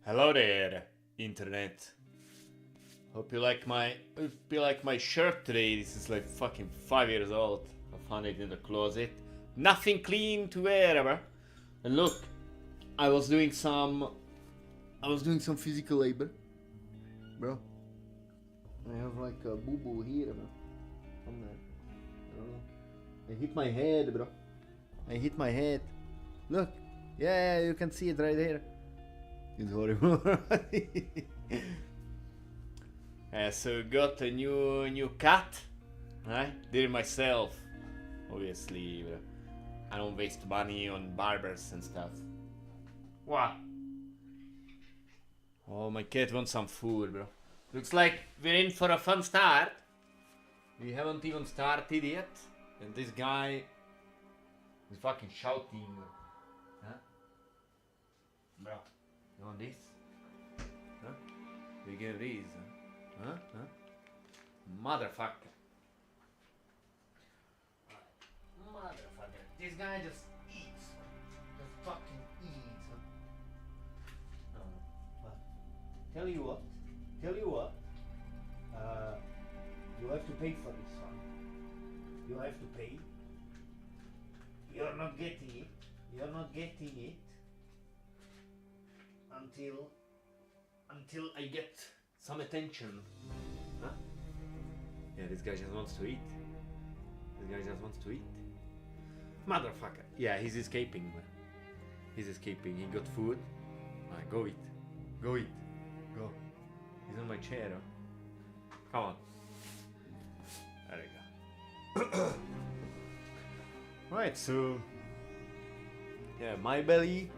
Hello there, internet. Hope you like my shirt today. This is like fucking 5 years old. I found it in the closet. Nothing clean to wear ever. And look, I was doing some physical labor, bro. I have like a boo boo here, bro. Somewhere. I don't know. I hit my head, bro. I hit my head. Look. Yeah, you can see it right here. It's horrible. So got a new cut. Right? Did it myself. Obviously, bro. I don't waste money on barbers and stuff. What? Oh, my cat wants some food, bro. Looks like we're in for a fun start. We haven't even started yet. And this guy is fucking shouting. Huh? Bro, you want this? Huh? We give these? Huh? Huh? Motherfucker. Motherfucker. This guy just eats. Just fucking eats. But tell you what. You have to pay for this one. You have to pay. You're not getting it. Until I get some attention. Huh? Yeah, this guy just wants to eat. Motherfucker. Yeah, he's escaping. He got food. Alright, go eat. Go. He's on my chair. Huh? Come on. There we go. Right, so yeah, my belly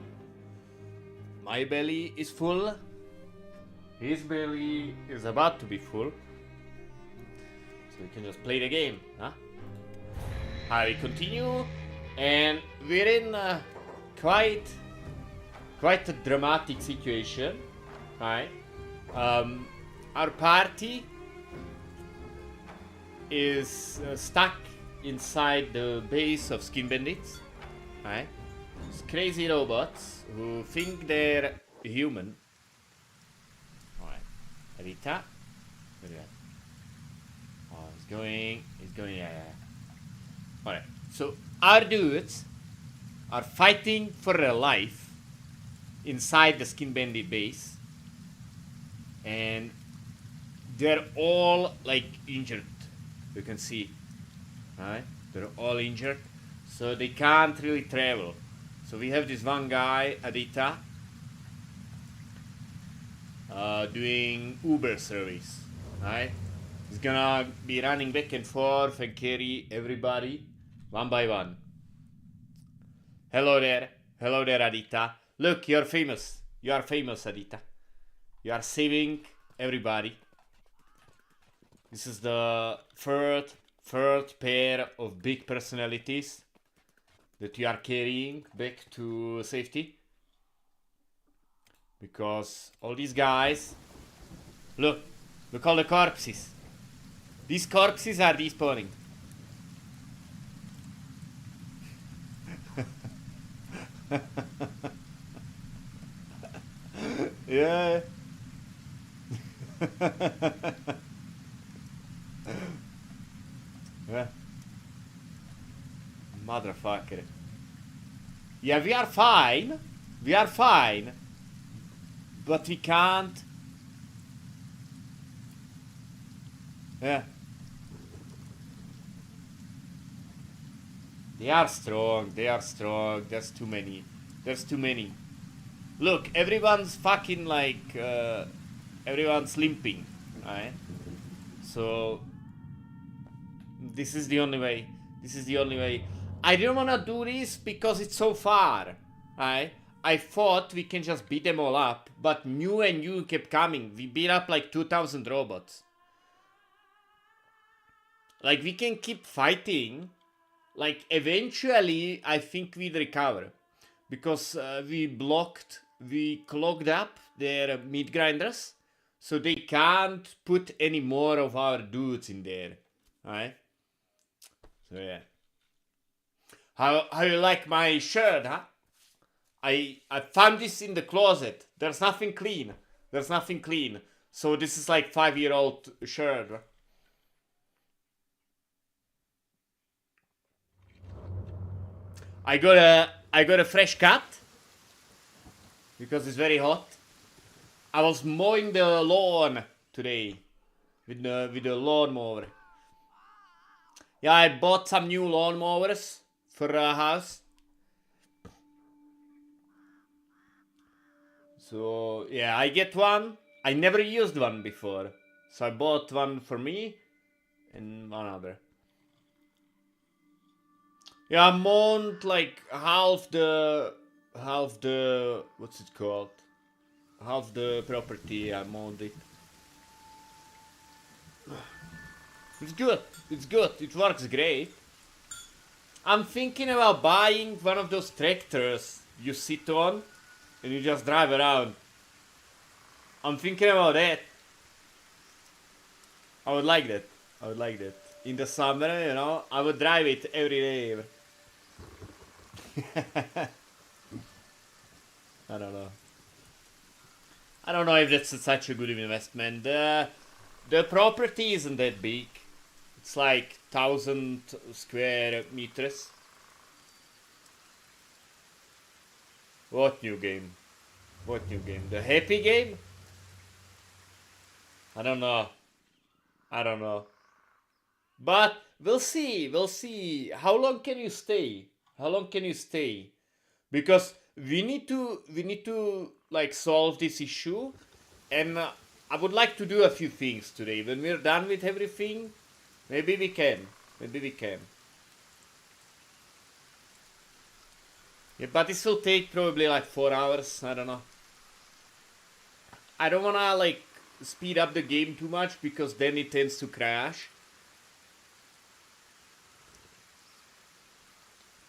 is full. His belly is about to be full. So we can just play the game, huh? I continue, and we're in quite a dramatic situation, right? Our party is stuck inside the base of skin bandits, right? It's crazy robots who think they're human. Alright, Rita, look at that. Oh, he's going, yeah. Alright, so our dudes are fighting for their life inside the skin bandit base, and they're all like injured. You can see. Right? They're all injured, so they can't really travel. So we have this one guy, Adita, doing Uber service. Right? He's gonna be running back and forth and carry everybody one by one. Hello there, Adita. Look, you're famous. You are famous, Adita. You are saving everybody. This is the third pair of big personalities that you are carrying back to safety, because all these guys, look all the corpses. These corpses are despawning. Yeah. Yeah. Motherfucker. Yeah, we are fine, but we can't. Yeah. They are strong, there's too many. Look, everyone's fucking like, everyone's limping, right? So this is the only way. I didn't wanna do this because it's so far, right? I thought we can just beat them all up, but new kept coming. We beat up like 2,000 robots. Like, we can keep fighting. Like, eventually, I think we'd recover. Because we clogged up their meat grinders, so they can't put any more of our dudes in there, right? So yeah. How you like my shirt, huh? I found this in the closet. There's nothing clean. There's nothing clean. So this is like 5-year-old shirt. I got a fresh cut because it's very hot. I was mowing the lawn today with the lawnmower. Yeah, I bought some new lawnmowers for a house. So yeah, I get one. I never used one before, so I bought one for me and one other. Yeah, I mowed like half the what's it called? Half the property. I mowed it. It's good. It's good. It works great. I'm thinking about buying one of those tractors you sit on and you just drive around. I'm thinking about that. I would like that. I would like that. In the summer, you know, I would drive it every day. I don't know. I don't know if that's such a good investment. The property isn't that big. It's like 1,000 square meters. What new game? What new game? The happy game? I don't know. I don't know. But we'll see. We'll see. How long can you stay? How long can you stay? Because we need to like solve this issue, and I would like to do a few things today. When we're done with everything, maybe we can. Maybe we can. Yeah, but this will take probably like 4 hours. I don't know. I don't wanna like speed up the game too much because then it tends to crash.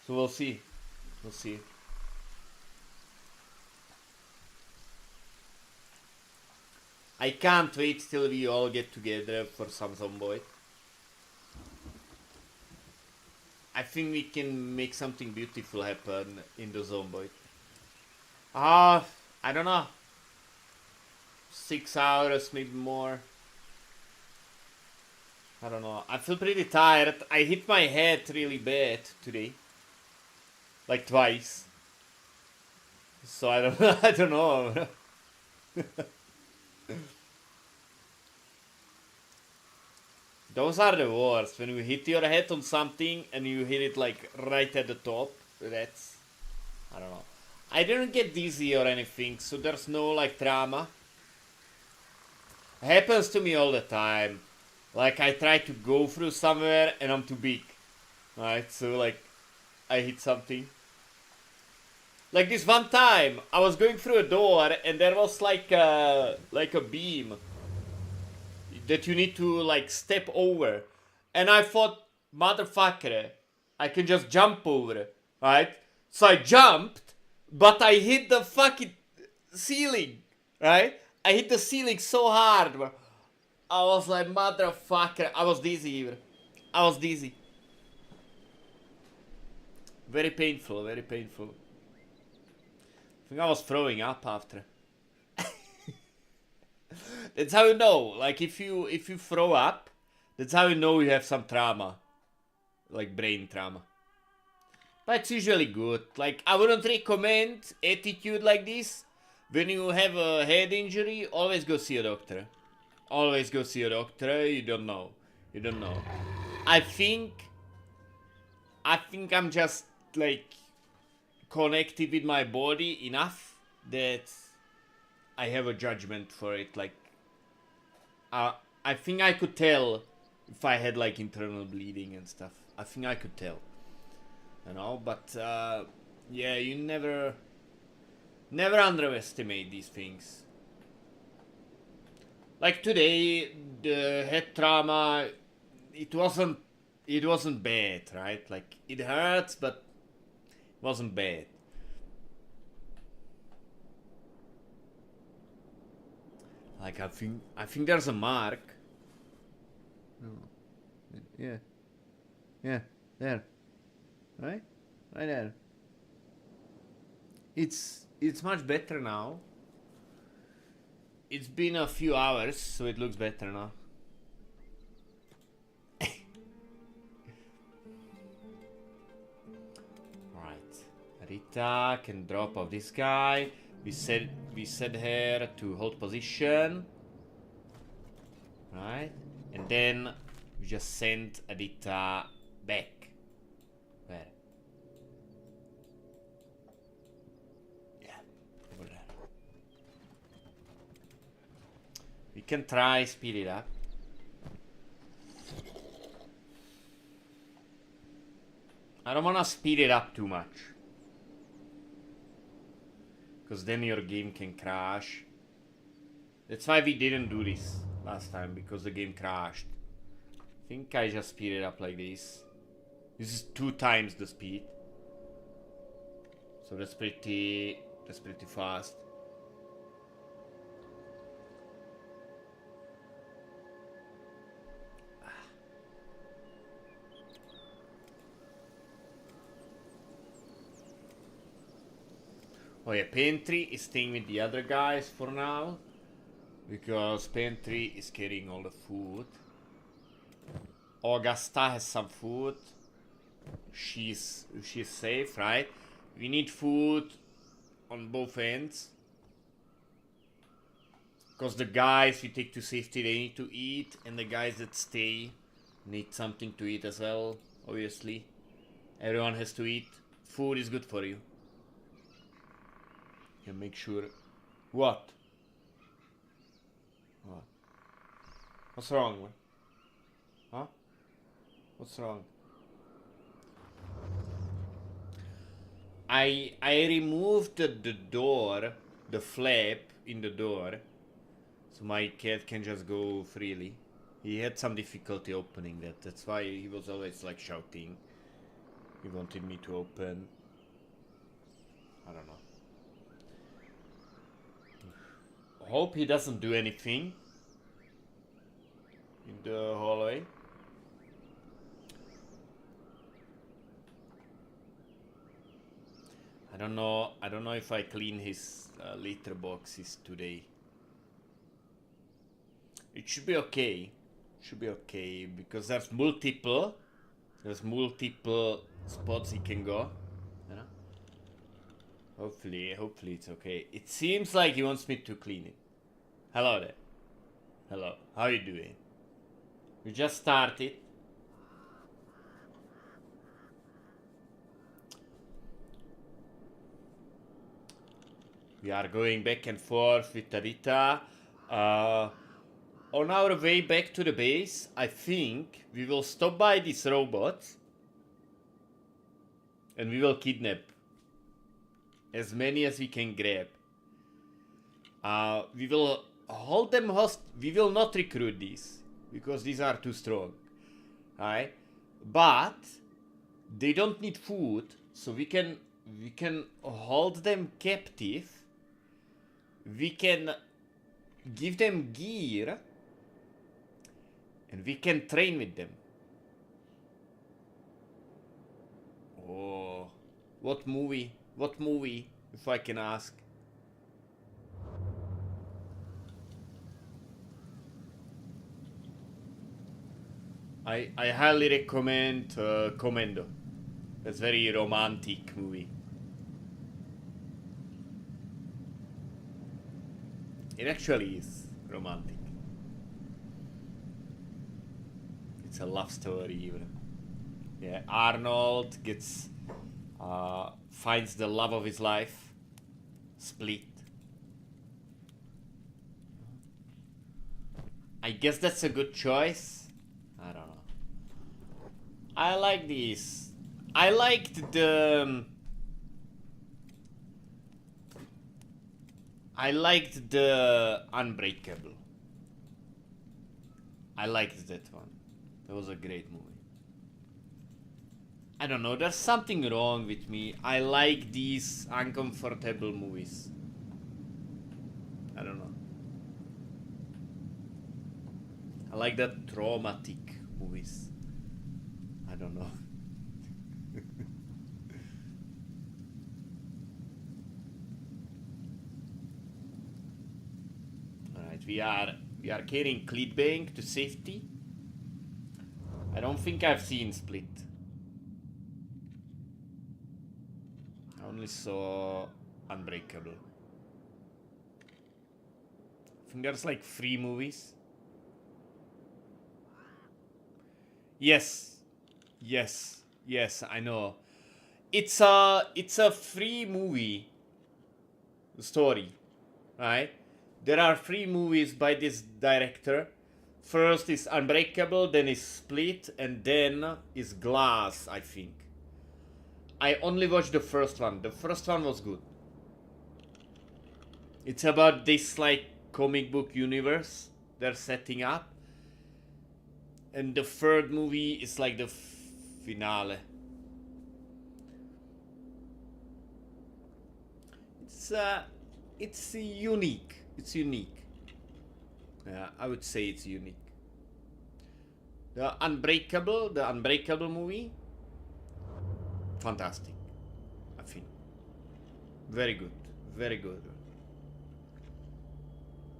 So we'll see. We'll see. I can't wait till we all get together for some Zomboid. I think we can make something beautiful happen in the Zomboid. I don't know. 6 hours, maybe more. I don't know. I feel pretty tired. I hit my head really bad today. Like twice. So I don't I don't know. Those are the worst. When you hit your head on something and you hit it like right at the top. That's... I don't know. I didn't get dizzy or anything, so there's no like trauma. It happens to me all the time. Like I try to go through somewhere and I'm too big. Right? So like I hit something. Like this one time, I was going through a door and there was like a beam that you need to like step over. And I thought, motherfucker, I can just jump over it, right? So I jumped, but I hit the fucking ceiling, right? I hit the ceiling so hard. I was like, motherfucker, I was dizzy even. I was dizzy. Very painful, very painful. I think I was throwing up after. That's how you know. Like if you throw up, that's how you know you have some trauma. Like brain trauma. But it's usually good. Like I wouldn't recommend attitude like this. When you have a head injury, always go see a doctor. Always go see a doctor. You don't know. You don't know. I think I'm just like connected with my body enough that I have a judgment for it. Like I think I could tell if I had like internal bleeding and stuff. I think I could tell, you know. But yeah, you never underestimate these things. Like today, the head trauma, it wasn't bad, right? Like it hurts, but it wasn't bad. Like I think there's a mark. Oh. Yeah. Yeah, there. Right? Right there. It's much better now. It's been a few hours, so it looks better now. Right. Rita can drop off this guy. We set her to hold position. Right? And then we just sent Adita back. Where? Yeah, over there. We can try speed it up. I don't wanna speed it up too much, because then your game can crash. That's why we didn't do this last time, because the game crashed. I think I just speed it up like this. This is 2 times the speed. So that's pretty fast. Oh yeah, Pantry is staying with the other guys for now, because Pantry is carrying all the food. Augusta has some food. She's safe, right? We need food on both ends, because the guys we take to safety, they need to eat, and the guys that stay need something to eat as well. Obviously, everyone has to eat. Food is good for you. You can make sure. What? What? What's wrong, man? Huh? What's wrong? I removed the door, the flap in the door, so my cat can just go freely. He had some difficulty opening that. That's why he was always like shouting. He wanted me to open. I don't know. Hope he doesn't do anything in the hallway. I don't know if I clean his litter boxes today. It should be okay. Should be okay, because there's multiple spots he can go. You know? Hopefully it's okay. It seems like he wants me to clean it. Hello there. Hello. How you doing? We just started. We are going back and forth with Tarita. On our way back to the base, I think we will stop by these robots and we will kidnap as many as we can grab. We will hold them hostage. We will not recruit these, because these are too strong. Alright? But they don't need food, so we can hold them captive. We can give them gear, and we can train with them. Oh, what movie? What movie, if I can ask? I highly recommend Commando. It's a very romantic movie. It actually is romantic. It's a love story even. Yeah, Arnold gets finds the love of his life. Split. I guess that's a good choice. I don't know. I like this. I liked the Unbreakable. I liked that one. That was a great movie. I don't know, there's something wrong with me. I like these uncomfortable movies. I don't know. I like that traumatic movies. I don't know. We are carrying Cleatbank to safety. I don't think I've seen Split. I only saw Unbreakable. I think there's like 3 movies. Yes, I know. It's a 3 movie story, right? There are 3 movies by this director. First is Unbreakable, then is Split, and then is Glass, I think. I only watched the first one. The first one was good. It's about this like comic book universe they're setting up. And the third movie is like the finale. It's unique. It's unique. Yeah, I would say it's unique. The Unbreakable movie, fantastic. I think very good, very good.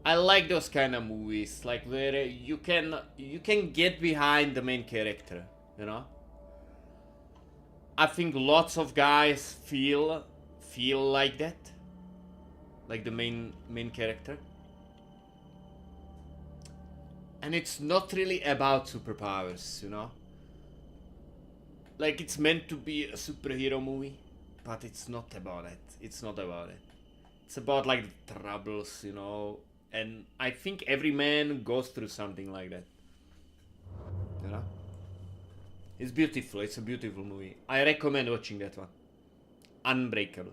I like those kind of movies, like where you can get behind the main character, you know. I think lots of guys feel like that, like the main character. And it's not really about superpowers, you know? Like, it's meant to be a superhero movie, but it's not about it. It's not about it. It's about, like, the troubles, you know? And I think every man goes through something like that. You know? It's beautiful. It's a beautiful movie. I recommend watching that one. Unbreakable.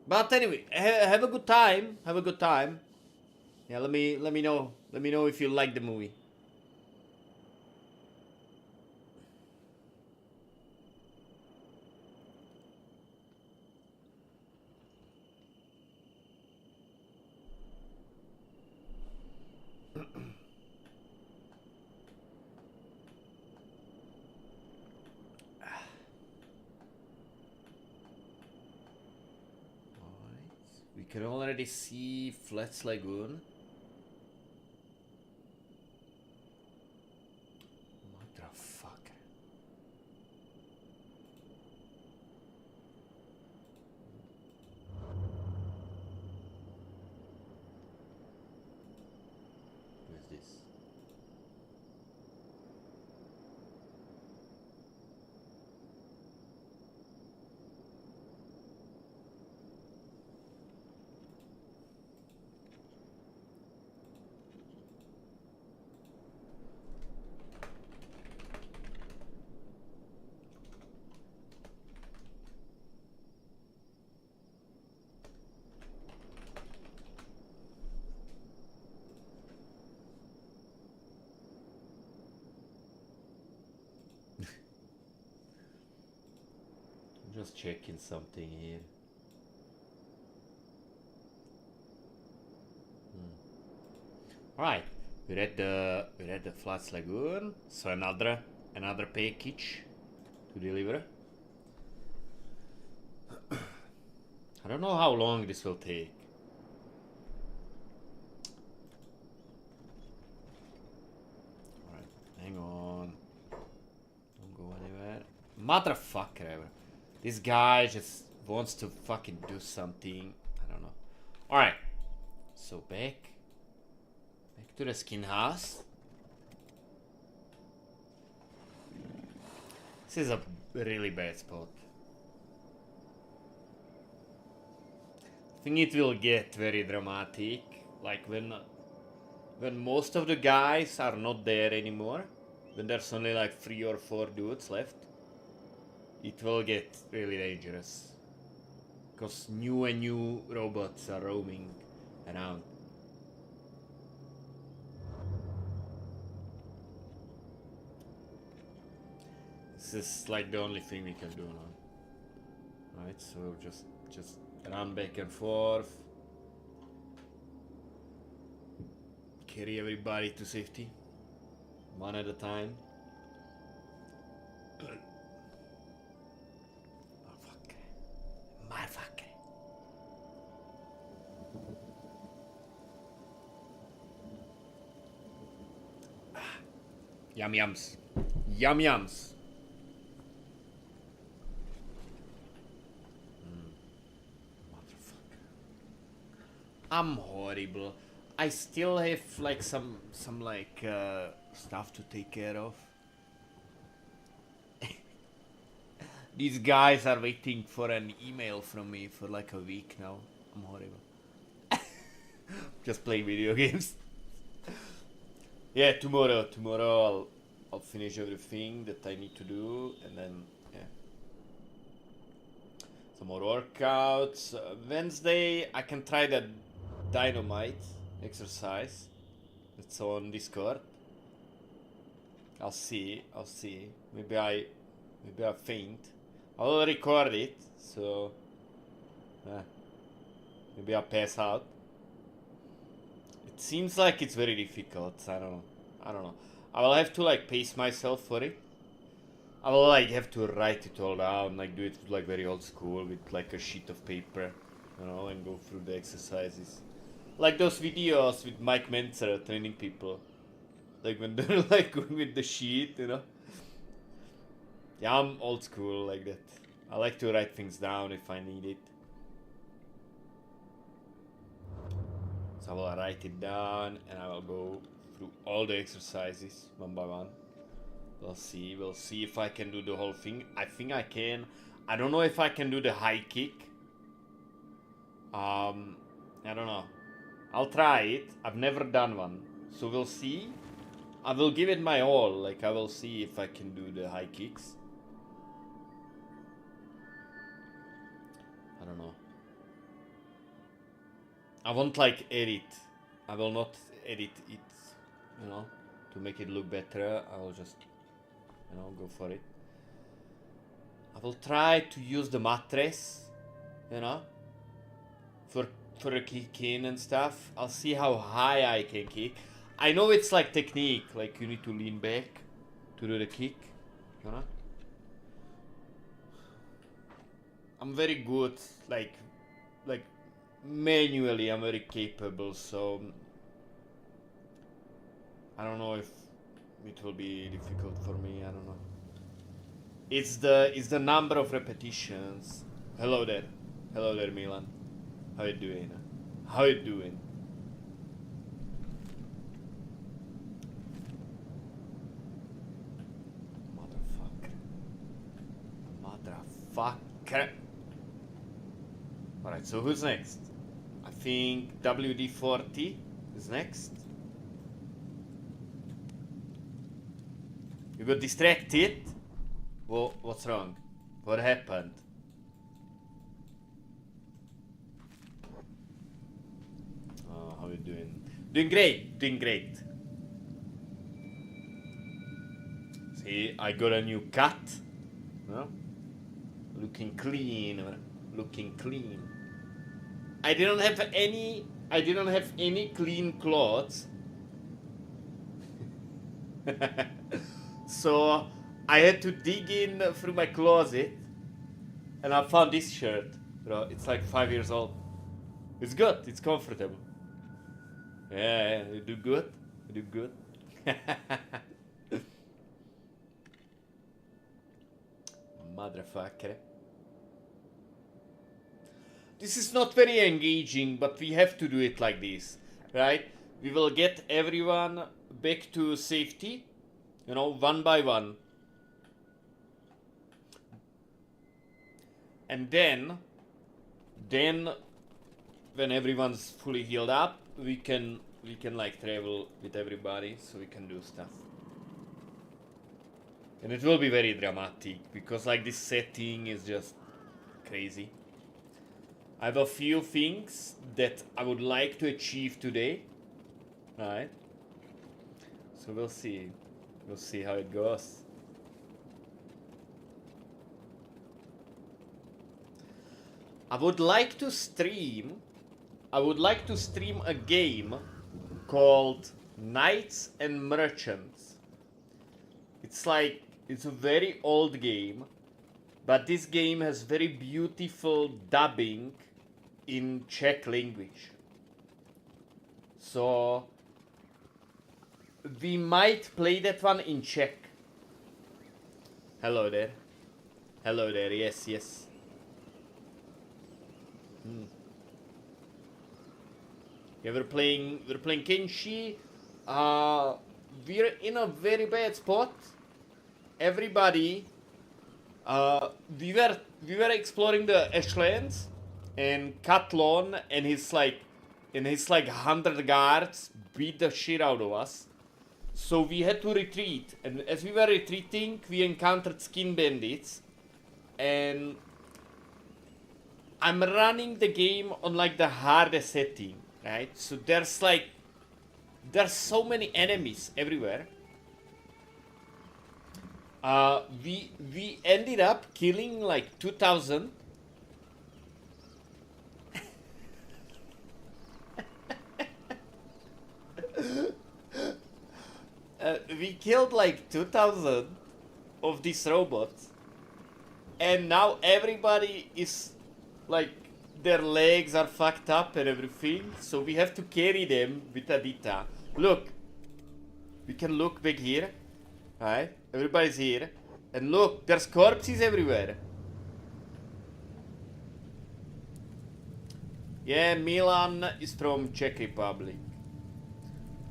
But anyway, have a good time. Have a good time. Yeah, let me know. Let me know if you like the movie. We can already see Flats Lagoon. Motherfucker. Who is this? Just checking something here. Alright, we're at the Flats Lagoon, so another package to deliver. I don't know how long this will take. Alright, hang on. Don't go anywhere. Motherfucker ever. This guy just wants to fucking do something. I don't know. Alright. So back to the skin house. This is a really bad spot. I think it will get very dramatic, like when most of the guys are not there anymore, when there's only like 3 or 4 dudes left, it will get really dangerous. Because new robots are roaming around. This is like the only thing we can do now. Right, so just run back and forth. Carry everybody to safety. One at a time. Motherfucker. Yum yums. Yum yums. Motherfucker. I'm horrible. I still have like some like stuff to take care of. These guys are waiting for an email from me for like a week now. I'm horrible. Just playing video games. Yeah, tomorrow I'll finish everything that I need to do, and then yeah, some more workouts. Wednesday I can try that dynamite exercise. It's on Discord. I'll see. Maybe I faint. I will record it, so maybe I'll pass out. It seems like it's very difficult. I don't know. I will have to like pace myself for it. I will like have to write it all down, like do it like very old school with like a sheet of paper, you know, and go through the exercises. Like those videos with Mike Menzer training people. Like when they're like going with the sheet, you know. Yeah, I'm old school like that. I like to write things down if I need it. So I will write it down and I will go through all the exercises one by one. We'll see if I can do the whole thing. I think I can. I don't know if I can do the high kick. I don't know. I'll try it. I've never done one. So we'll see. I will give it my all. Like I will see if I can do the high kicks. I don't know. I won't like edit. I will not edit it, you know, to make it look better. I will just, you know, go for it. I will try to use the mattress, you know, for a kick-in and stuff. I'll see how high I can kick. I know it's like technique, like you need to lean back to do the kick, you know. I'm very good, like manually I'm very capable, so I don't know if it will be difficult for me. I don't know. It's the number of repetitions. Hello there, Milan. How you doing? How you doing? Motherfucker. Alright, so who's next? I think WD-40 is next. You got distracted? What's wrong? What happened? Oh, how you doing? Doing great. See, I got a new cut. No? Looking clean. I didn't have any clean clothes. So I had to dig in through my closet and I found this shirt. Bro, it's like 5 years old. It's good, it's comfortable. Yeah, you do good. Motherfucker. This is not very engaging, but we have to do it like this, right? We will get everyone back to safety, you know, one by one. And then when everyone's fully healed up, we can like travel with everybody, so we can do stuff. And it will be very dramatic because like this setting is just crazy. I have a few things that I would like to achieve today. Alright. So we'll see. We'll see how it goes. I would like to stream a game called Knights and Merchants. It's a very old game, but this game has very beautiful dubbing in Czech language. So we might play that one in Czech. Hello there. Hello there. Yes, yes. Yeah, we're playing Kenshi. We're in a very bad spot. Everybody. We were exploring the Ashlands, and Katlon and his like 100 guards beat the shit out of us. So we had to retreat, and as we were retreating, we encountered skin bandits, and I'm running the game on like the hardest setting, right? So there's so many enemies everywhere. We ended up killing like 2,000. We killed like 2,000 of these robots, and now everybody is like, their legs are fucked up and everything, so we have to carry them with Adita. Look, we can look back here, right? Everybody's here, and look, there's corpses everywhere. Yeah, Milan is from Czech Republic.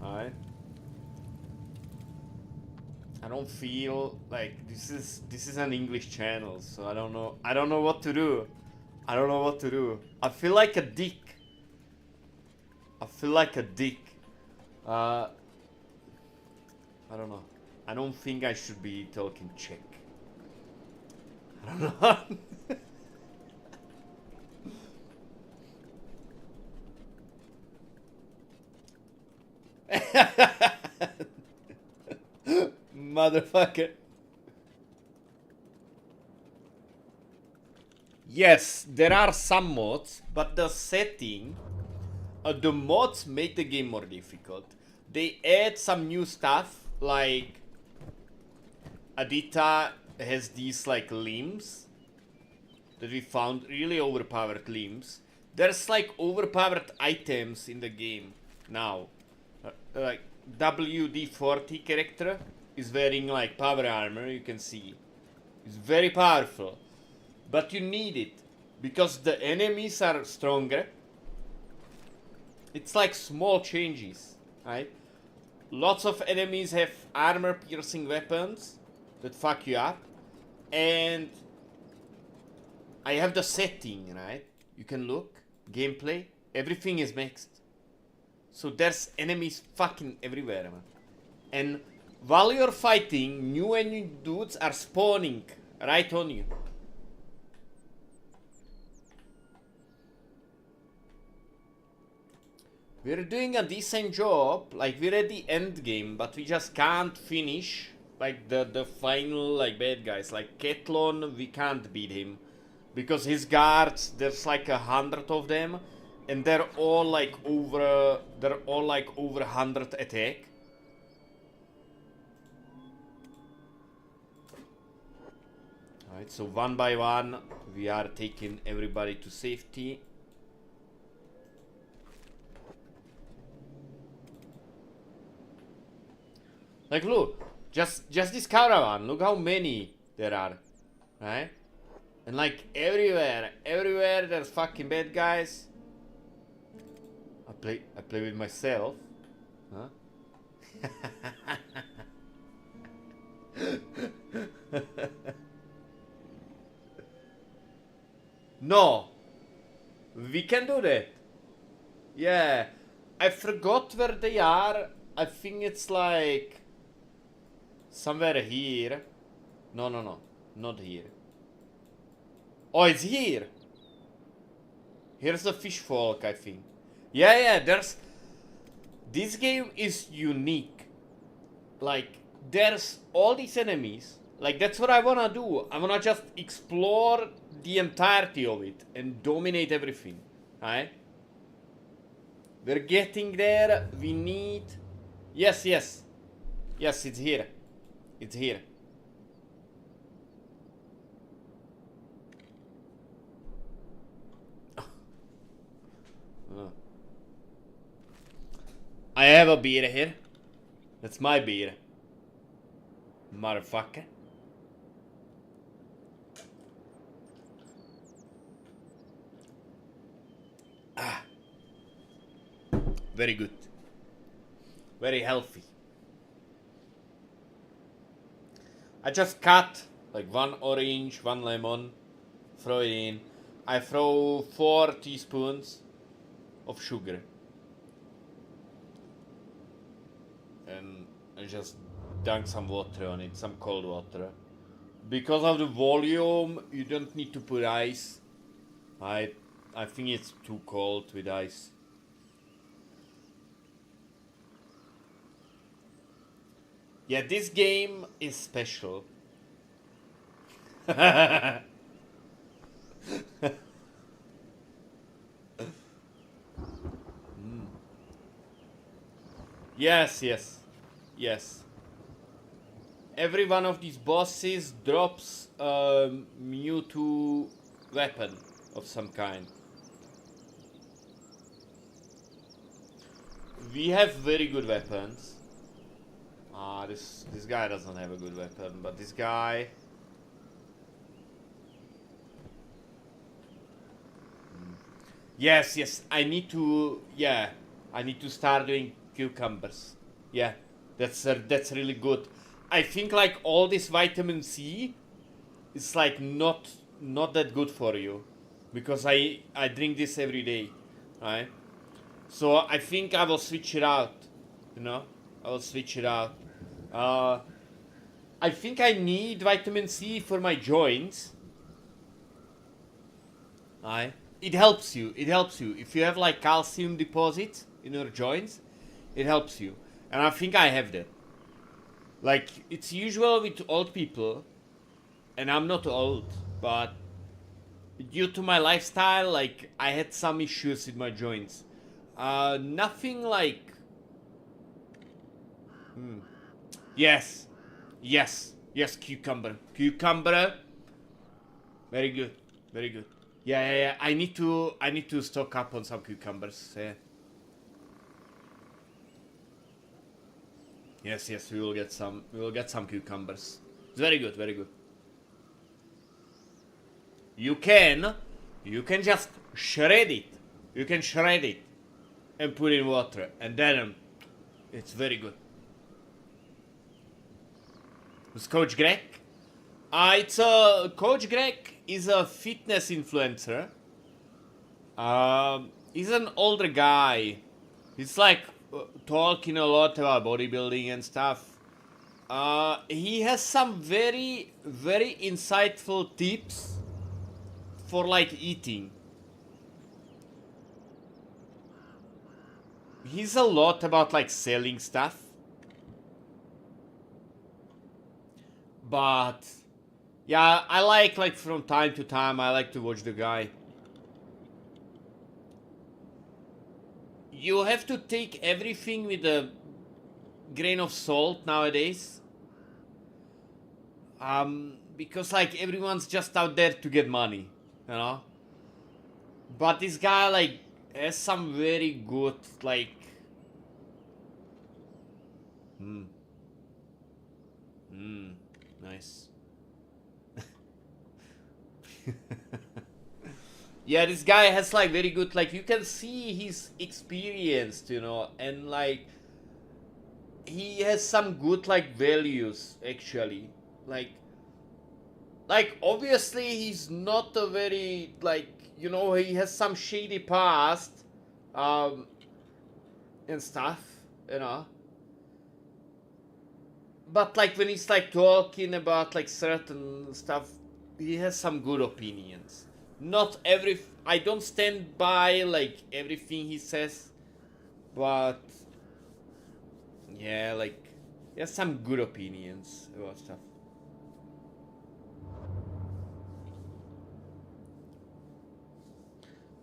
Alright. I don't feel like this is an English channel, so I don't know what to do. I don't know what to do. I feel like a dick. I don't know. I don't think I should be talking Czech. I don't know. Motherfucker. Yes, there are some mods, but the setting, the mods make the game more difficult. They add some new stuff, like Adita has these like limbs that we found, really overpowered limbs. There's like overpowered items in the game now. Like WD-40 character is wearing like power armor, you can see. It's very powerful. But you need it, because the enemies are stronger. It's like small changes, right? Lots of enemies have armor-piercing weapons that fuck you up. And I have the setting, right? You can look, gameplay, everything is mixed. So there's enemies fucking everywhere, man. And while you're fighting, new enemy dudes are spawning right on you. We're doing a decent job, like we're at the end game, but we just can't finish like the final like bad guys. Like Ketlon, we can't beat him because his guards, there's like 100 of them, and they're all like over 100 attack. Alright, so one by one we are taking everybody to safety. Like look, just this caravan, look how many there are, right? And like everywhere there's fucking bad guys. I play with myself, huh? No, we can do that. Yeah, I forgot where they are. I think it's like somewhere here. No, not here. Oh, it's here. Here's the fish folk, I think. Yeah, there's... This game is unique. Like, there's all these enemies. Like, that's what I wanna do. I wanna just explore the entirety of it and dominate everything. Right? We're getting there. We need... Yes. Yes, it's here. It's here. I have a beer here. That's my beer. Motherfucker. Ah. Very good. Very healthy. I just cut like 1 orange, 1 lemon, throw it in. I throw 4 teaspoons of sugar. And I just dunk some water on it, some cold water. Because of the volume, you don't need to put ice. I think it's too cold with ice. Yeah, this game is special. Mm. Yes, yes, yes. Every one of these bosses drops a Mewtwo weapon of some kind. We have very good weapons. This guy doesn't have a good weapon, but this guy. Yes, yes. I need to. Yeah, I need to start doing cucumbers. Yeah, that's really good. I think like all this vitamin C is like not that good for you, because I drink this every day, right? So I think I will switch it out. You know, I will switch it out. I think I need vitamin C for my joints. Right? It helps you. It helps you. If you have like calcium deposits in your joints, it helps you. And I think I have that. Like, it's usual with old people, and I'm not old, but due to my lifestyle, like, I had some issues with my joints. Nothing like. Yes, yes, yes. Cucumber, cucumber. Very good, very good. Yeah, yeah, yeah. I need to stock up on some cucumbers. Yeah. Yes, yes. We will get some. We will get some cucumbers. It's very good, very good. You can just shred it. You can shred it and put in water, and then it's very good. Who's Coach Greg? It's Coach Greg is a fitness influencer. He's an older guy. He's like talking a lot about bodybuilding and stuff. He has some very insightful tips for like eating. He's a lot about like selling stuff. But yeah, I like from time to time I like to watch the guy. You have to take everything with a grain of salt nowadays. Because like everyone's just out there to get money, you know? But this guy like has some very good like nice. Yeah, this guy has like very good, like you can see he's experienced, you know, and like he has some good like values actually. Like obviously he's not a very like, you know, he has some shady past um and stuff, you know. But like when he's like talking about like certain stuff, he has some good opinions. Not every I don't stand by like everything he says, but yeah, like he has some good opinions about stuff.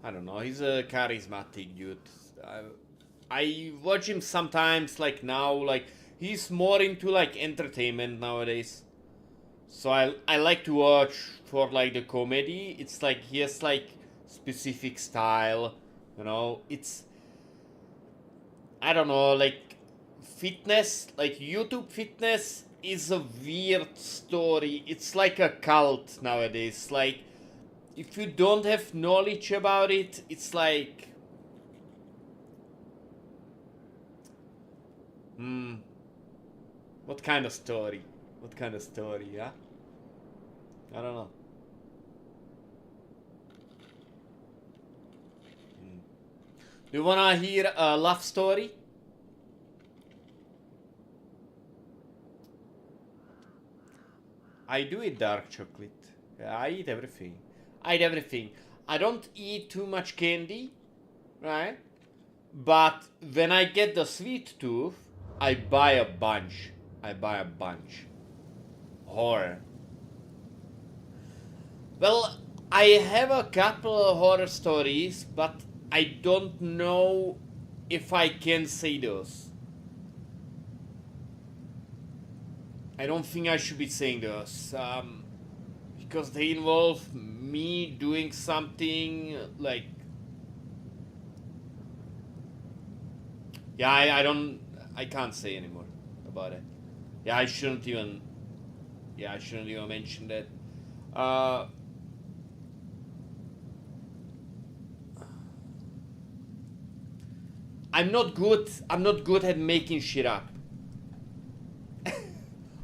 I don't know. He's a charismatic dude. I watch him sometimes. Like now, like he's more into like entertainment nowadays. So I like to watch for like the comedy. It's like he has like specific style. You know, it's I don't know. Like fitness, like YouTube fitness, is a weird story. It's like a cult nowadays. Like, if you don't have knowledge about it, it's like, what kind of story? What kind of story, yeah? I don't know. Do you wanna hear a love story? I do eat dark chocolate. Yeah, I eat everything. I eat everything. I don't eat too much candy, right? But when I get the sweet tooth, I buy a bunch. I buy a bunch. Horror. Well, I have a couple of horror stories, but I don't know if I can say those. I don't think I should be saying those. Because they involve me doing something like. Yeah, I don't. I can't say anymore about it. Yeah, I shouldn't even. Yeah, I shouldn't even mention that. I'm not good. I'm not good at making shit up.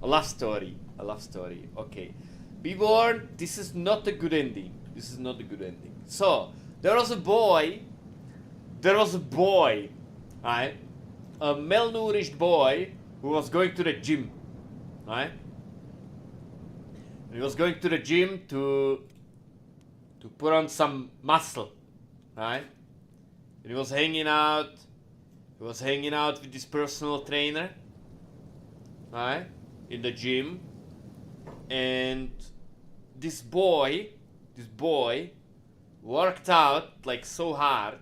A love story. A love story. Okay. Be warned, this is not a good ending. This is not a good ending. So, there was a boy. Right? A malnourished boy who was going to the gym. Right? He was going to the gym to put on some muscle. Right? And he was hanging out. He was hanging out with this personal trainer. Right? In the gym. And this boy worked out like so hard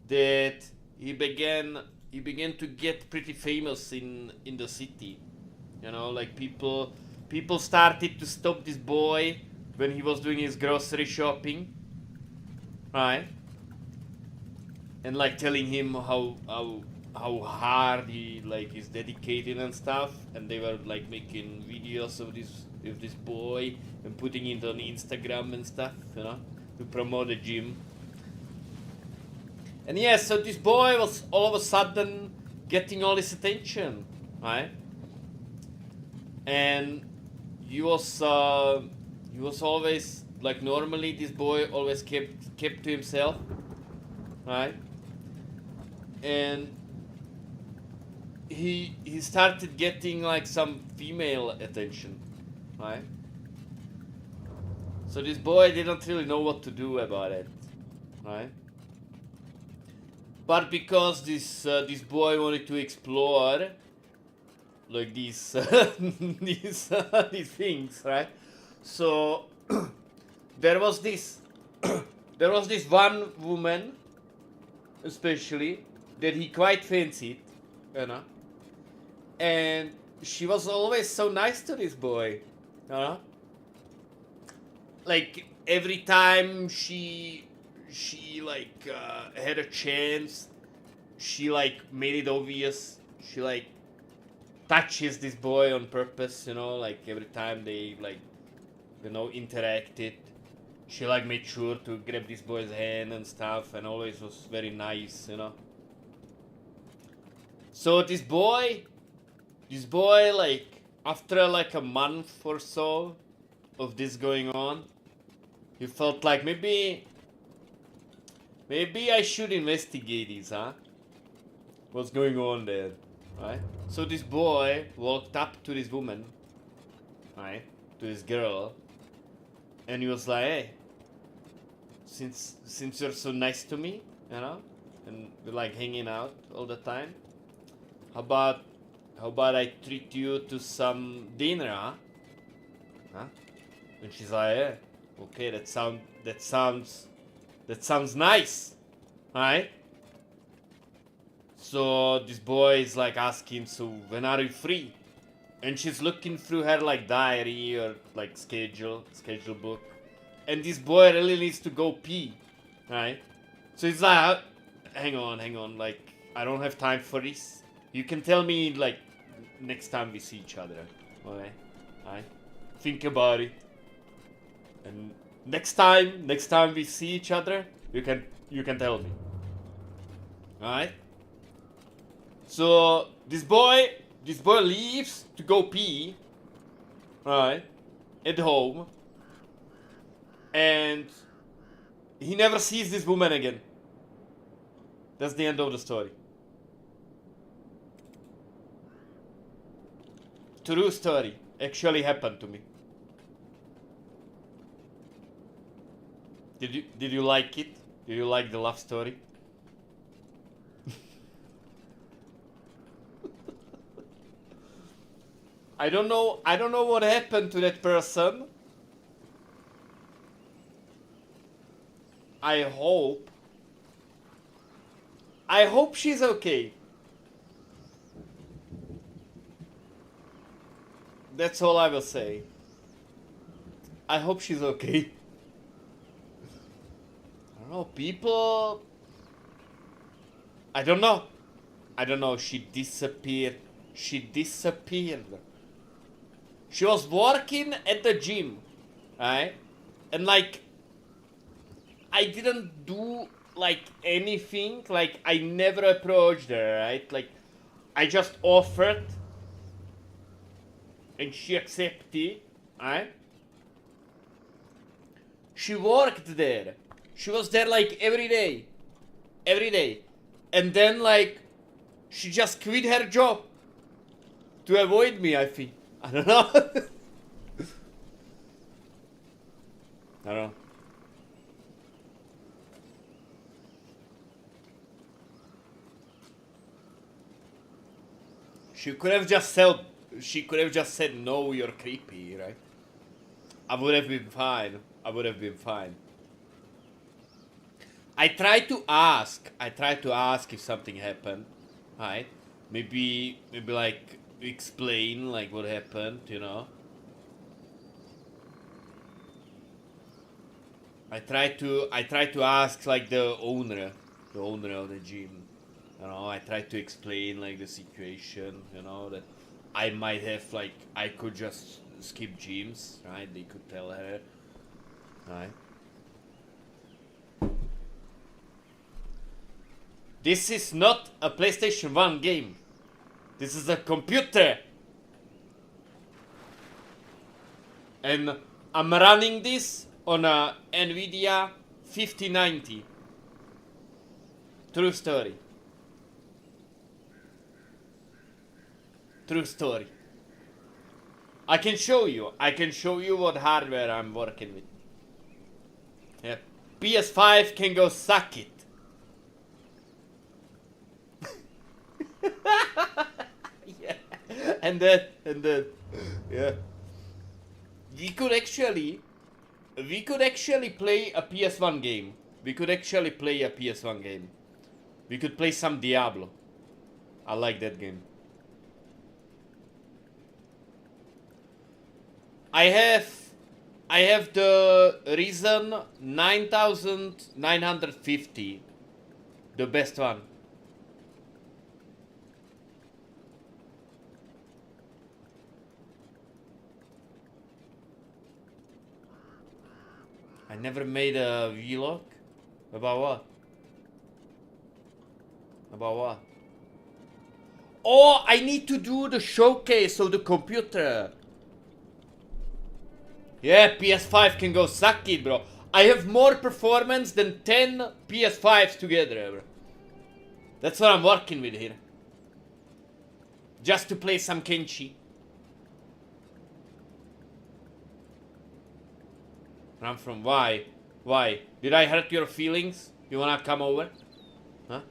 that he began to get pretty famous in the city. You know, like people started to stop this boy when he was doing his grocery shopping, right? And like telling him how hard he like is dedicated and stuff, and they were like making videos of this boy and putting it on Instagram and stuff, you know, to promote the gym. And yeah, so this boy was all of a sudden getting all this attention, right? And he was always like, normally this boy always kept to himself, right? And he started getting like some female attention, right? So this boy didn't really know what to do about it, right? But because this boy wanted to explore like these these things, right? So there was this one woman, especially, that he quite fancied, you know, and she was always so nice to this boy, you know. Like every time she like had a chance, she like made it obvious. She like touches this boy on purpose, you know, like every time they like, you know, interacted, she like made sure to grab this boy's hand and stuff, and always was very nice, you know. So this boy like after like a month or so of this going on, he felt like maybe I should investigate this, huh? What's going on there, right? So this boy walked up to this woman, right? To this girl, and he was like, "Hey, since you're so nice to me, you know, and we're like hanging out all the time, how about I treat you to some dinner, huh? Huh?" And she's like, "Yeah, okay, that sounds nice, right?" So this boy is like asking, "So when are you free?" And she's looking through her like diary or like schedule book, and this boy really needs to go pee, right? So he's like, hang on, like I don't have time for this, You can tell me, like, next time we see each other. Okay? Alright? Think about it. And next time we see each other, you can tell me. Alright? So this boy leaves to go pee. Right? At home. And he never sees this woman again. That's the end of the story. True story. Actually happened to me. Did you like it? Did you like the love story? I don't know what happened to that person. I hope she's okay. That's all I will say. I hope she's okay. I don't know, people... I don't know, she disappeared. She was working at the gym, right? And like, I didn't do like anything, like I never approached her, right? Like, I just offered and she accepted, right? She worked there. She was there like every day. And then like, she just quit her job to avoid me, I think. I don't know. I don't know. She could have just said no, you're creepy, right? I would have been fine. I tried to ask if something happened, right? Maybe like explain like what happened, you know. I tried to ask like the owner of the gym. You know, I tried to explain like the situation, you know, that I might have like I could just skip gyms, right? They could tell her, right? This is not a PlayStation 1 game. This is a computer. And I'm running this on a NVIDIA 5090. True story. I can show you what hardware I'm working with. Yeah. PS5 can go suck it. Yeah. And then, yeah. We could actually play a PS1 game. We could play some Diablo. I like that game. I have the Ryzen 9950. The best one. I never made a vlog. About what? Oh, I need to do the showcase of the computer. Yeah, PS5 can go suck it, bro. I have more performance than 10 PS5s together, bro. That's what I'm working with here. Just to play some Kenshi. I'm from why? Did I hurt your feelings? You wanna come over? Huh?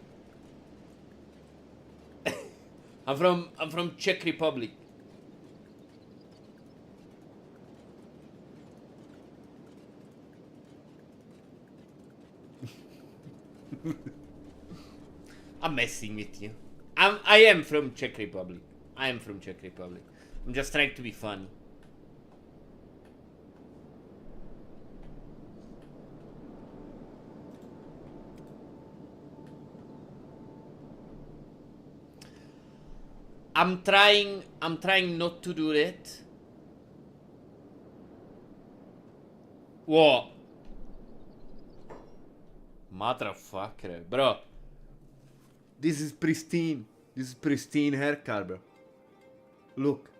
I'm from Czech Republic. I'm messing with you. I am from Czech Republic. I'm just trying to be funny. I'm trying not to do that. What? Motherfucker, bro. This is pristine. This is pristine haircut, bro. Look.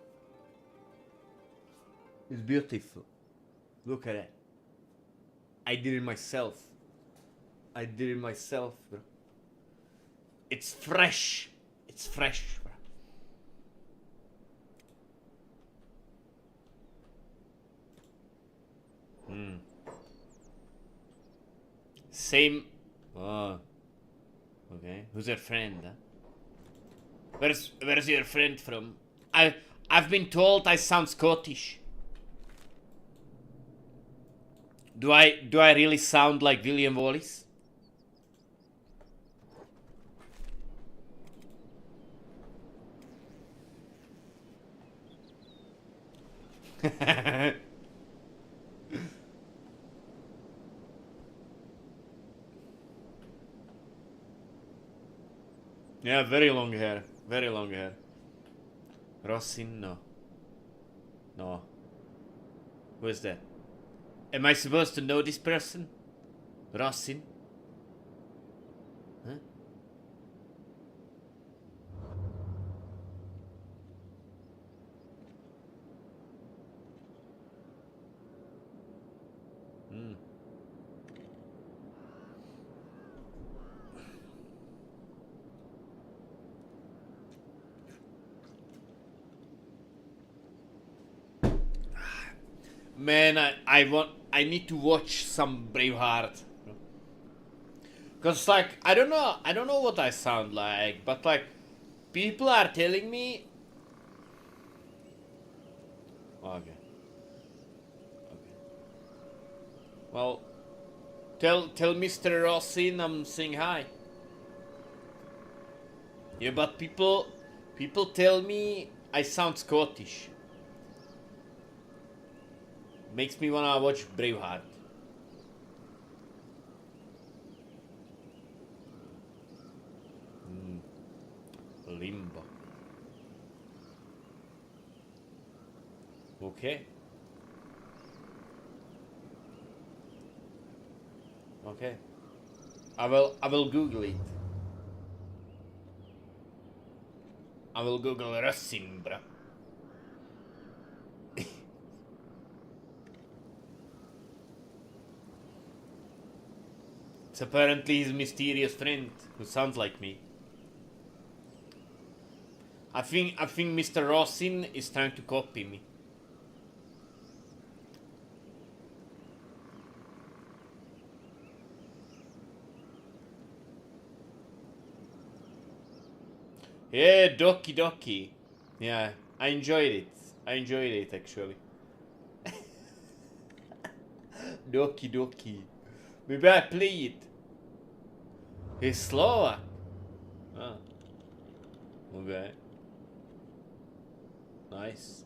It's beautiful. Look at that. I did it myself. I did it myself, bro. It's fresh. It's fresh, bro. Same. Oh. Okay. Who's your friend? Huh? Where's your friend from? I've been told I sound Scottish. Do I really sound like William Wallace? Yeah, very long hair. Very long hair. Rosin, no. No. Who is that? Am I supposed to know this person? Rosin? Huh? Man, I need to watch some Braveheart. Cause like I don't know what I sound like, but like people are telling me. Okay. Well, tell Mr. Rosin I'm saying hi. Yeah, but people tell me I sound Scottish. Makes me wanna watch Braveheart. Limbo. Okay. Okay. I will Google it. I will Google Russin, bro. It's apparently his mysterious friend who sounds like me. I think Mr. Rosin is trying to copy me. Yeah, Doki Doki. Yeah, I enjoyed it. I enjoyed it actually. Doki Doki. Maybe I play it. He's Slovak. Ah. Okay. Nice.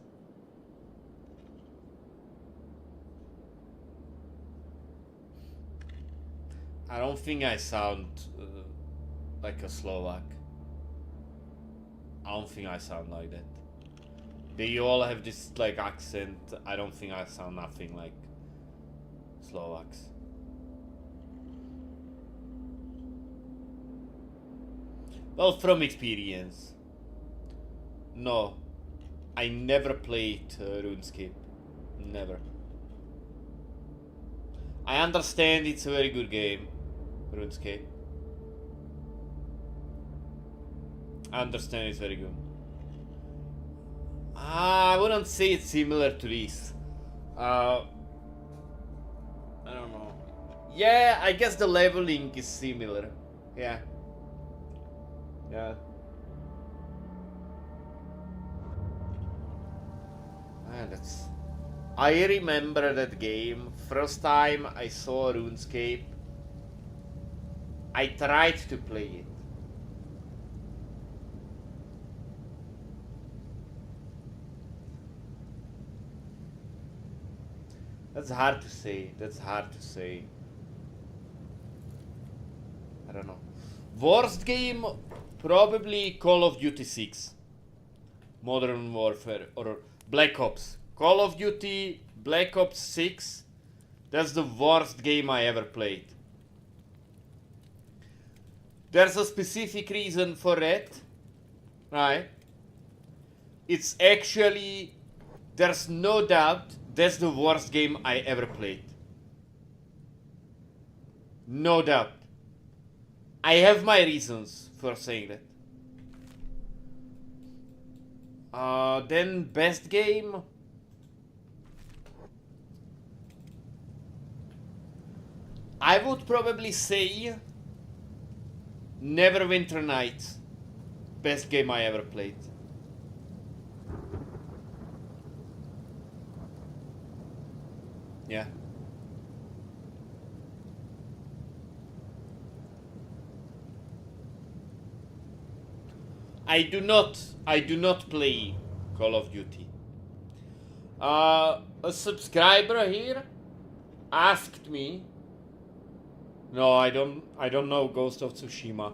I don't think I sound like a Slovak. I don't think I sound like that. They all have this like accent. I don't think I sound nothing like Slovaks. Well, from experience. No. I never played RuneScape. Never. I understand it's a very good game, RuneScape. I understand it's very good. I wouldn't say it's similar to this. I don't know. Yeah, I guess the leveling is similar. Yeah. Yeah. Man, that's... I remember that game. First time I saw RuneScape, I tried to play it. That's hard to say. That's hard to say. I don't know. Worst game? Probably Call of Duty 6. Modern Warfare or Black Ops. Call of Duty Black Ops 6. That's the worst game I ever played. There's a specific reason for that, right? It's actually, there's no doubt, that's the worst game I ever played. No doubt. I have my reasons for saying that. Then best game. I would probably say Neverwinter Nights. Best game I ever played. Yeah. I do not play Call of Duty. A subscriber here asked me. No, I don't know Ghost of Tsushima.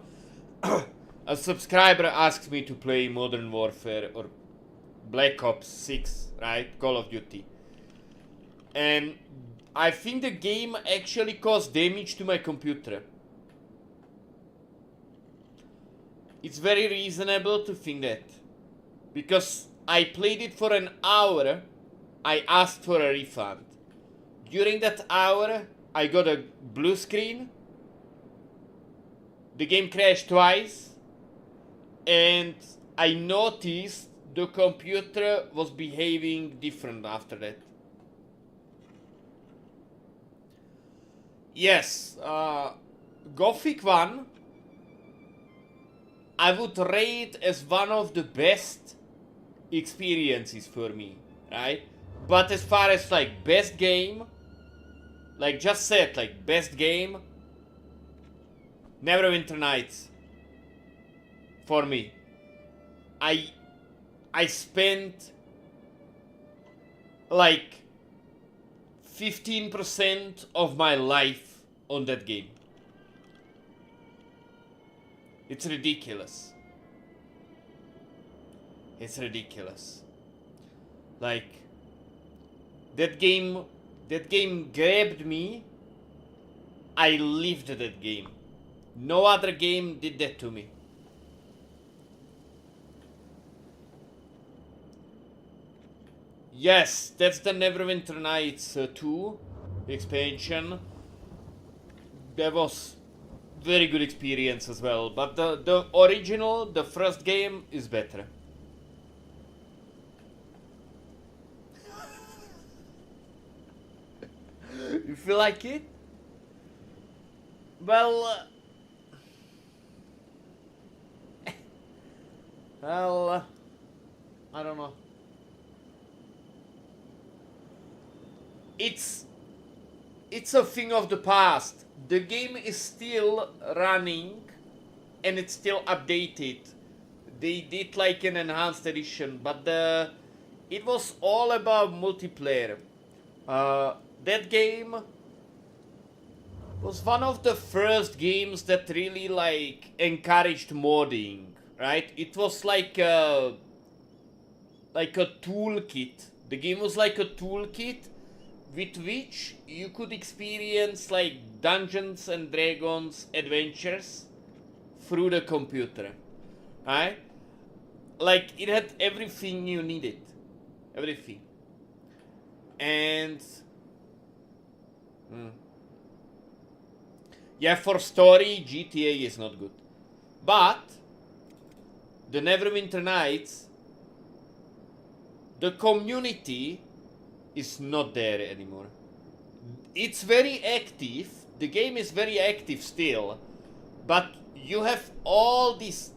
A subscriber asked me to play Modern Warfare or Black Ops 6, right? Call of Duty. And I think the game actually caused damage to my computer. It's very reasonable to think that. Because I played it for an hour, I asked for a refund. During that hour, I got a blue screen. The game crashed twice. And I noticed the computer was behaving different after that. Yes, Gothic 1 I would rate as one of the best experiences for me, right? But as far as like best game, like just said, like best game, Neverwinter Nights for me. I spent like 15% of my life on that game. It's ridiculous. It's ridiculous. Like that game grabbed me. I lived that game. No other game did that to me. Yes, that's the Neverwinter Nights 2 expansion. That was very good experience as well, but the original, the first game is better. You feel like it? Well, I don't know. It's a thing of the past. The game is still running and it's still updated. They did like an enhanced edition, but it was all about multiplayer. That game was one of the first games that really like encouraged modding, right? It was like a toolkit. The game was like a toolkit with which you could experience like Dungeons and Dragons adventures through the computer, right? Like it had everything you needed, everything. And yeah, for story, GTA is not good, but the Neverwinter Nights, the community is not there anymore. It's very active. The game is very active still, but you have all these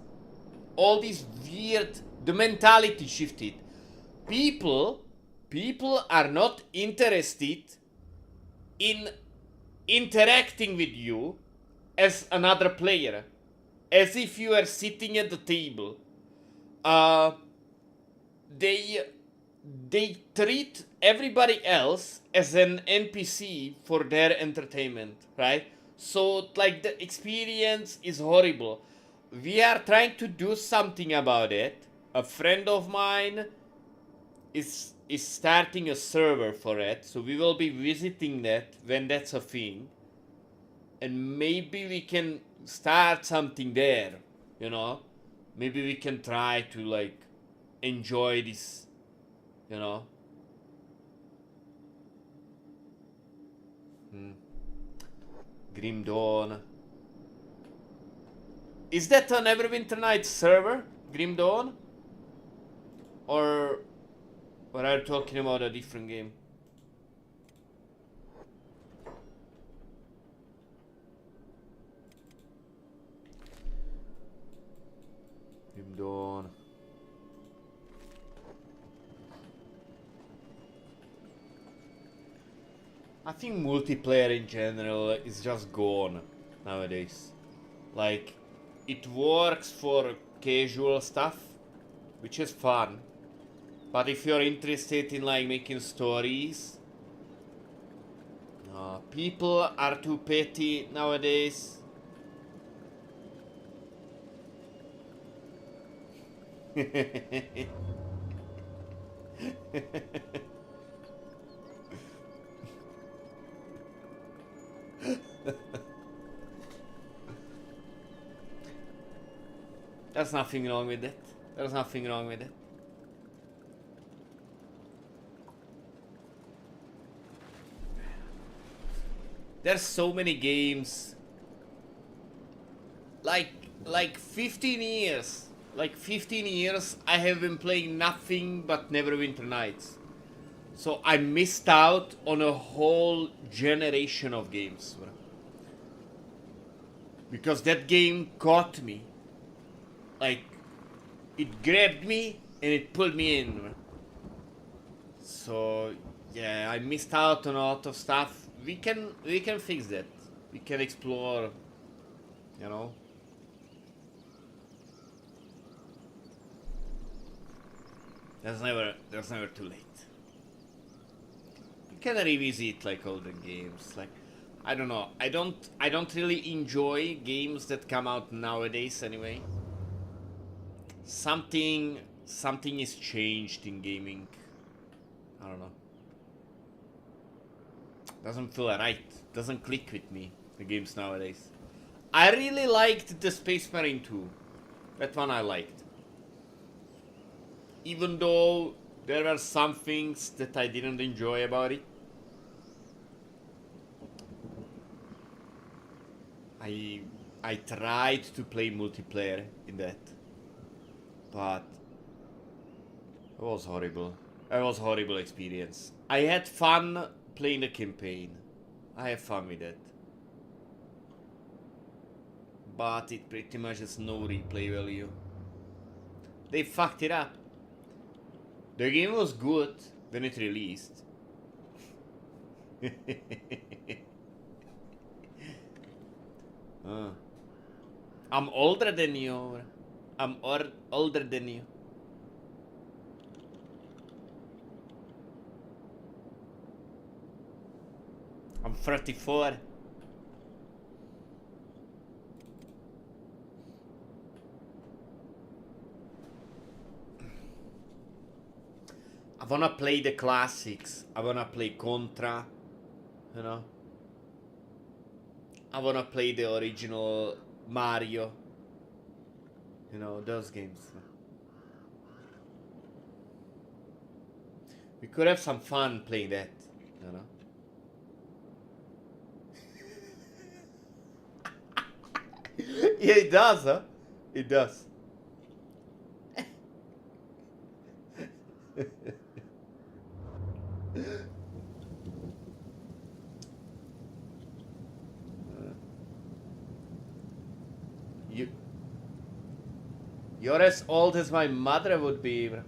weird. The mentality shifted. People are not interested in interacting with you as another player, as if you are sitting at the table. They treat everybody else as an NPC for their entertainment, right? So, like, the experience is horrible. We are trying to do something about it, A friend of mine is starting a server for it, so we will be visiting that when that's a thing, and maybe we can start something there, you know. Maybe we can try to like enjoy this, you know. Grim Dawn. Is that an Everwinter Nights server, Grim Dawn? Or are you talking about a different game? Grim Dawn. I think multiplayer in general is just gone nowadays. Like, it works for casual stuff, which is fun. But if you're interested in like making stories, people are too petty nowadays. There's nothing wrong with it. There's nothing wrong with it. There's so many games. Like 15 years. Like 15 years I have been playing nothing but Neverwinter Nights. So I missed out on a whole generation of games. Because that game caught me. Like, it grabbed me and it pulled me in. So yeah, I missed out on a lot of stuff. We can fix that. We can explore, you know. There's never too late. You can revisit like older games. Like, I don't know. I don't really enjoy games that come out nowadays anyway. Something is changed in gaming. I don't know. Doesn't feel right. Doesn't click with me, the games nowadays. I really liked the Space Marine 2. That one I liked. Even though there were some things that I didn't enjoy about it. I tried to play multiplayer in that. But it was horrible. It was a horrible experience. I had fun playing the campaign. I have fun with it. But it pretty much has no replay value. They fucked it up. The game was good when it released. I'm older than you. I'm older than you. I'm 34. I wanna play the classics. I wanna play Contra, you know. I wanna play the original Mario. You know, those games. We could have some fun playing that, you know. Yeah, it does, huh? It does. You're as old as my mother would be, bro.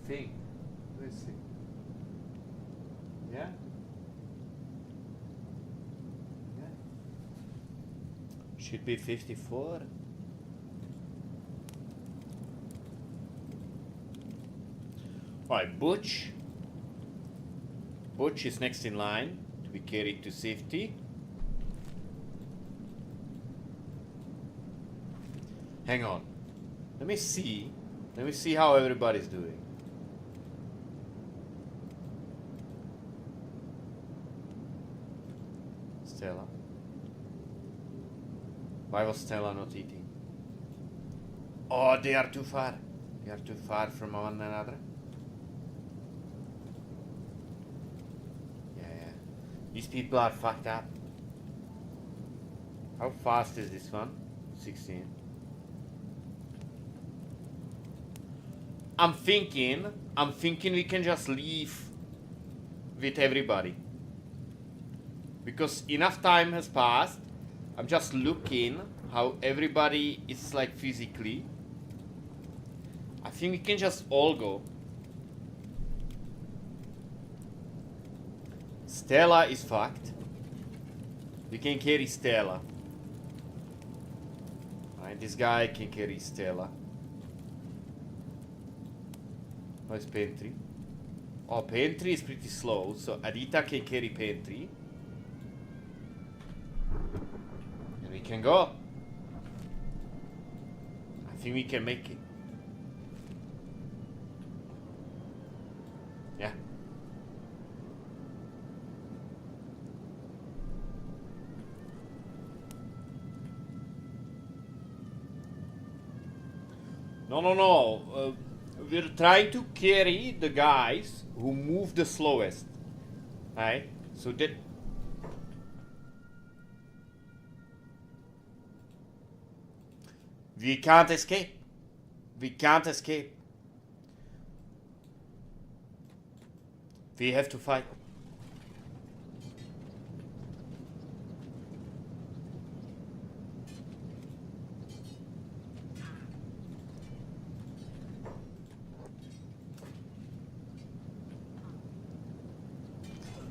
Think. Let's see. Yeah? Yeah. Should be 54. Alright, Butch. Butch is next in line to be carried to safety. Hang on. Let me see. Let me see how everybody's doing. Stella. Why was Stella not eating? Oh, they are too far. They are too far from one another. Yeah. These people are fucked up. How fast is this one? 16. I'm thinking we can just leave with everybody. Because enough time has passed. I'm just looking how everybody is like physically. I think we can just all go. Stella is fucked. We can carry Stella. Right, this guy can carry Stella. Where's Pantry? Oh, Pantry is pretty slow, so Adita can carry Pantry. And we can go. I think we can make it. Yeah. No. We're trying to carry the guys who move the slowest. Right? So that... We can't escape. We can't escape. We have to fight.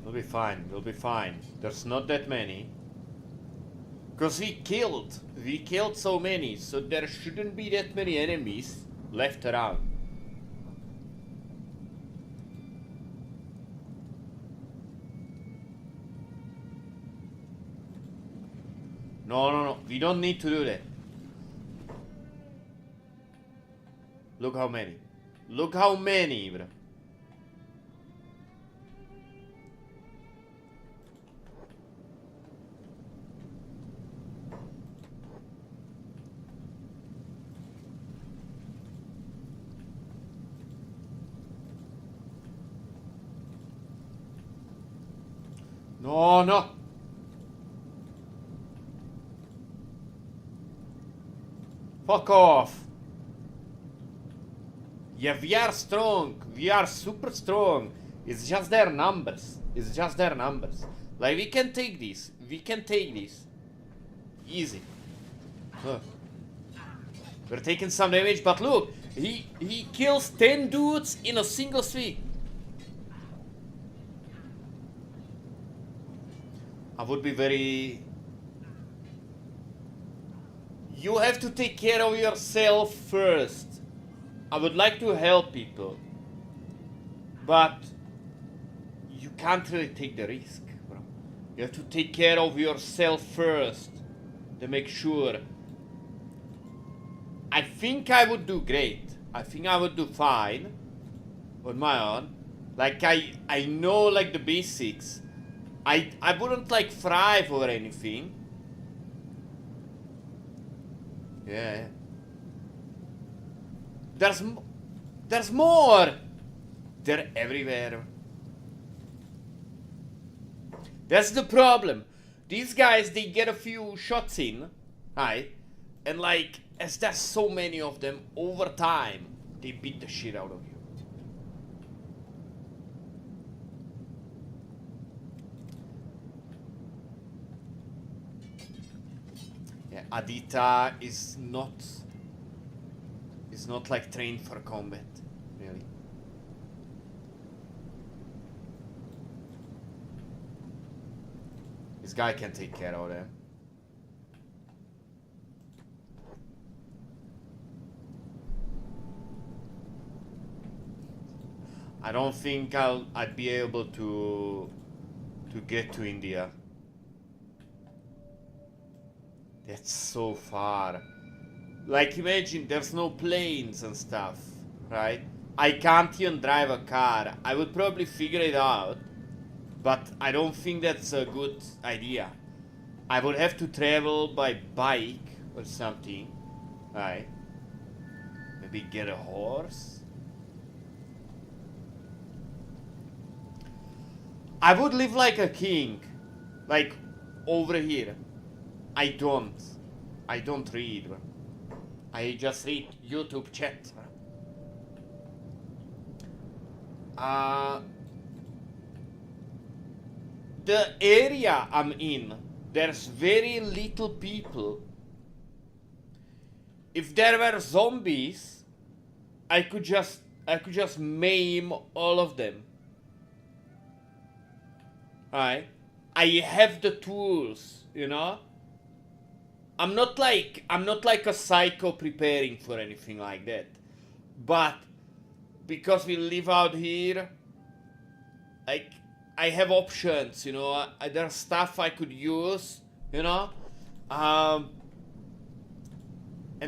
We'll be fine. We'll be fine. There's not that many. Because we killed so many, so there shouldn't be that many enemies left around. No, we don't need to do that. Look how many. Look how many, bro. No. Fuck off. Yeah, we are strong. We are super strong. It's just their numbers. It's just their numbers. Like, we can take this. We can take this. Easy. Huh. We're taking some damage, but look. He kills 10 dudes in a single sweep. I would be very... You have to take care of yourself first. I would like to help people. But... you can't really take the risk, bro. You have to take care of yourself first. To make sure. I think I would do great. I think I would do fine. On my own. Like, I know, like, the basics. I wouldn't like thrive or anything. Yeah. There's more. They're everywhere. That's the problem. These guys, they get a few shots in, right? And like, as there's so many of them over time, they beat the shit out of you. Adita is not like trained for combat, really. This guy can take care of them. I don't think I'd be able to get to India. That's so far. Like, imagine there's no planes and stuff, right? I can't even drive a car. I would probably figure it out, but I don't think that's a good idea. I would have to travel by bike or something, right? Maybe get a horse. I would live like a king, like over here. I don't. I don't read. I just read YouTube chat. The area I'm in, there's very little people. If there were zombies, I could just maim all of them. Alright? I have the tools, you know? I'm not like a psycho preparing for anything like that. But because we live out here, like, I have options, you know. There's stuff I could use, you know. And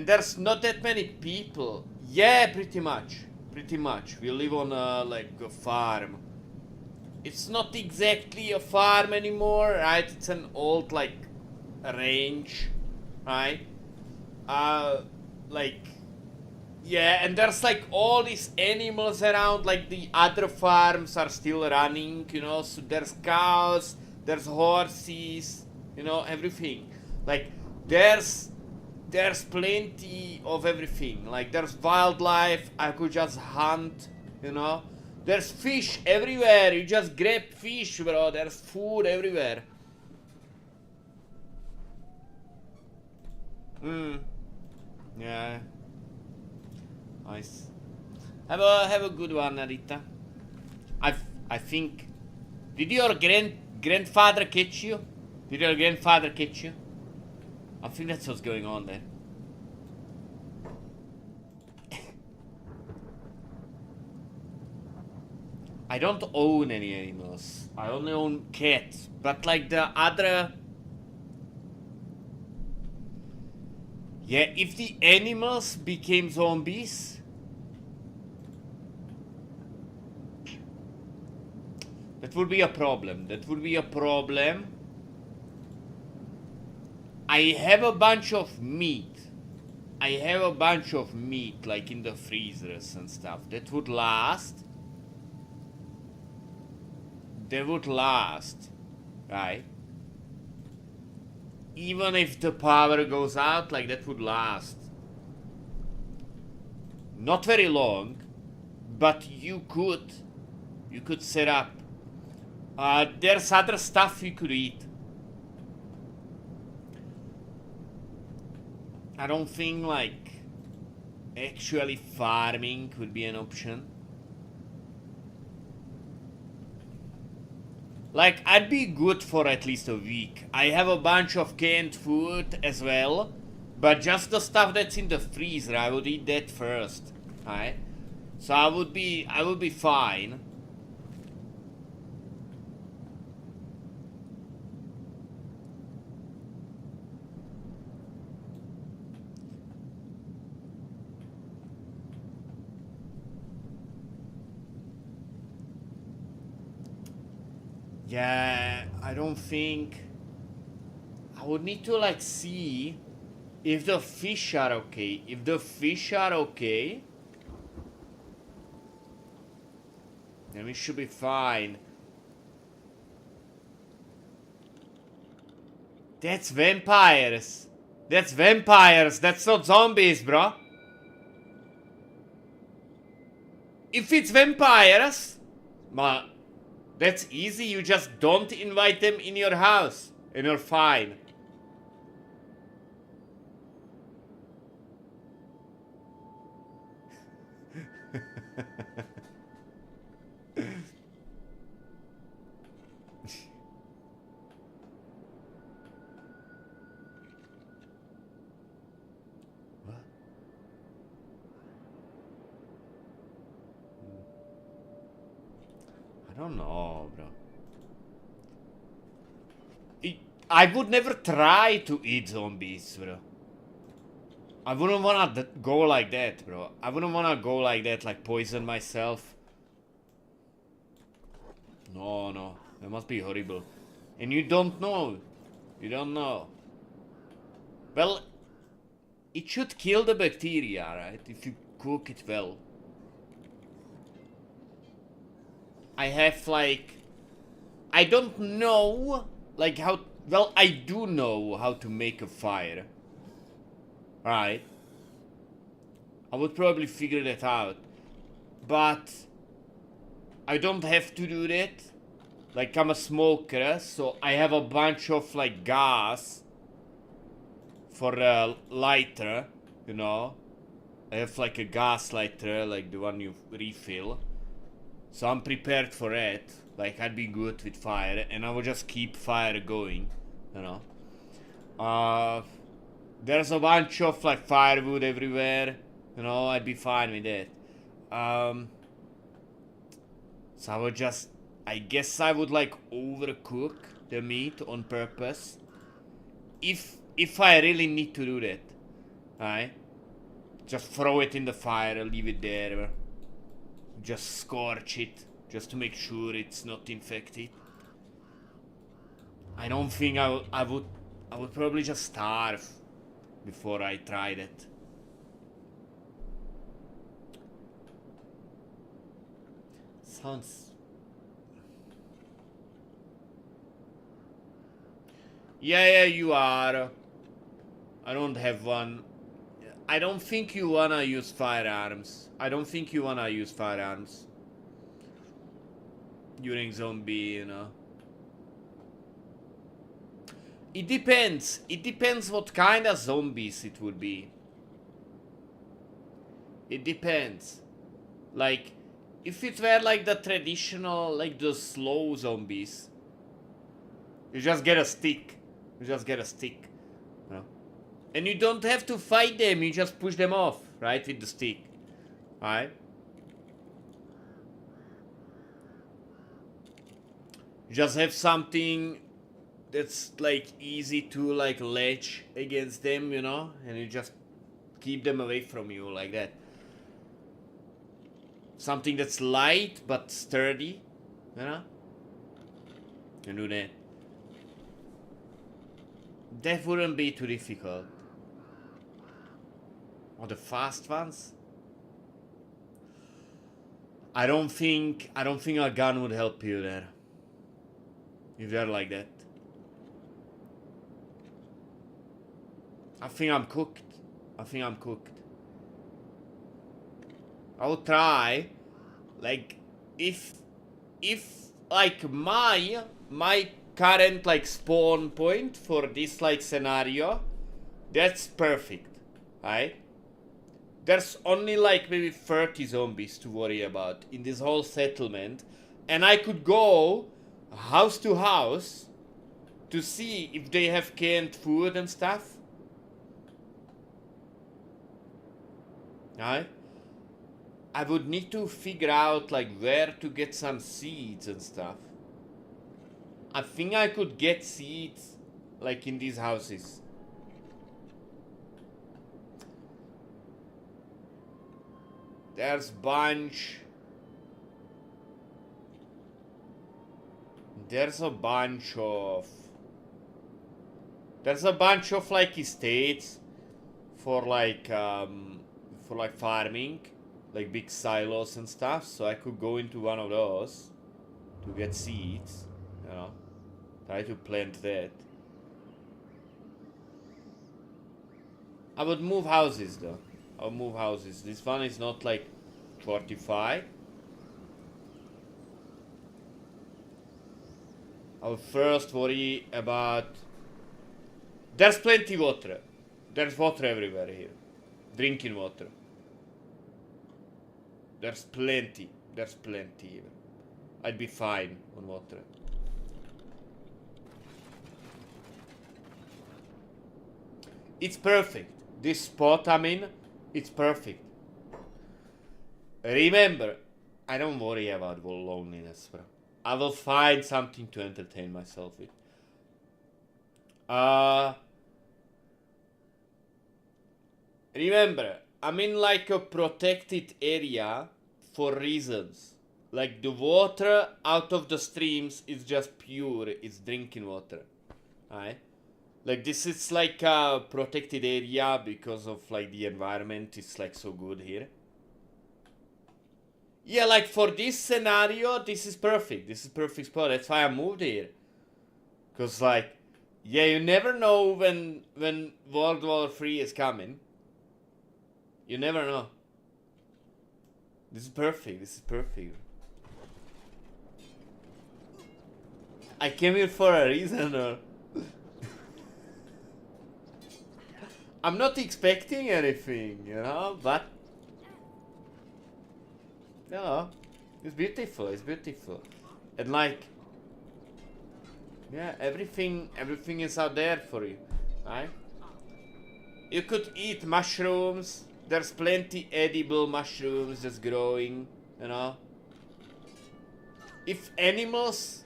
there's not that many people. Yeah, pretty much. Pretty much. We live on like a farm. It's not exactly a farm anymore, right? It's an old like range, right? Like, yeah, and there's like all these animals around, like the other farms are still running, you know, so there's cows, there's horses, you know, everything. Like, there's plenty of everything. Like, there's wildlife, I could just hunt, you know. There's fish everywhere, you just grab fish, bro, there's food everywhere. Yeah. Nice. Have a good one, Narita. I think. Did your grandfather catch you? Did your grandfather catch you? I think that's what's going on there. I don't own any animals. I only own cats. But like the other. Yeah, if the animals became zombies. That would be a problem. That would be a problem. I have a bunch of meat. I have a bunch of meat, like in the freezers and stuff. That would last. They would last. Right? Even if the power goes out, like that would last. Not very long. But you could set up. There's other stuff you could eat. I don't think like actually farming would be an option. Like, I'd be good for at least a week. I have a bunch of canned food as well, but just the stuff that's in the freezer, I would eat that first, right? So I would be fine. Yeah, I don't think. I would need to like see if the fish are okay. If the fish are okay, then we should be fine. That's vampires. That's vampires. That's not zombies, bro. If it's vampires, that's easy. You just don't invite them in your house, and you're fine. don't know, bro. I would never try to eat zombies, bro. I wouldn't wanna go like that, bro. I wouldn't wanna go like that, like poison myself. No, no. That must be horrible. And you don't know. You don't know. Well, it should kill the bacteria, right? If you cook it well. I have, like... I don't know, like, how... Well, I do know how to make a fire. Right? I would probably figure that out. But... I don't have to do that. Like, I'm a smoker, so I have a bunch of, like, gas for a lighter, you know. I have, like, a gas lighter, like the one you refill. So I'm prepared for it. Like, I'd be good with fire, and I would just keep fire going, you know. There's a bunch of, like, firewood everywhere, you know, I'd be fine with that. So I would just... I guess I would, like, overcook the meat on purpose. If I really need to do that. Right? Just throw it in the fire, leave it there. Just scorch it, just to make sure it's not infected. I don't think I would probably just starve before I tried it. Sounds... Yeah, you are. I don't have one. I don't think you wanna use firearms. I don't think you wanna use firearms during zombie, you know. It depends. It depends what kind of zombies it would be. It depends. Like, if it were like the traditional, like the slow zombies, you just get a stick. You just get a stick, you know? And you don't have to fight them, you just push them off, right, with the stick, right? You just have something that's, like, easy to, like, latch against them, you know? And you just keep them away from you, like that. Something that's light, but sturdy, you know? You can do that. That wouldn't be too difficult. Or the fast ones? I don't think a gun would help you there. If they're like that. I think I'm cooked. I think I'm cooked. I will try. Like, if like my current, like, spawn point for this, like, scenario, that's perfect, right? There's only, like, maybe 30 zombies to worry about in this whole settlement, and I could go house to house to see if they have canned food and stuff, right? I would need to figure out, like, where to get some seeds and stuff. I think I could get seeds, like, in these houses. There's bunch. There's a bunch of, like, estates for, like, farming, like big silos and stuff. So I could go into one of those to get seeds. You know, try to plant that. I would move houses though. I'll move houses. This one is not, like, fortified. I'll first worry about... There's plenty water. There's water everywhere here. Drinking water. There's plenty. There's plenty even. I'd be fine on water. It's perfect. This spot I'm in, it's perfect. Remember, I don't worry about loneliness, bro. I will find something to entertain myself with. Remember, I'm in like a protected area for reasons. Like the water out of the streams is just pure, it's drinking water. Alright? Like this is like a protected area because of like the environment is like so good here. Yeah, like for this scenario, this is perfect. This is perfect spot. That's why I moved here. Cause like, yeah, you never know when World War III is coming. You never know. This is perfect. This is perfect. I came here for a reason, or I'm not expecting anything, you know, but no, it's beautiful. It's beautiful, and like, yeah, everything is out there for you, right? You could eat mushrooms. There's plenty edible mushrooms just growing, you know. If animals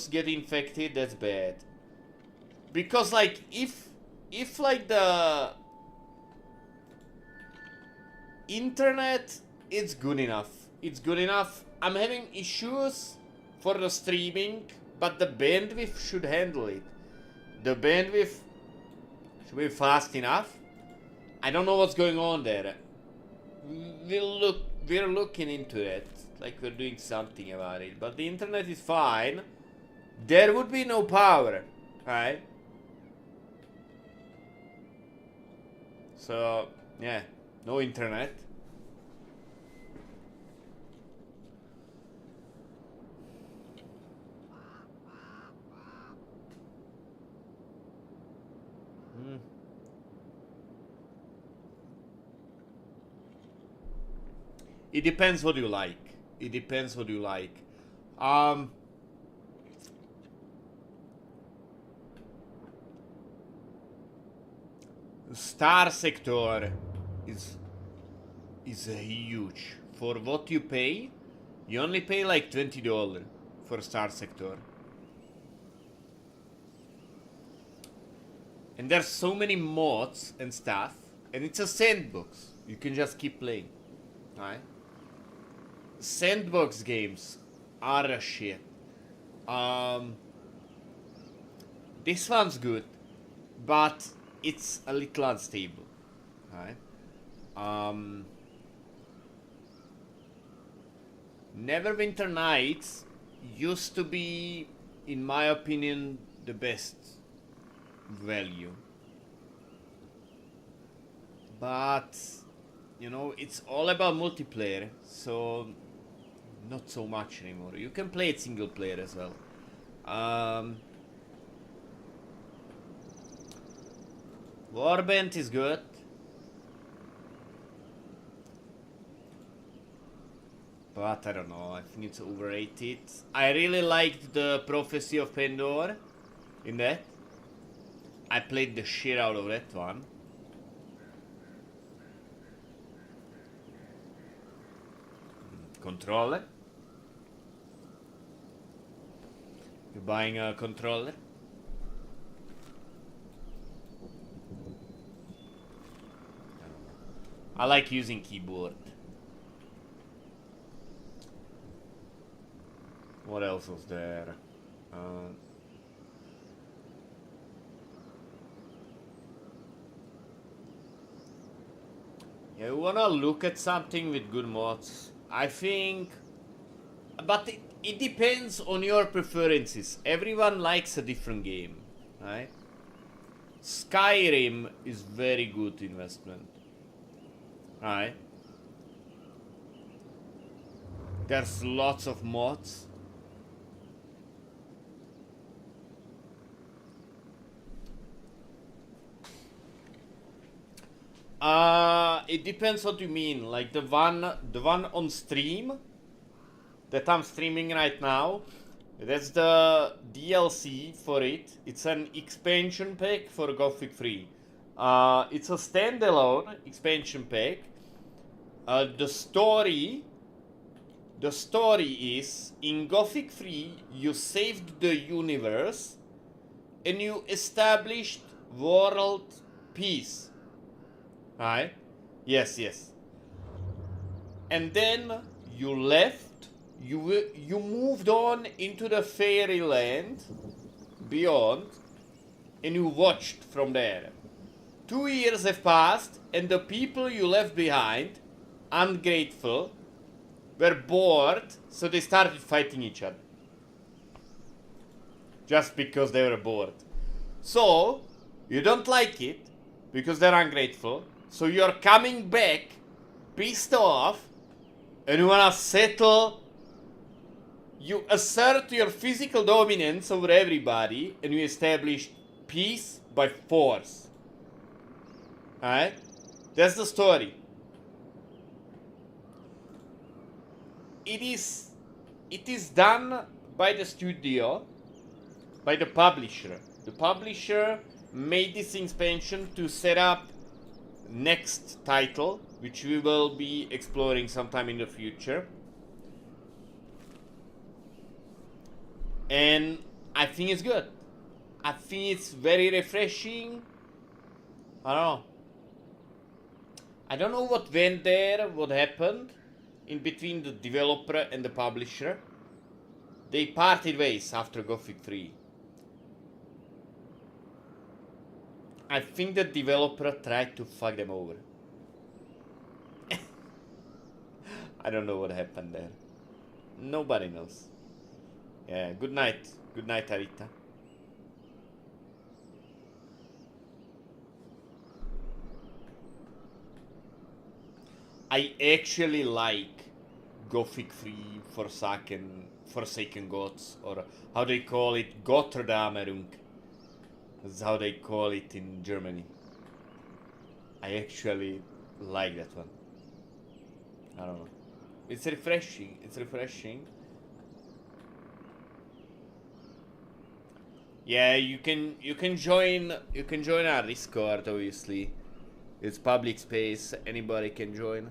get infected, that's bad. Because like if like the internet, it's good enough. It's good enough. I'm having issues for the streaming, but the bandwidth should handle it. The bandwidth should be fast enough. I don't know what's going on there. We're looking into it. Like we're doing something about it. But the internet is fine. There would be no power, right? So, yeah, no internet. It depends what you like. It depends what you like. Star sector is huge. For what you pay, you only pay like $20 for star sector. And there's so many mods and stuff, and it's a sandbox. You can just keep playing, right? Sandbox games are a shit. This one's good, but it's a little unstable, right? Neverwinter Nights used to be, in my opinion, the best value. But, you know, it's all about multiplayer, so not so much anymore. You can play it single player as well. Warband is good. But I don't know, I think it's overrated. I really liked the Prophecy of Pandora in that. I played the shit out of that one. Controller. You're buying a controller? I like using keyboard. What else was there? Yeah, you wanna look at something with good mods? I think, but it depends on your preferences. Everyone likes a different game, right? Skyrim is very good investment, right? There's lots of mods. It depends what you mean. Like the one on stream that I'm streaming right now, that's the DLC for it. It's an expansion pack for Gothic 3. It's a standalone expansion pack. The story The story is, in Gothic 3, you saved the universe and you established world peace. Right? Yes, yes. And then you left, you moved on into the fairyland beyond, and you watched from there. 2 years have passed, and the people you left behind, ungrateful, were bored, so they started fighting each other. Just because they were bored. So, you don't like it, because they're ungrateful, so you're coming back, pissed off, and you wanna settle. You assert your physical dominance over everybody, and you establish peace by force. Alright? That's the story. It is done by the studio, by the publisher. The publisher made this expansion to set up next title, which we will be exploring sometime in the future. And I think it's good. I think it's very refreshing. I don't know. I don't know what went there, what happened in between the developer and the publisher. They parted ways after Gothic 3. I think the developer tried to fuck them over. I don't know what happened there. Nobody knows. Yeah, good night. Good night, Arita. I actually like Gothic 3 Forsaken Gods, or how they call it, Gotterdamerung. That's how they call it in Germany. I actually like that one. I don't know. It's refreshing. It's refreshing. Yeah, you can join our Discord, obviously. It's public space, anybody can join.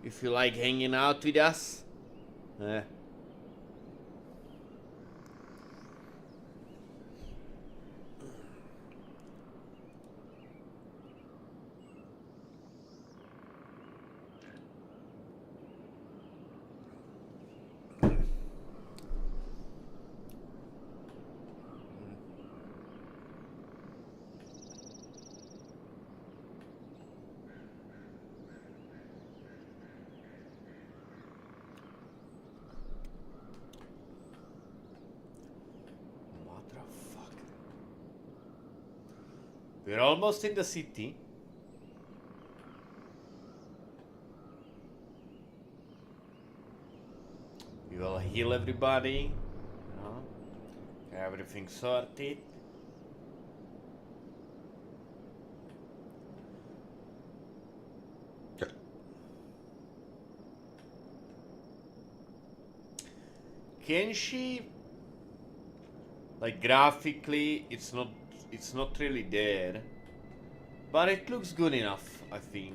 If you like hanging out with us. We're almost in the city. We will heal everybody. You know, everything sorted. Kenshi, like graphically, it's not really there, but it looks good enough, I think.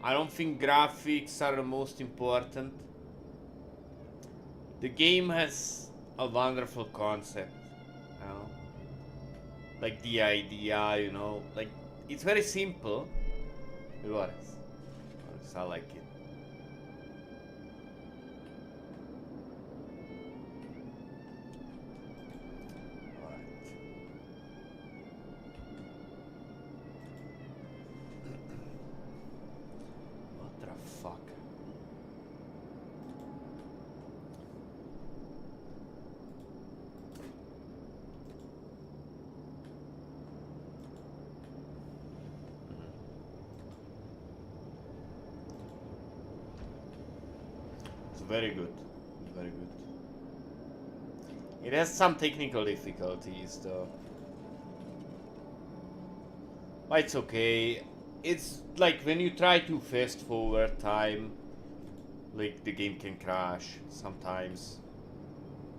I don't think graphics are the most important. The game has a wonderful concept, you know? Like the idea, you know, like it's very simple. What else? I like it. Very good. Very good. It has some technical difficulties though. But it's okay. It's like when you try to fast forward time, like the game can crash sometimes.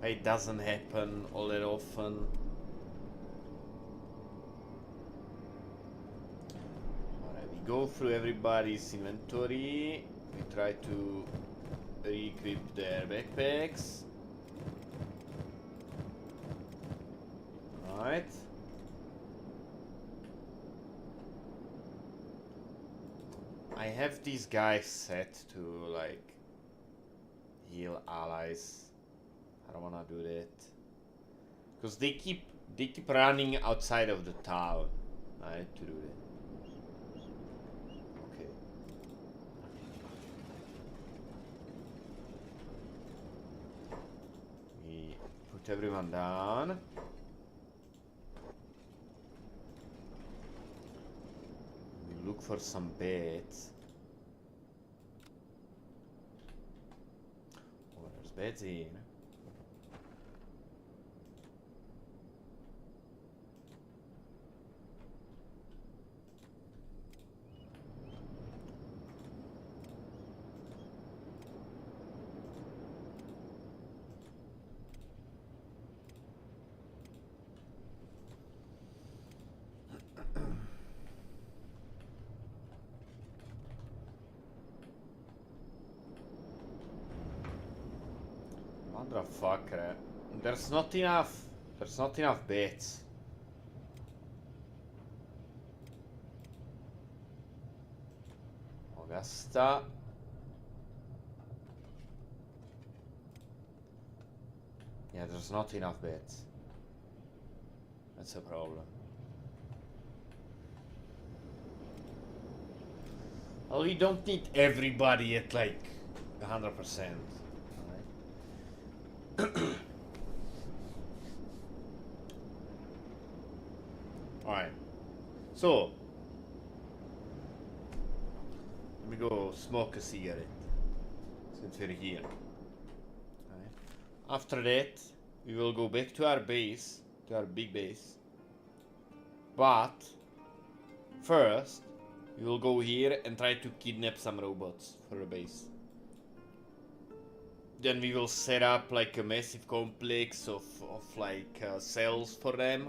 It doesn't happen all that often. Alright, we go through everybody's inventory. We try to re-equip their backpacks. Alright. I have these guys set to like heal allies. I don't wanna do that. Because they keep running outside of the town. I had to do that. Okay. We put everyone down. We look for some beds. Oh, there's beds in. Motherfucker. There's not enough. There's not enough beds. Augusta. Yeah, there's not enough beds. That's a problem. Well, we don't need everybody at like 100%. Alright. So, let me go smoke a cigarette since we're here. Alright. After that, we will go back to our base, to our big base. But first, we will go here and try to kidnap some robots for a base. Then we will set up like a massive complex of like cells for them,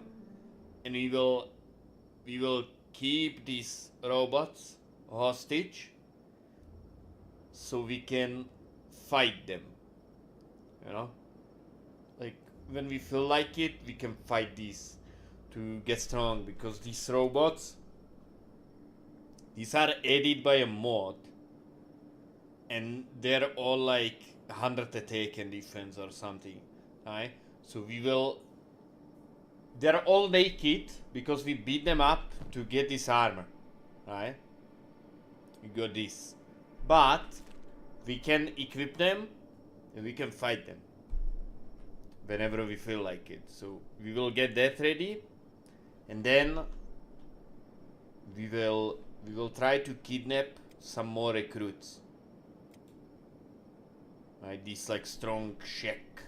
and we will keep these robots hostage so we can fight them. You know, like when we feel like it, we can fight these to get strong, because these robots, these are added by a mod, and they're all like 100 attack and defense or something, right? So they're all naked because we beat them up to get this armor, right? We got this, but we can equip them and we can fight them whenever we feel like it. So we will get that ready, and then we will try to kidnap some more recruits. Right, these like strong Czech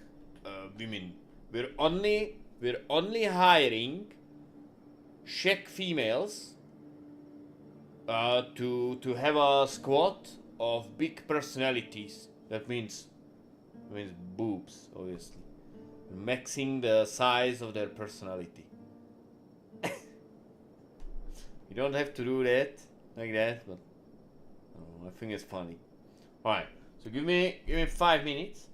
women. We're only hiring Czech females to have a squad of big personalities. That means boobs, obviously. Maxing the size of their personality. You don't have to do that like that, but I think it's funny. Alright. So give me 5 minutes.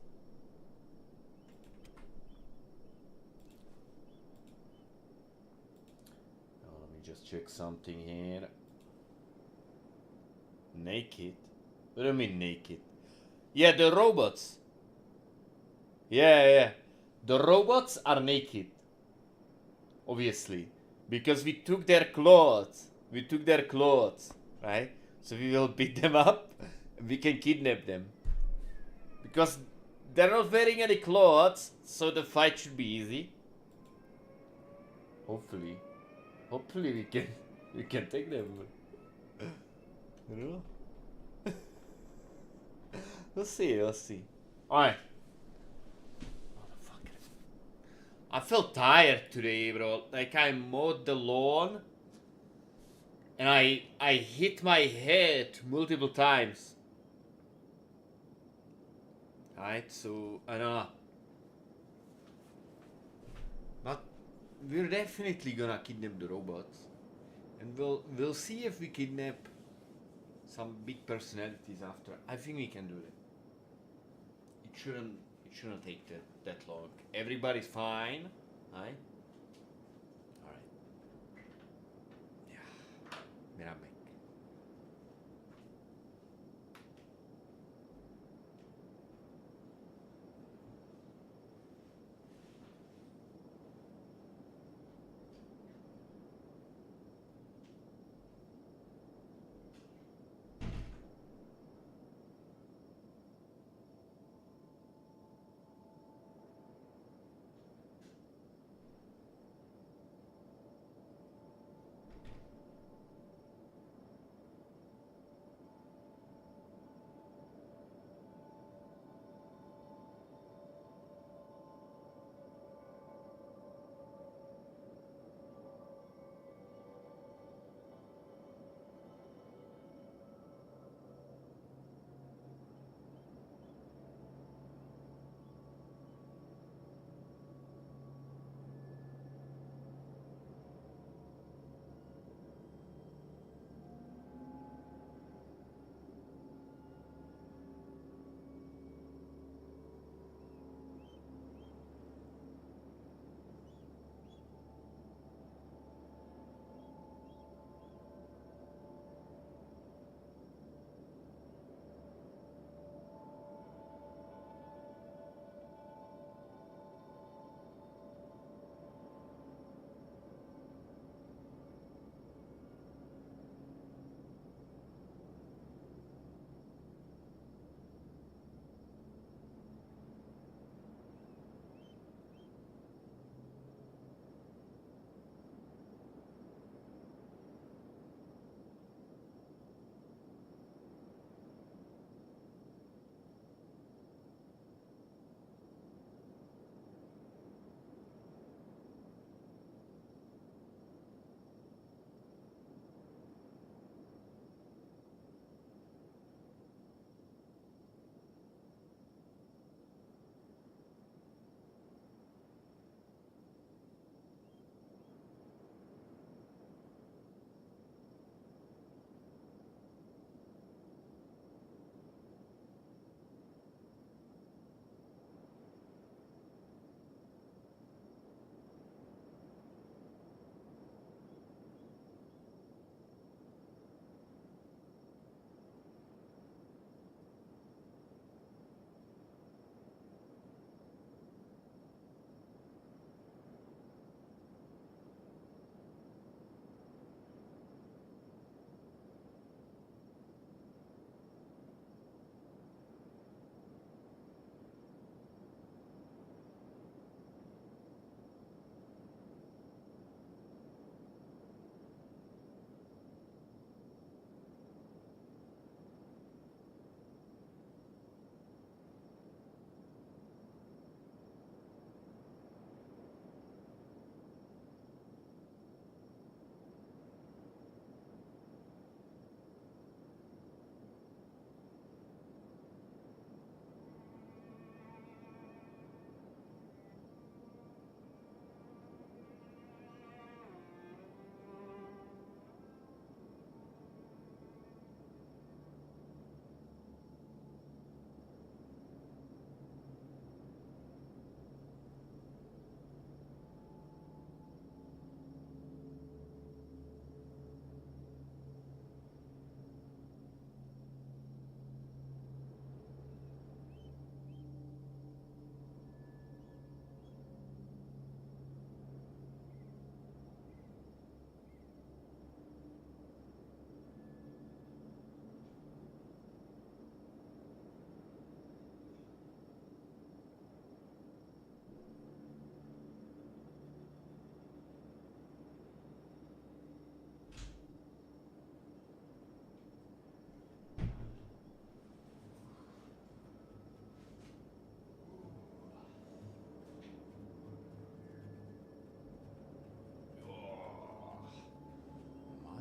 Let me just check something here. Naked? What do you mean naked? Yeah, the robots. Yeah. The robots are naked. Obviously. Because we took their clothes. Right? So we will beat them up and we can kidnap them. Because they're not wearing any clothes, so the fight should be easy. Hopefully we can take them. You know? We'll see. Alright. Motherfucker. I felt tired today, bro. Like I mowed the lawn and I hit my head multiple times. Right, so I don't know, but we're definitely gonna kidnap the robots, and we'll see if we kidnap some big personalities after. I think we can do that. shouldn't it shouldn't take that long. Everybody's fine, right? All right. Yeah. Miramek.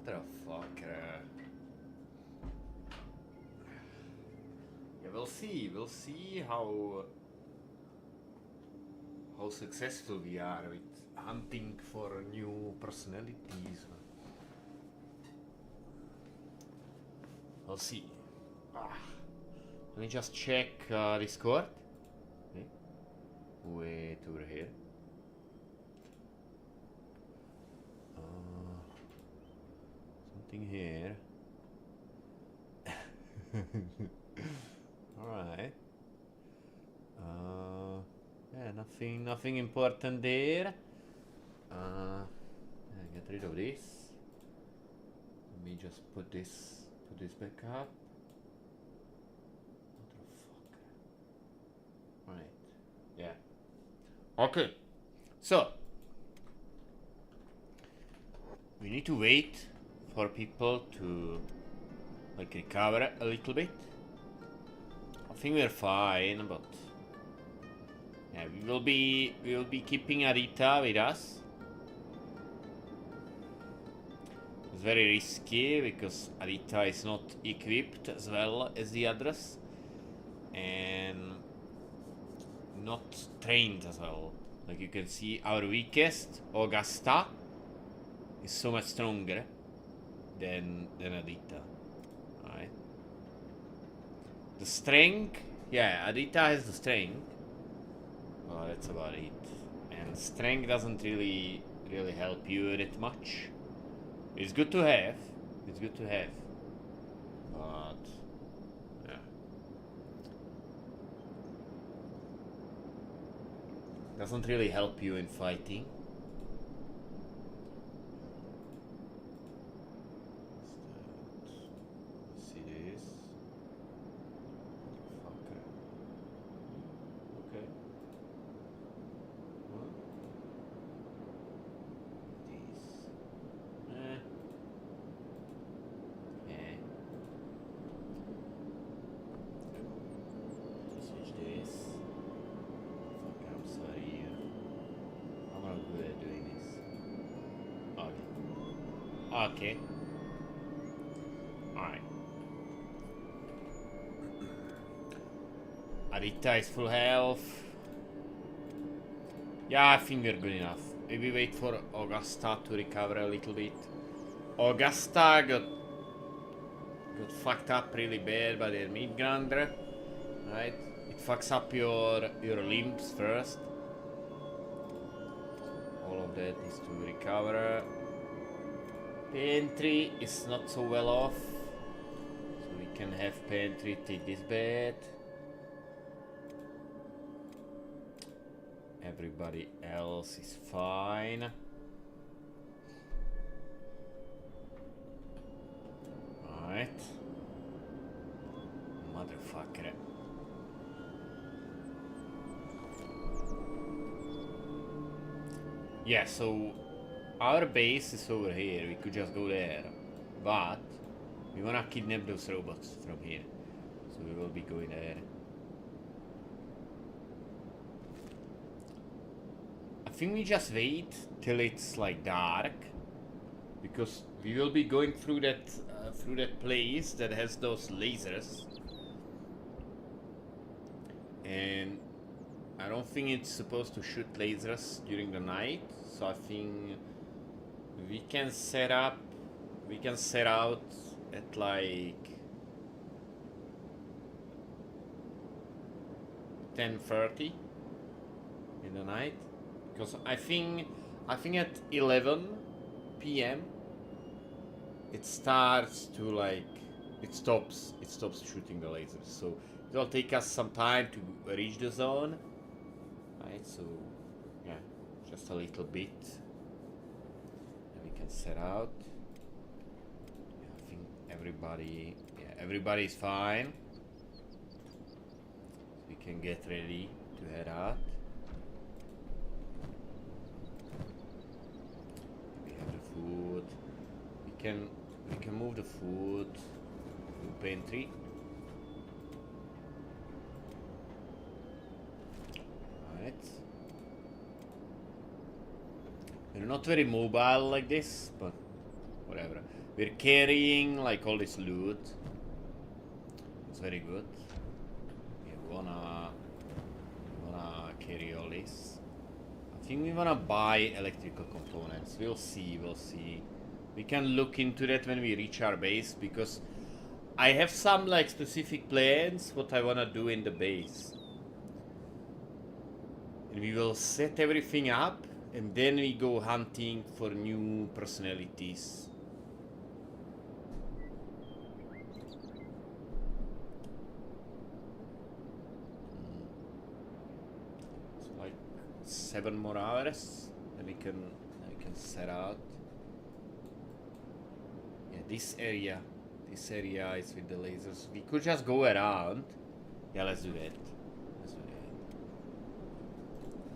Motherfucker. Yeah, we'll see. We'll see how successful we are with hunting for new personalities. We'll see. Let me just check Discord. Wait over here. Something here. Alright. Yeah, nothing important there. Yeah, get rid of this. Let me just put this back up. Motherfucker. Right. Yeah. Okay. So we need to wait for people to like recover a little bit. I think we're fine, but yeah, we will be keeping Arita with us. It's very risky because Arita is not equipped as well as the others and not trained as well. Like you can see, our weakest, Augusta, is so much stronger than Arita. Alright. The strength, yeah, Arita has the strength. Well, that's about it. And strength doesn't really help you that much. It's good to have. It's good to have. But yeah. Doesn't really help you in fighting. Okay. Alright. Arita is full health. Yeah, I think we're good enough. Maybe wait for Augusta to recover a little bit. Augusta got fucked up really bad by their Midgrander. Right? It fucks up your limbs first. All of that is to recover. Pantry is not so well off, so we can have Pantry take this bed. Everybody else is fine. Alright. Motherfucker. Yeah, so our base is over here, we could just go there, but we wanna kidnap those robots from here, so we will be going there. I think we just wait till it's like dark, because we will be going through that place that has those lasers, and I don't think it's supposed to shoot lasers during the night, so I think we can set out at like 10:30 in the night, because I think at 11 p.m. it starts to like it stops shooting the lasers, so it will take us some time to reach the zone, right? So yeah, just a little bit. Set out. Yeah, I think everybody is fine. So we can get ready to head out. We have the food. We can move the food to pantry. Alright. We're not very mobile like this, but whatever. We're carrying like all this loot. It's very good. Yeah, we wanna carry all this. I think we wanna buy electrical components. We'll see. We can look into that when we reach our base, because I have some like specific plans what I wanna do in the base. And we will set everything up, and then we go hunting for new personalities. It's like 7 more hours, and we can set out. Yeah, this area is with the lasers. We could just go around. Yeah, let's do that.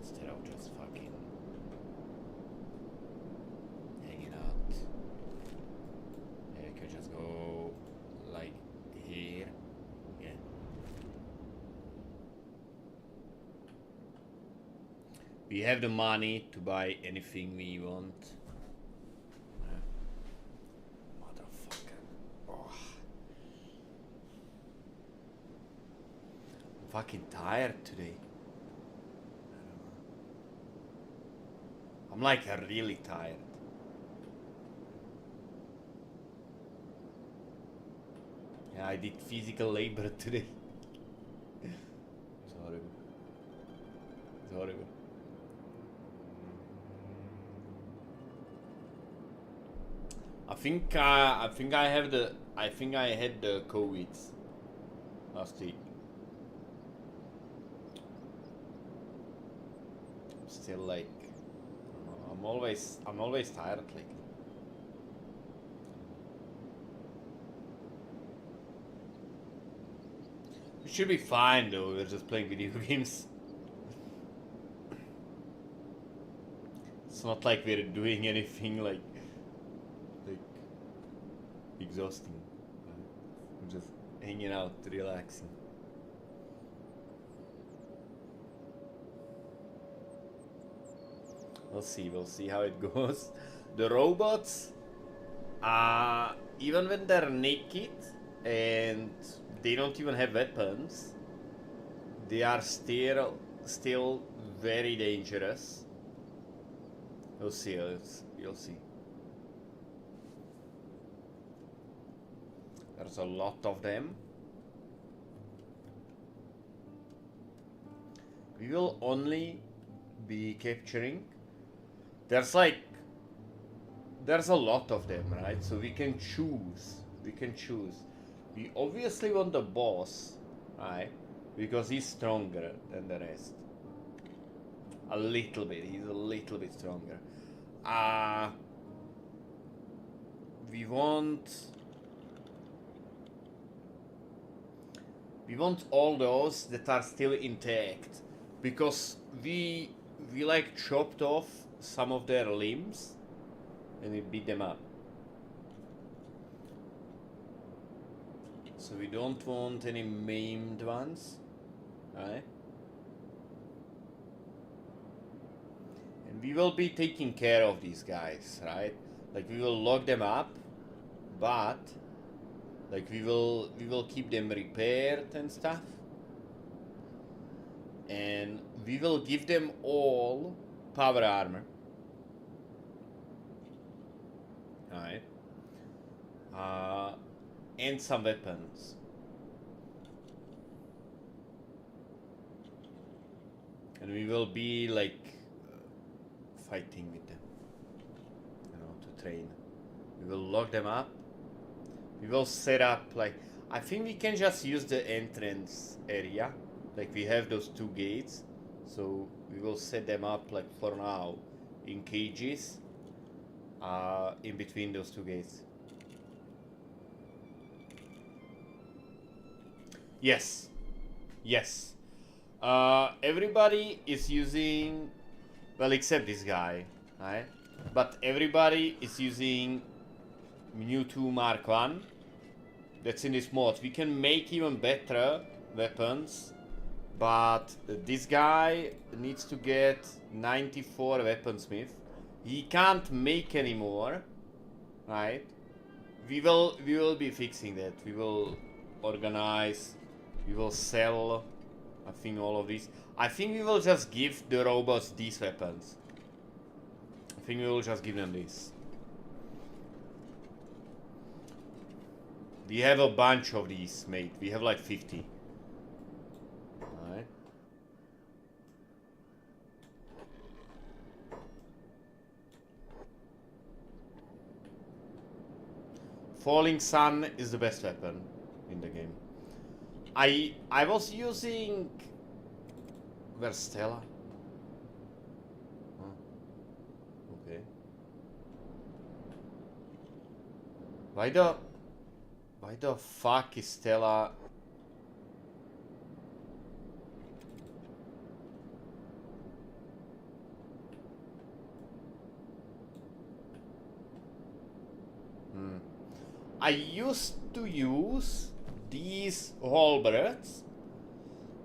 Instead of just fucking hanging out. Yeah, we could just go like here. Yeah. We have the money to buy anything we want. Fucking tired today. I'm like really tired. Yeah, I did physical labor today. It's horrible. It's horrible. I think I had the COVID last week. Still like I'm always tired like. We should be fine though, we're just playing video games. It's not like we're doing anything like exhausting. We're just hanging out, relaxing. We'll see how it goes. The robots, even when they're naked and they don't even have weapons, they are still very dangerous. You'll see. You'll see. There's a lot of them. We will only be capturing. There's a lot of them, right? So we can choose. We obviously want the boss, right? Because he's stronger than the rest. A little bit. He's a little bit stronger. We want all those that are still intact, because we like chopped off some of their limbs and we beat them up. So we don't want any maimed ones, right? And we will be taking care of these guys, right? Like we will lock them up, but like we will keep them repaired and stuff. And we will give them all power armor. Alright. And some weapons. And we will be like fighting with them, you know, to train. We will lock them up. We will set up like, I think we can just use the entrance area. Like we have those 2 gates, so we will set them up like for now in cages in between those 2 gates. Yes. Everybody is using, well, except this guy, right? But everybody is using Mewtwo Mark 1. That's in this mod. We can make even better weapons, but this guy needs to get 94 weaponsmith. He can't make anymore, right? We will be fixing that. We will organize. We will sell, I think, all of these. I think we will just give the robots these weapons. I think we will just give them this. We have a bunch of these made. We have like 50. Alright. Falling Sun is the best weapon in the game. I was using... Where's Stella? Huh. Okay. Why the fuck is Stella... I used to use these halberds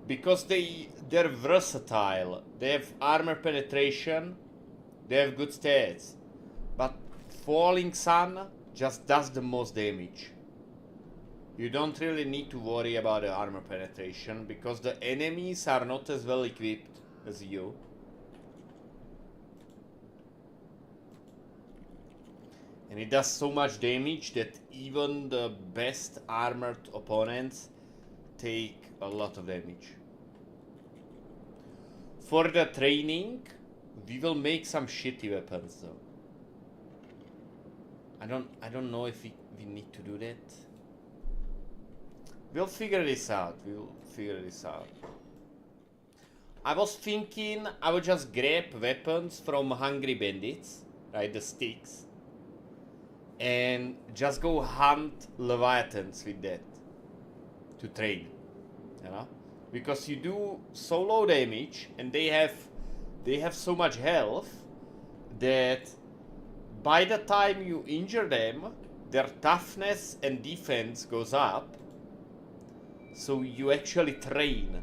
because they're versatile. They have armor penetration, they have good stats. But Falling Sun just does the most damage. You don't really need to worry about the armor penetration because the enemies are not as well equipped as you. And it does so much damage that even the best armored opponents take a lot of damage. For the training, we will make some shitty weapons though. I don't know if we need to do that. We'll figure this out. I was thinking I would just grab weapons from Hungry Bandits, right, the sticks, and just go hunt leviathans with that to train, you know, because you do so low damage and they have so much health that by the time you injure them, their toughness and defense goes up, so you actually train,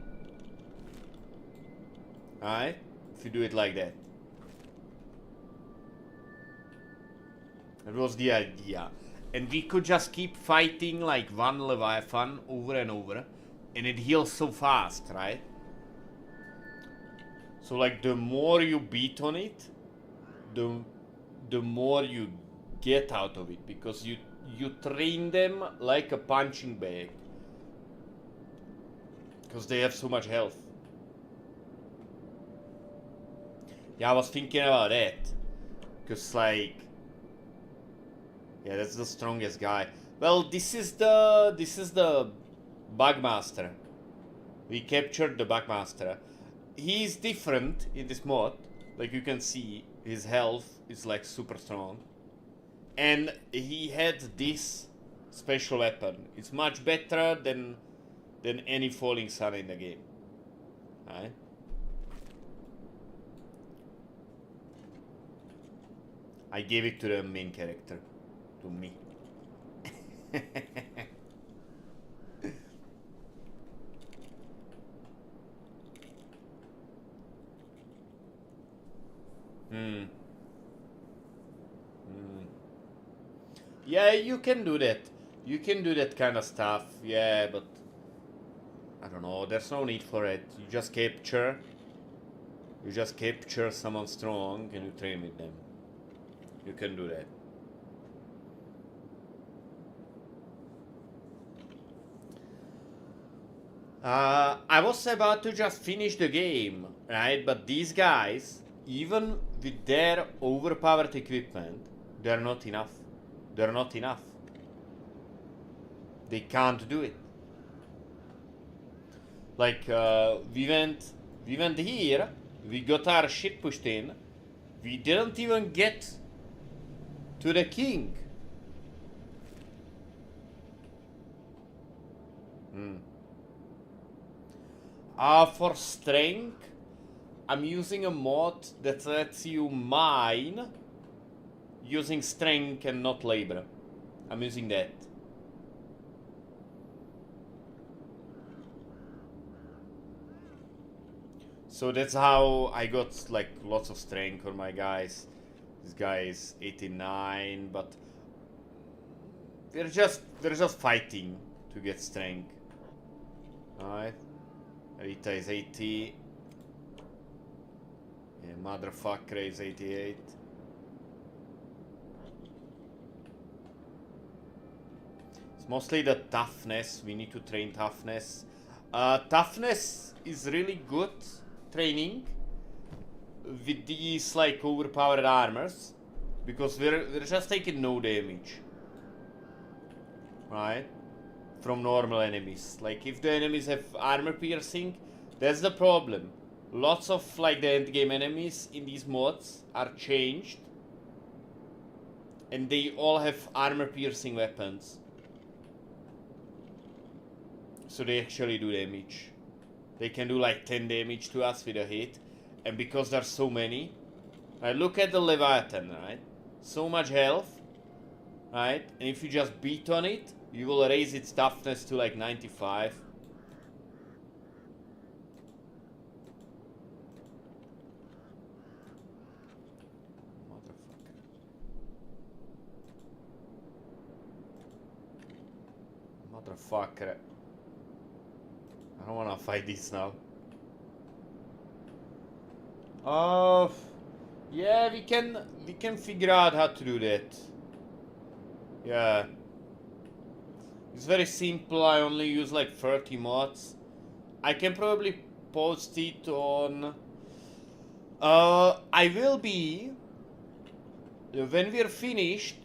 alright, if you do it like that. That was the idea. And we could just keep fighting like one Leviathan over and over. And it heals so fast, right? So like the more you beat on it, the more you get out of it. Because you train them like a punching bag. Because they have so much health. Yeah, I was thinking about that. Because like... yeah, that's the strongest guy. Well, this is the Bugmaster. We captured the Bugmaster. He's different in this mod. Like you can see, his health is like super strong. And he had this special weapon. It's much better than any Falling Sun in the game. Alright? I gave it to the main character. To me. Yeah, you can do that. You can do that kind of stuff. Yeah, but I don't know. There's no need for it. You just capture someone strong and you train with them. You can do that. I was about to just finish the game, right? But these guys, even with their overpowered equipment, they're not enough. They're not enough. They can't do it. Like, we went here, we got our shit pushed in, we didn't even get to the king. For strength, I'm using a mod that lets you mine using strength and not labor. I'm using that. So that's how I got like lots of strength on my guys. This guy is 89, but they're just fighting to get strength. Alright. Rita is 80. Yeah, motherfucker is 88. It's mostly the toughness. We need to train toughness. Toughness is really good training with these like overpowered armors, because we're just taking no damage. right? From normal enemies. Like, if the enemies have armor piercing, that's the problem. Lots of, like, the endgame enemies in these mods are changed. And they all have armor piercing weapons. So they actually do damage. They can do like 10 damage to us with a hit. And because there's so many. Right, look at the Leviathan, right? So much health. Right? And if you just beat on it, you will raise its toughness to like 95. Motherfucker. I don't wanna fight this now. Oh, yeah, we can figure out how to do that. Yeah. It's very simple. I only use like 30 mods. I can probably post it on... I will be... When we're finished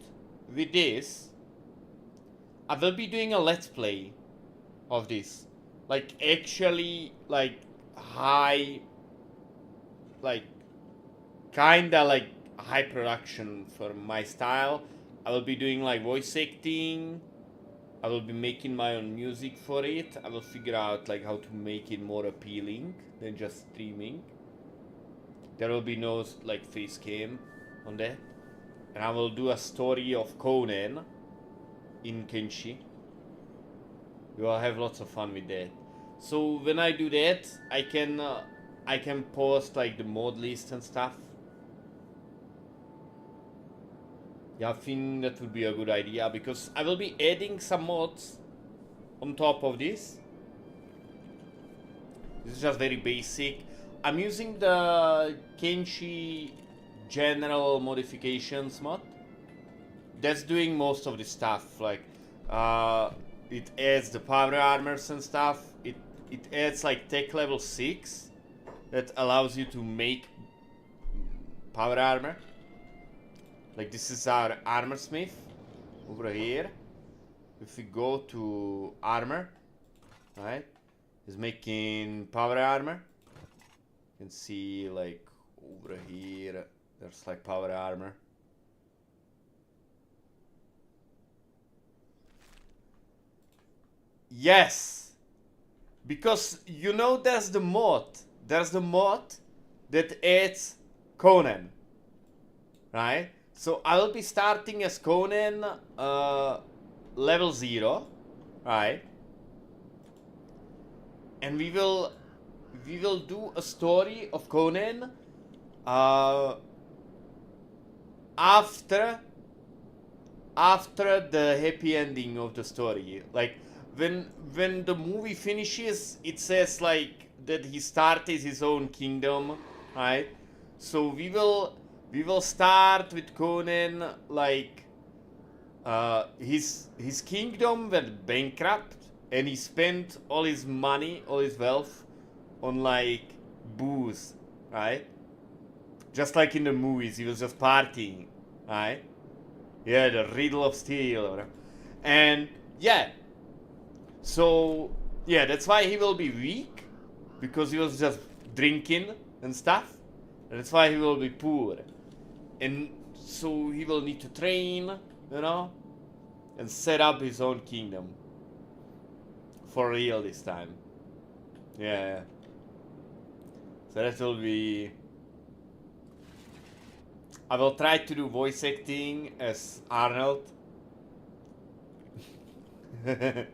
with this, I will be doing a let's play of this. Like, actually, like, high... Like, kinda like high production for my style. I will be doing like voice acting. I will be making my own music for it. I will figure out like how to make it more appealing than just streaming. There will be no like face cam on that. And I will do a story of Conan in Kenshi. We will have lots of fun with that. So when I do that, I can post like the mod list and stuff. Yeah, I think that would be a good idea because I will be adding some mods on top of this. This is just very basic. I'm using the Kenshi general modifications mod. That's doing most of the stuff. Like, it adds the power armors and stuff. It adds like tech level 6 that allows you to make power armor. Like, this is our armor smith over here. If we go to armor, right, he's making power armor. You can see like over here there's like power armor. Yes, because you know there's the mod that adds Conan, right? So I will be starting as Conan level 0, right? And we will do a story of Conan after the happy ending of the story. Like, when the movie finishes, it says like that he started his own kingdom, right? So we will start with Conan, like, his kingdom went bankrupt and he spent all his money, all his wealth on like booze, right? Just like in the movies, he was just partying, right? Yeah, the riddle of steel. And yeah, so yeah, that's why he will be weak, because he was just drinking and stuff. And that's why he will be poor. And so he will need to train, you know, and set up his own kingdom. For real this time. Yeah. So that will be... I will try to do voice acting as Arnold. I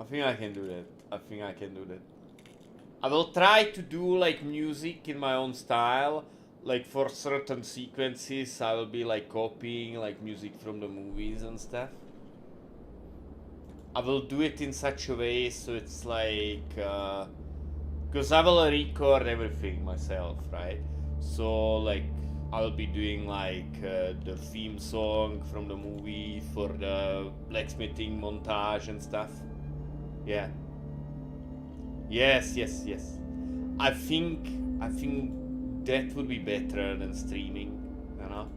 think I can do that. I will try to do like music in my own style. Like for certain sequences, I will be like copying like music from the movies and stuff. I will do it in such a way so it's like... because I will record everything myself, right? So like I'll be doing like the theme song from the movie for the blacksmithing montage and stuff. Yeah. Yes. I think that would be better than streaming, you know?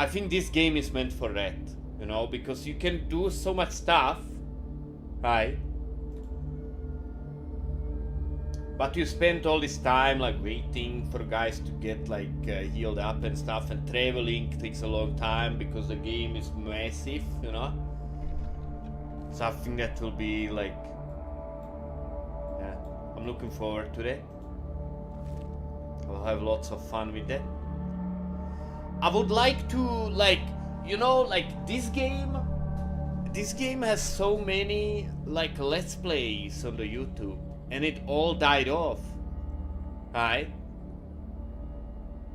I think this game is meant for that, you know, because you can do so much stuff, right? But you spend all this time like waiting for guys to get like healed up and stuff, and traveling takes a long time because the game is massive, you know. So I think that will be like, yeah, I'm looking forward to that. I'll have lots of fun with that. I would like to, like, you know, like this game has so many like let's plays on the YouTube, and it all died off, right?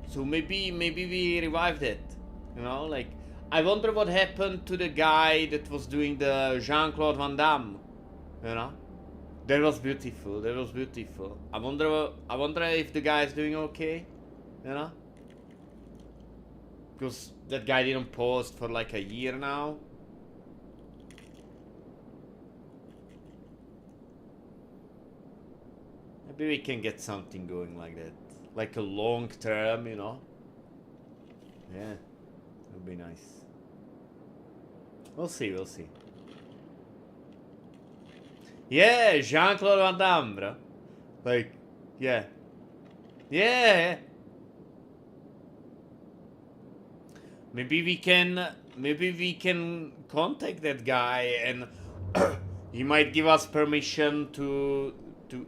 So maybe we revived it, you know. Like, I wonder what happened to the guy that was doing the Jean-Claude Van Damme, you know. That was beautiful. That was beautiful. I wonder if the guy is doing okay, you know. Because that guy didn't post for like a year now. Maybe we can get something going like that. Like a long term, you know. Yeah, that would be nice. We'll see, we'll see. Yeah, Jean-Claude Van Damme, bro. Like, yeah. Yeah. Maybe we can contact that guy, and he might give us permission to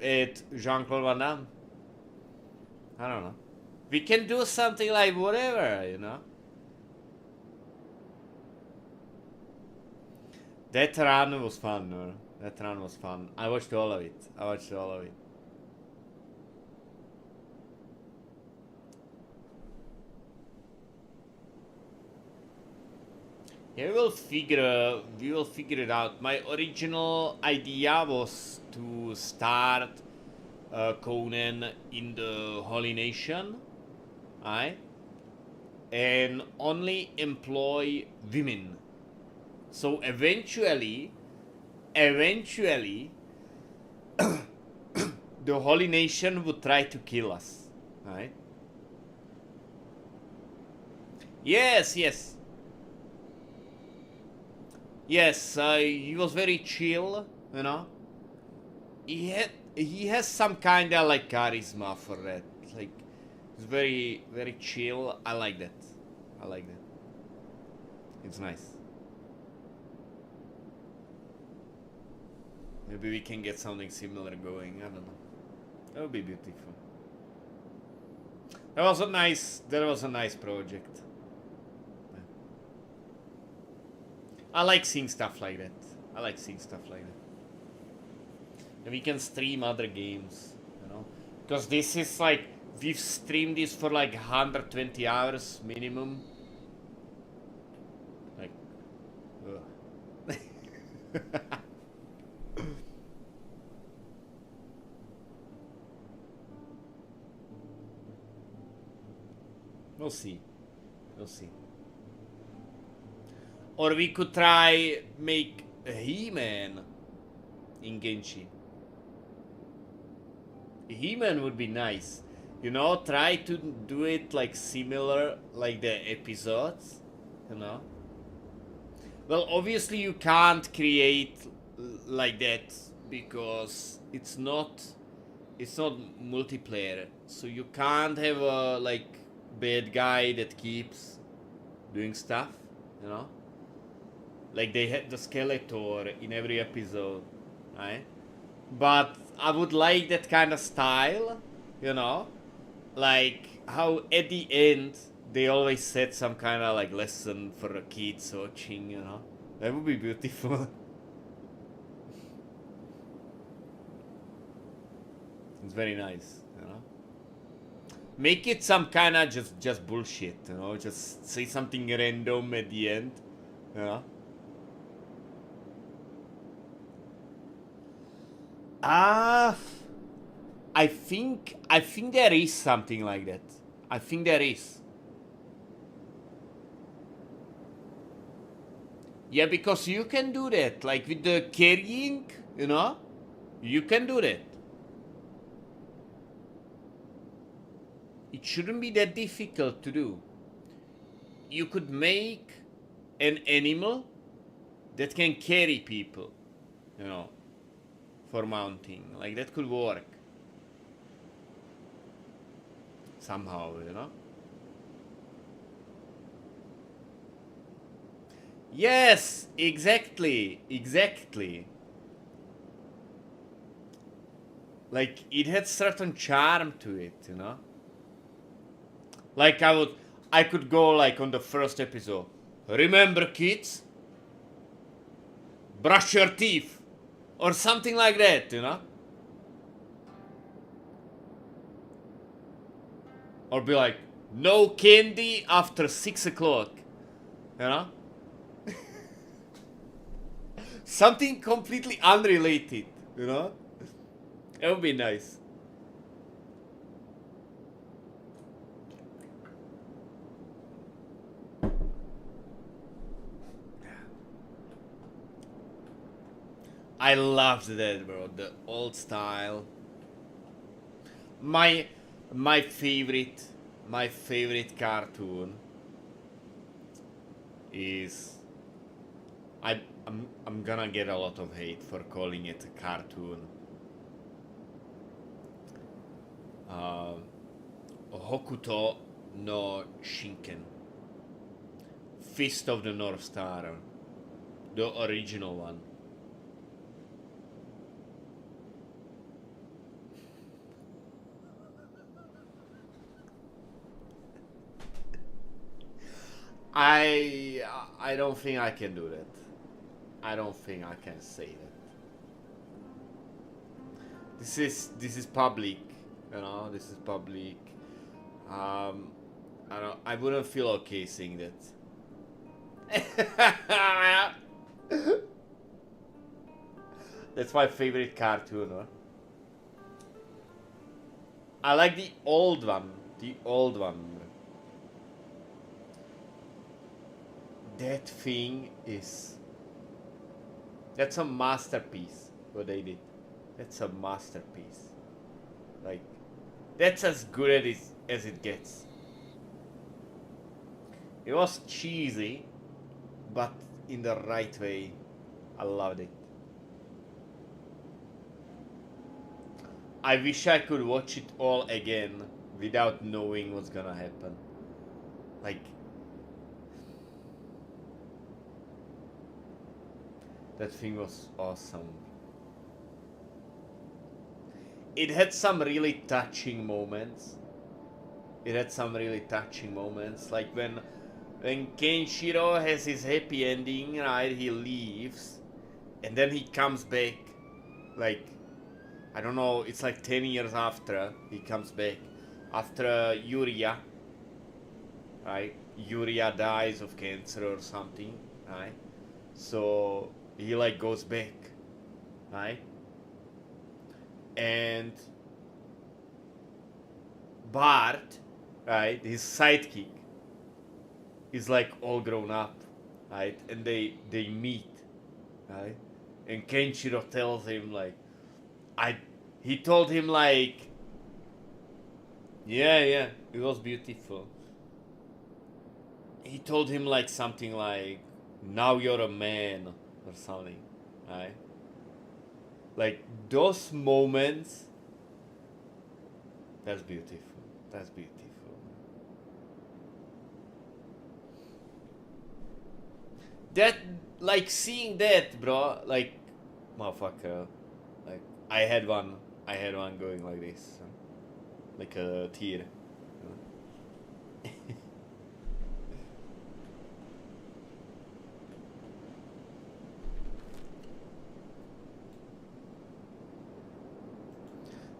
add Jean-Claude Van Damme. I don't know. We can do something like whatever, you know. That run was fun, no? That run was fun. I watched all of it. Yeah, we will figure it out. My original idea was to start Conan in the Holy Nation, right? And only employ women. So eventually, the Holy Nation would try to kill us, right? Yes. Yes, he was very chill, you know. He has some kind of like charisma for that. Like, he's very chill. I like that. It's nice. Maybe we can get something similar going. I don't know. That would be beautiful. That was a nice project. I like seeing stuff like that. And we can stream other games, you know? Because this is like, we've streamed this for like 120 hours minimum. Like, ugh. We'll see. Or we could try make a He-Man in Kenshi. He-Man would be nice. You know, try to do it like similar like the episodes, you know. Well, obviously you can't create like that because it's not multiplayer. So you can't have a like bad guy that keeps doing stuff, you know. Like they had the Skeletor in every episode, right? But I would like that kind of style, you know? Like how at the end they always set some kind of like lesson for the kids watching, you know? That would be beautiful. It's very nice, you know? Make it some kind of just bullshit, you know? Just say something random at the end, you know? I think there is something like that. I think there is. Yeah, because you can do that, like with the carrying, you know? You can do that. It shouldn't be that difficult to do. you could make an animal that can carry people, you know, for mounting. Like that could work somehow, you know. Yes, exactly, exactly. Like it had certain charm to it, you know. Like I could go like on the first episode. Remember, kids, brush your teeth, or something like that, you know. Or be like, no candy after 6 o'clock, you know. Something completely unrelated, you know. It would be nice. I loved that, bro. The old style. My my favorite my favorite cartoon is I'm gonna get a lot of hate for calling it a cartoon. Uh, Hokuto no Shinken, Fist of the North Star, the original one. I I don't think I can do that. I don't think I can say that. This is public, you know. This is public. Um, I don't. I wouldn't feel okay saying that. That's my favorite cartoon. Huh? I like the old one. The old one. That thing is. That's a masterpiece. What they did. That's a masterpiece. Like, that's as good as it gets. It was cheesy, but in the right way. I loved it. I wish I could watch it all again without knowing what's gonna happen. Like, that thing was awesome. It had some really touching moments. It had some really touching moments, like when Kenshiro has his happy ending, right? He leaves, and then he comes back, like I don't know. It's like 10 years after he comes back, after Yuria, right? Yuria dies of cancer or something, right? So he like goes back, right? And Bart, right, his sidekick, is like all grown up, right? And they meet, right? And Kenshiro tells him like, I, he told him like, yeah, it was beautiful. He told him like something like, now you're a man or something, right? Like those moments, that's beautiful. That's beautiful. That, like seeing that, bro, like, motherfucker, like I had one going like this, like a tear.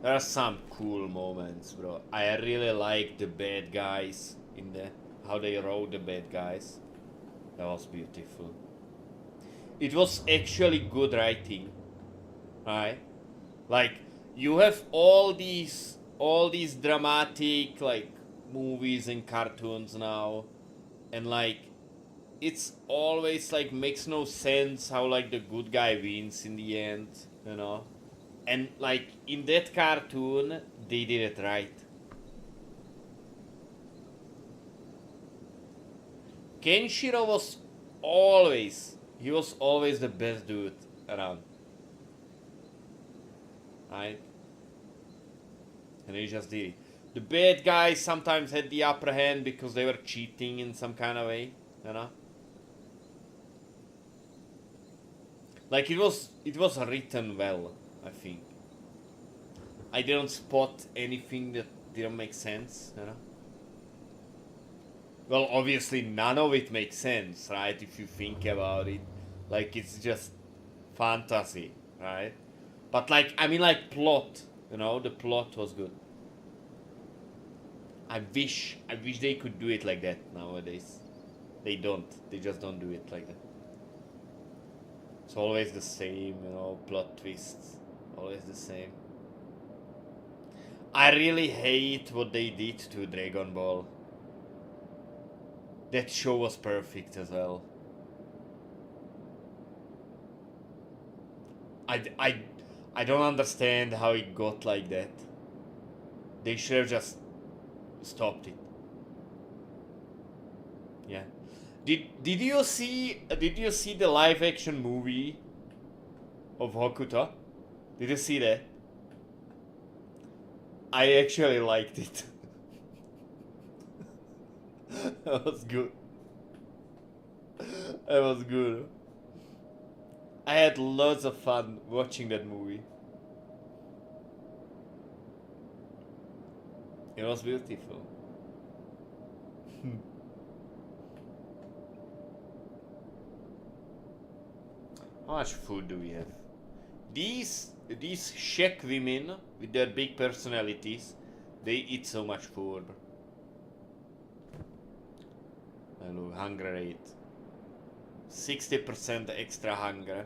There are some cool moments, bro. I really like the bad guys in there, how they wrote the bad guys. That was beautiful. It was actually good writing, right? Like you have all these dramatic like movies and cartoons now, and like it's always like makes no sense how like the good guy wins in the end, you know. And like in that cartoon, they did it right. Kenshiro was always, he was always the best dude around. Right? And he just did it. The bad guys sometimes had the upper hand because they were cheating in some kind of way, you know? Like it was written well, I think. I didn't spot anything that didn't make sense, you know? Well, obviously none of it makes sense, right? If you think about it. Like it's just fantasy, right? But like, I mean like plot, you know, the plot was good. I wish they could do it like that nowadays. They don't. They just don't do it like that. It's always the same, you know, plot twists. Always the same. I really hate what they did to Dragon Ball. That show was perfect as well. I don't understand how it got like that. They should have just stopped it. Yeah. Did you see the live action movie of Hokuto? Did you see that? I actually liked it. That was good. That was good. I had lots of fun watching that movie. It was beautiful. How much food do we have? These Czech women with their big personalities, they eat so much food. And look, hunger rate. 60% extra hunger.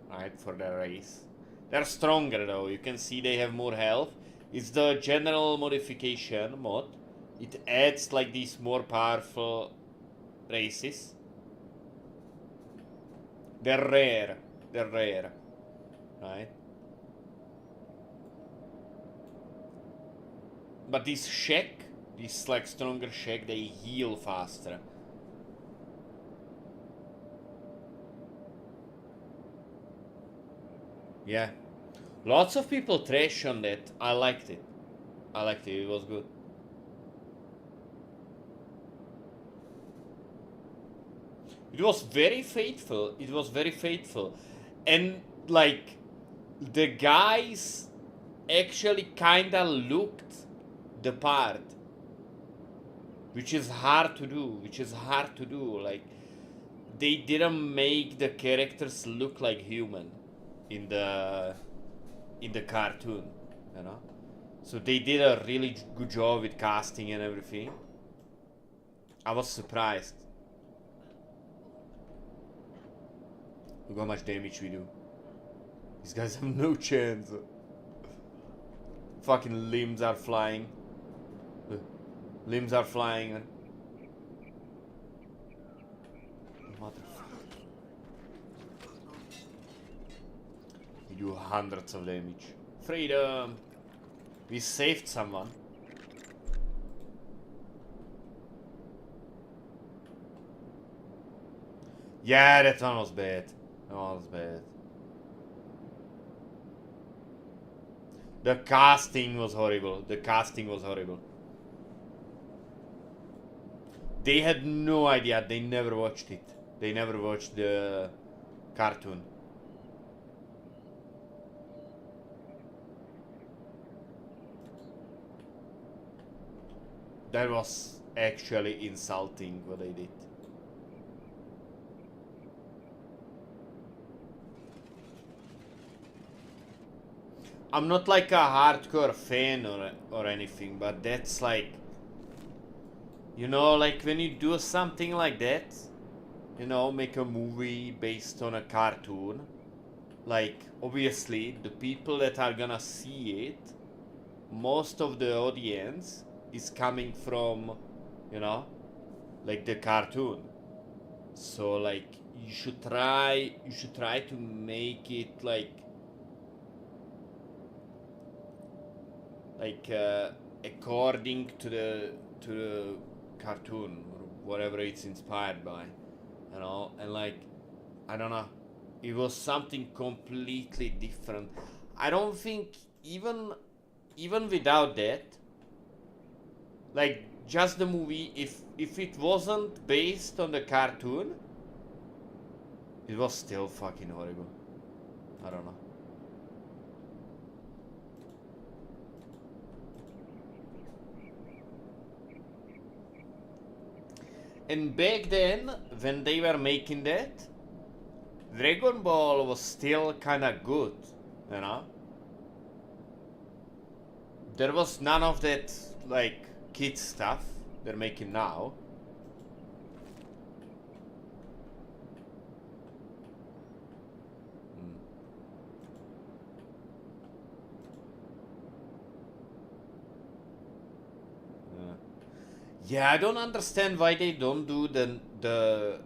Right, for their race. They're stronger though, you can see they have more health. It's the general modification mod. It adds like these more powerful races. They're rare. Right? But these Czech, these like stronger Czech, they heal faster. Yeah. Lots of people trash on that. I liked it. It was good. It was very faithful. And like the guys actually kinda looked the part. Which is hard to do. Like they didn't make the characters look like human in the cartoon, you know? So they did a really good job with casting and everything. I was surprised. Look how much damage we do. These guys have no chance. Fucking limbs are flying. Limbs are flying. Motherfucker. We do hundreds of damage. Freedom! We saved someone. Yeah, that one was bad. The casting was horrible. They had no idea. They never watched it. They never watched the cartoon. That was actually insulting what they did. I'm not like a hardcore fan or anything, but that's like, you know, like when you do something like that, you know, make a movie based on a cartoon, like obviously the people that are gonna see it, most of the audience is coming from, you know, like the cartoon. So like you should try to make it like according to the cartoon, whatever it's inspired by, you know, and like, I don't know, it was something completely different. I don't think even without that, like just the movie, if it wasn't based on the cartoon, it was still fucking horrible. I don't know. And back then, when they were making that, Dragon Ball was still kinda good, you know? There was none of that, like, kid stuff they're making now. Yeah, I don't understand why they don't do the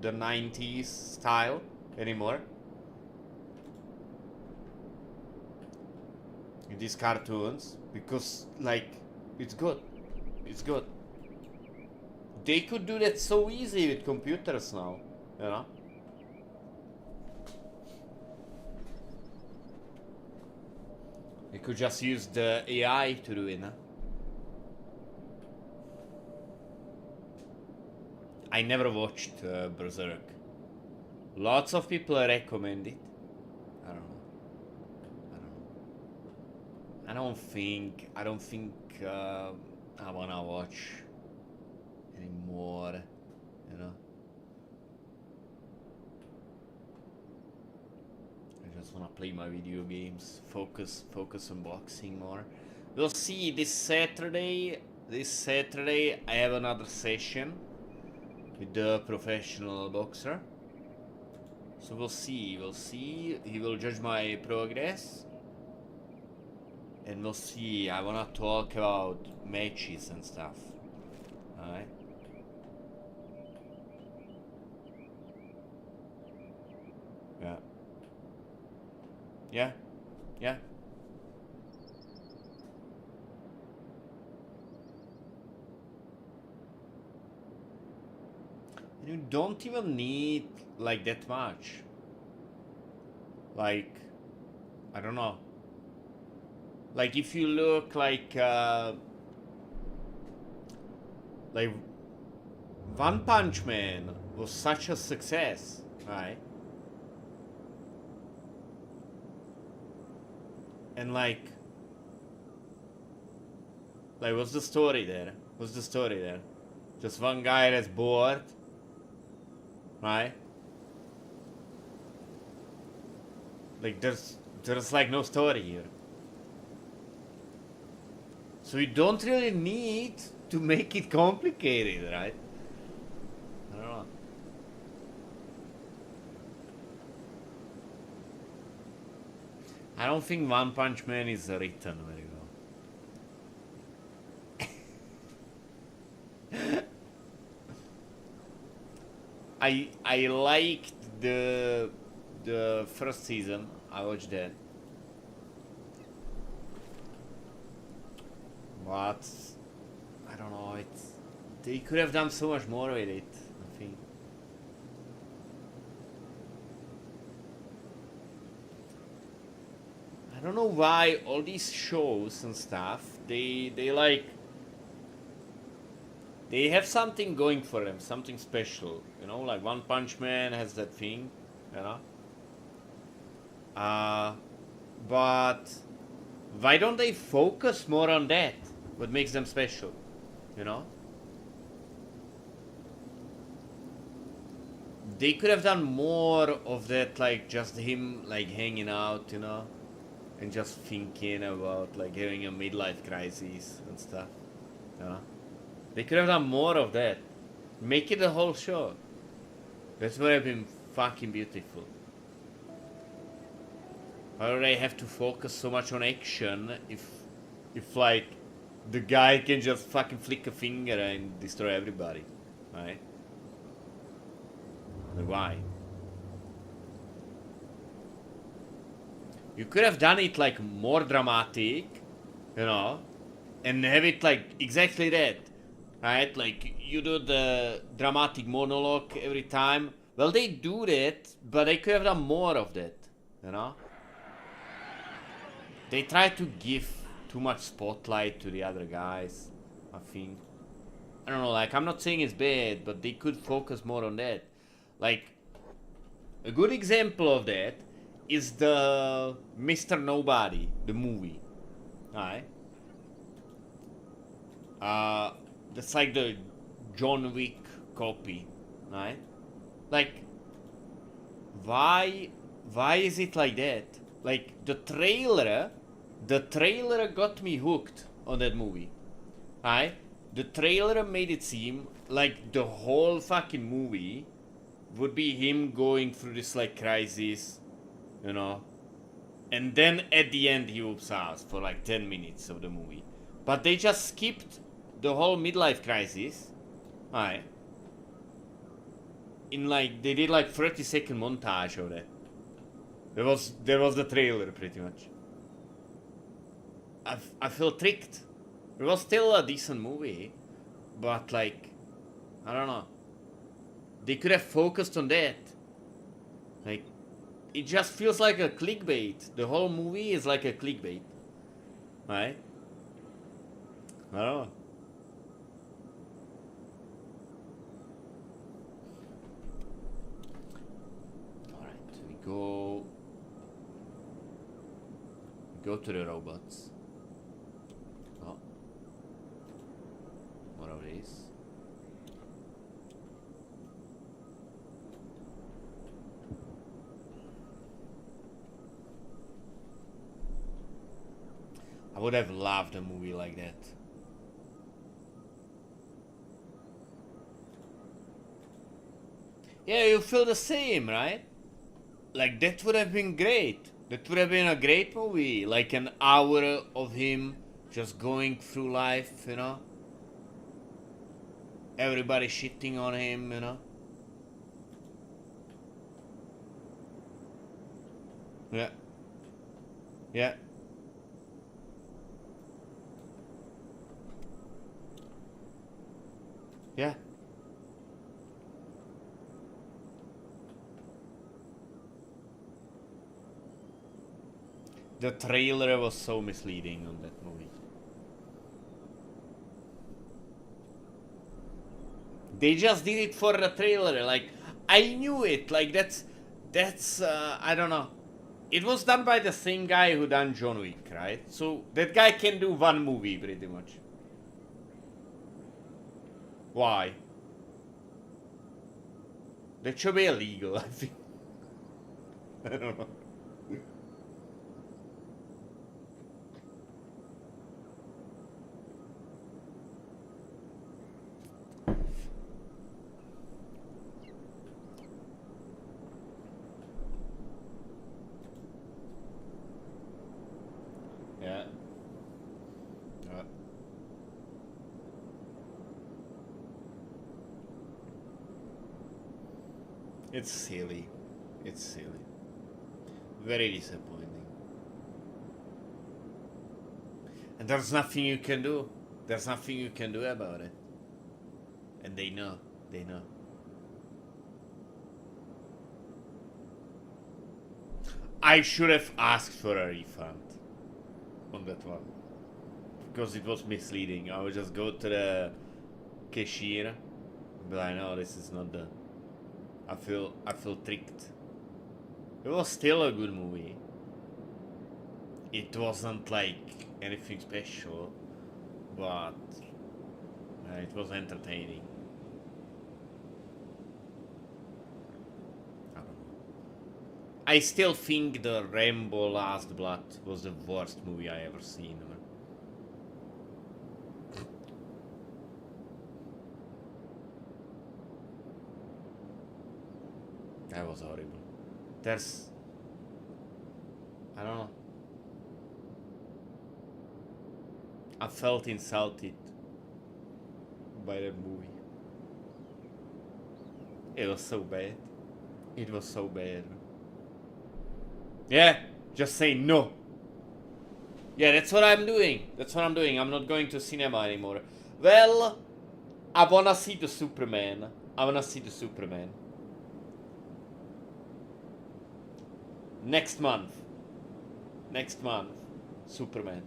90s style anymore in these cartoons, because like it's good. It's good. They could do that so easy with computers now, you know? They could just use the AI to do it, huh? I never watched Berserk. Lots of people recommend it. I don't know. I don't know. I don't think I wanna watch anymore. You know. I just wanna play my video games. Focus on boxing more. We'll see this Saturday. This Saturday I have another session with the professional boxer. So we'll see. He will judge my progress. And we'll see. I wanna talk about matches and stuff. Alright? Yeah. Yeah. Yeah. You don't even need like that much. Like, I don't know. Like if you look like One Punch Man was such a success, right? And like what's the story there? What's the story there? Just one guy that's bored, right? Like there's like no story here. So you don't really need to make it complicated, right? I don't know. I don't think One Punch Man is written very well. I liked the first season. I watched that. But I don't know, they could have done so much more with it, I think. I don't know why all these shows and stuff, they have something going for them, something special, you know, like One Punch Man has that thing, you know. But why don't they focus more on that? What makes them special, you know? They could have done more of that, like just him like hanging out, you know, and just thinking about like having a midlife crisis and stuff, you know. They could have done more of that. Make it a whole show. That would have been fucking beautiful. Why do they have to focus so much on action if like the guy can just fucking flick a finger and destroy everybody, right? Like why? You could have done it like more dramatic, you know, and have it like exactly that. right? Like you do the dramatic monologue every time. Well, they do that, but they could have done more of that, you know? They try to give too much spotlight to the other guys, I think. I don't know, like, I'm not saying it's bad, but they could focus more on that. Like, a good example of that is the Mr. Nobody, the movie. Alright? Uh, that's like the John Wick copy, right? Like, why is it like that? Like the trailer got me hooked on that movie. Right? The trailer made it seem like the whole fucking movie would be him going through this like crisis, you know, and then at the end he whoops ass for like 10 minutes of the movie. But they just skipped the whole midlife crisis. Right? In like they did like 30-second montage of that. There was the trailer pretty much. I feel tricked. It was still a decent movie, but like I don't know. They could have focused on that. Like it just feels like a clickbait. The whole movie is like a clickbait. Right? I don't know. Alright, we go to the robots. Oh. What are these? I would have loved a movie like that. Yeah, you feel the same, right? Like that would have been great. That would have been a great movie. Like an hour of him just going through life, you know? Everybody shitting on him, you know? Yeah. Yeah. Yeah. The trailer was so misleading on that movie. They just did it for the trailer. Like I knew it. Like that's I don't know. It was done by the same guy who done John Wick, right? So that guy can do one movie pretty much. Why? That should be illegal, I think. I don't know. Yeah. It's silly. It's silly. Very disappointing. And there's nothing you can do. There's nothing you can do about it. And they know. They know. I should have asked for a refund on that one. Because it was misleading. I would just go to the cashier and be like, no, this is not the. I feel tricked. It was still a good movie. It wasn't like anything special, but it was entertaining. I don't know. I still think the Rambo Last Blood was the worst movie I ever seen. Man. That was horrible. There's. I don't know. I felt insulted by that movie. It was so bad. It was so bad. Yeah, just say no. Yeah, that's what I'm doing. That's what I'm doing. I'm not going to cinema anymore. Well, I wanna see the Superman. I wanna see the Superman. Next month. Next month. Superman.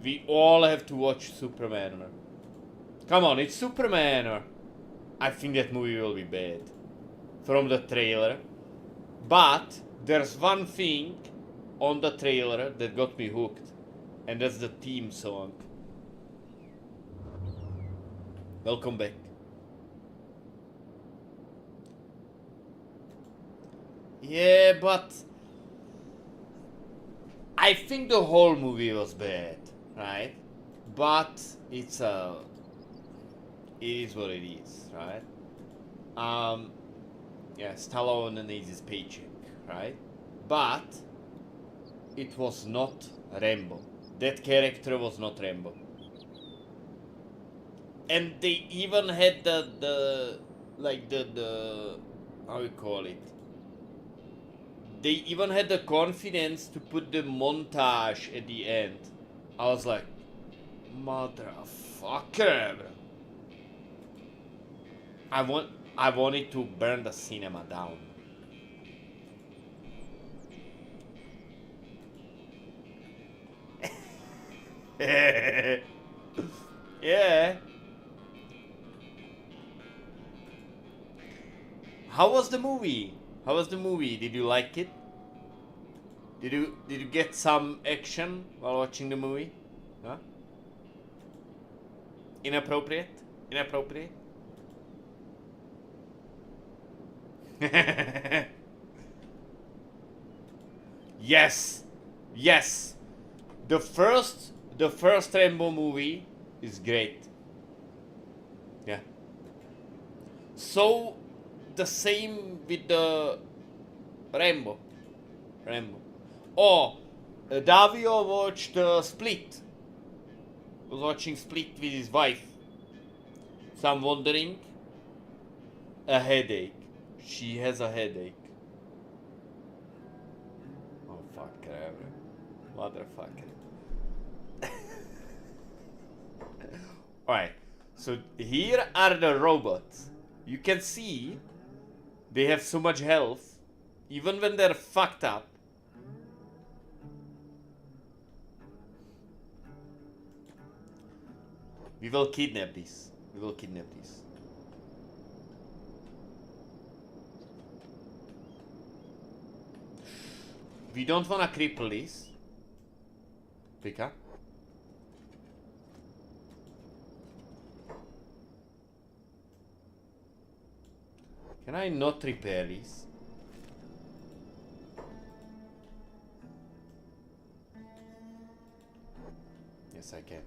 We all have to watch Superman. Come on, it's Superman. I think that movie will be bad. From the trailer. But there's one thing on the trailer that got me hooked. And that's the theme song. Welcome back. Yeah, but I think the whole movie was bad, right? But it is what it is, right? Yeah, Stallone needs his paycheck, right? But it was not Rambo. That character was not Rambo. And they even had the how you call it? They even had the confidence to put the montage at the end. I was like, motherfucker. I wanted to burn the cinema down. Yeah. How was the movie? How was the movie? Did you like it? Did you get some action while watching the movie? Huh? Inappropriate? Inappropriate? Yes. Yes. The first Rambo movie is great. Yeah. So the same with the Rambo. Oh, Davio watched Split. Was watching Split with his wife. So I'm wondering. A headache. She has a headache. Oh fuck, motherfucker. Alright, so here are the robots. You can see they have so much health, even when they're fucked up. We will kidnap this. We will kidnap this. We don't wanna cripple this. Pick up. Can I not repair this? Yes, I can.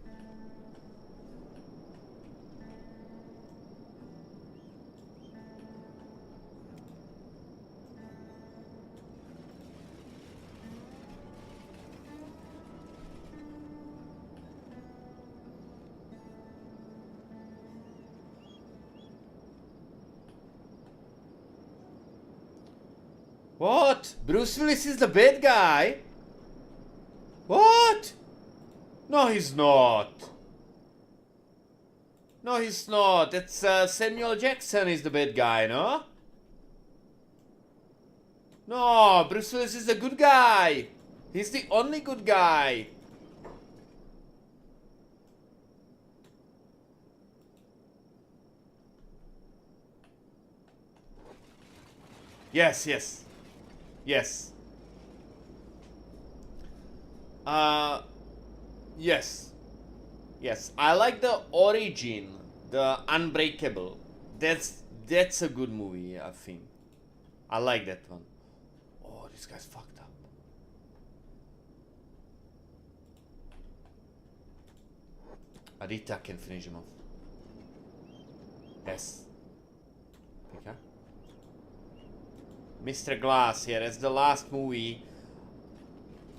What? Bruce Willis is the bad guy? What? No, he's not. No, he's not. It's Samuel Jackson is the bad guy, no? No, Bruce Willis is the good guy. He's the only good guy. Yes, yes. Yes. Yes. Yes. I like the Origin, the Unbreakable. That's a good movie, I think. I like that one. Oh, this guy's fucked up. Adita can finish him off. Yes. Okay. Mr. Glass here, it's the last movie.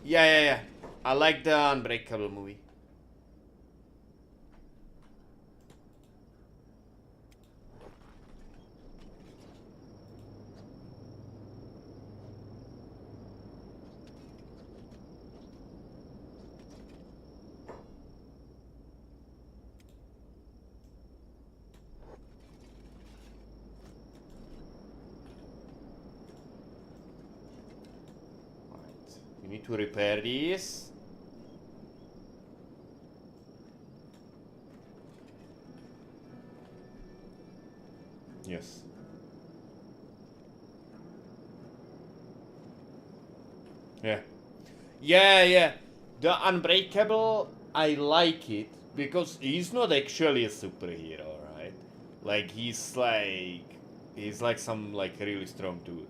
Yeah. I like the Unbreakable movie. We need to repair these. Yes. Yeah. Yeah. The Unbreakable, I like it because he's not actually a superhero, right? Like he's like some like really strong dude,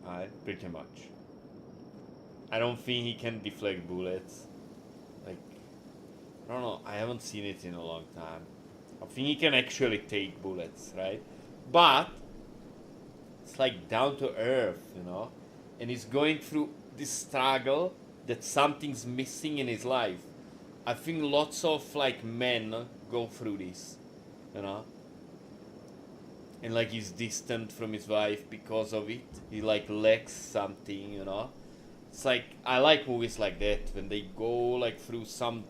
right? Pretty much. I don't think he can deflect bullets. Like I don't know. I haven't seen it in a long time. I think he can actually take bullets, right? But it's like down to earth, you know? And he's going through this struggle that something's missing in his life. I think lots of like men go through this, you know? And like he's distant from his wife because of it. He like lacks something, you know? It's like I like movies like that when they go like through some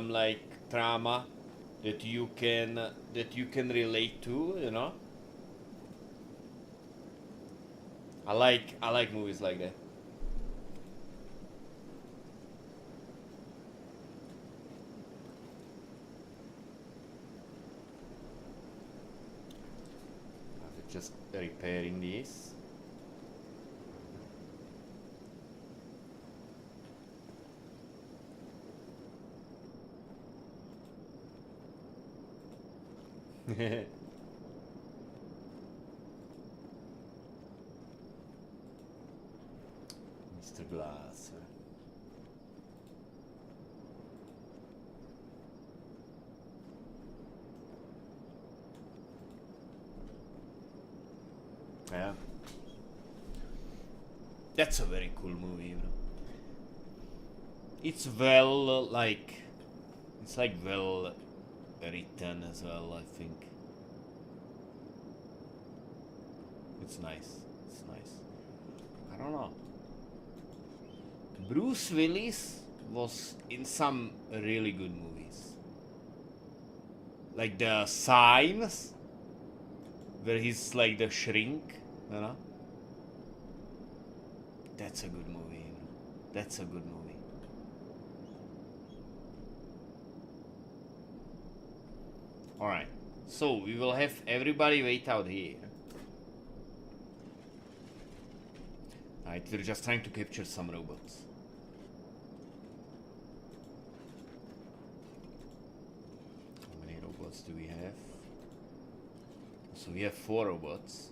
like trauma that you can relate to, you know? I like movies like that. I'm just repairing this. Mr. Glass. Yeah. That's a very cool movie, you know. It's well, like, it's like well written as well, I think. It's nice. It's nice. I don't know. Bruce Willis was in some really good movies. Like The Signs, where he's like the shrink, you know? That's a good movie, you know? That's a good movie. Alright, so we will have everybody wait out here. Alright, we're just trying to capture some robots. How many robots do we have? So we have 4 robots.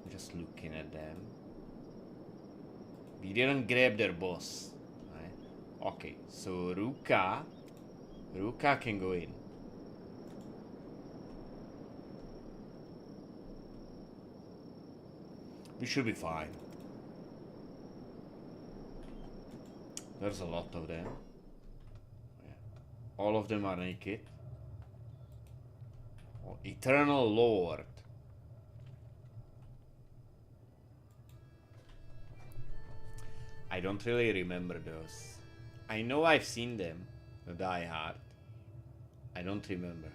I'm just looking at them. We didn't grab their boss. Right? Okay, so Ruka can go in. We should be fine. There's a lot of them. Yeah. All of them are naked. Oh, Eternal Lord. I don't really remember those. I know I've seen them. The Die Hard. I don't remember.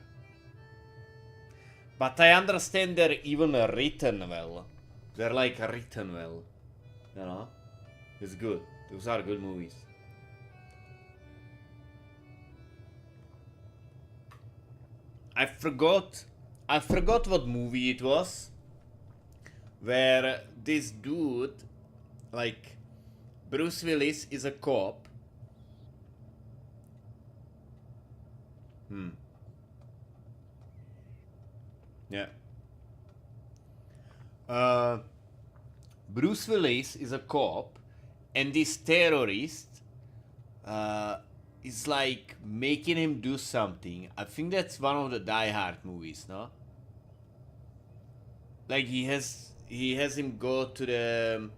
But I understand they're even written well. They're like written well. You know? It's good. Those are good movies. I forgot what movie it was. Where this dude, like Bruce Willis, is a cop. Yeah. Bruce Willis is a cop, and this terrorist is like making him do something. I think that's one of the Die Hard movies, no? Like he has him go to the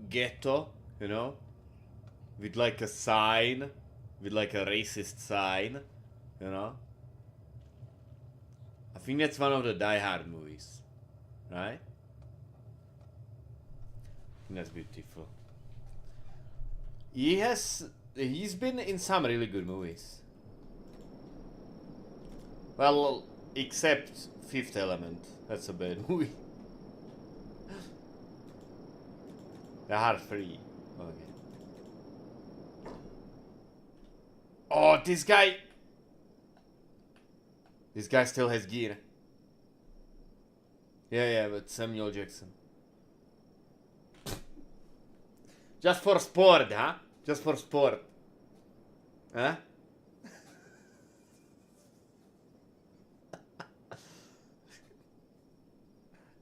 ghetto, you know, with like a sign, with like a racist sign, you know. I think that's one of the Die Hard movies, right? I think that's beautiful. He's been in some really good movies. Well, except Fifth Element. That's a bad movie. They are free. Okay. Oh, this guy. This guy still has gear. Yeah, but Samuel Jackson. Just for sport, huh? Just for sport. Huh?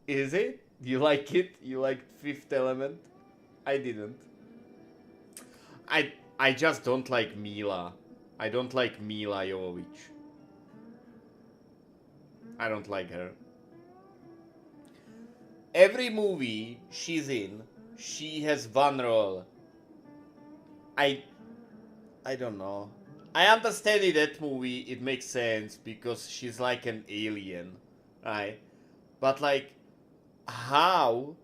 Is it? You like it? You like Fifth Element? I didn't. I just don't like Mila. I don't like Mila Jovovich. I don't like her. Every movie she's in, she has one role. I don't know. I understand in that movie it makes sense because she's like an alien, right? But like, how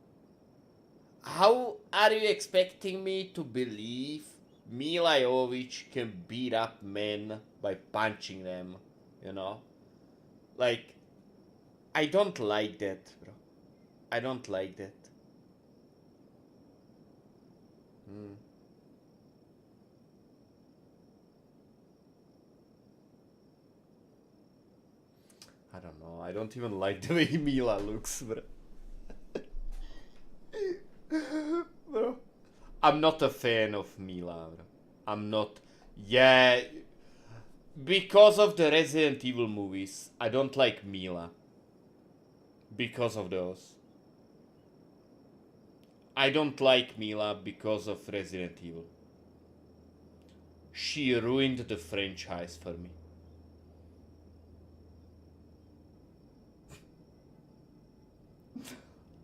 are you expecting me to believe Mila Jovovich can beat up men by punching them, you know? Like, I don't like that, bro. I don't like that. I don't know. I don't even like the way Mila looks, bro. Bro. I'm not a fan of Mila, bro. I'm not. Yeah. Because of the Resident Evil movies, I don't like Mila. Because of those. I don't like Mila because of Resident Evil. She ruined the franchise for me.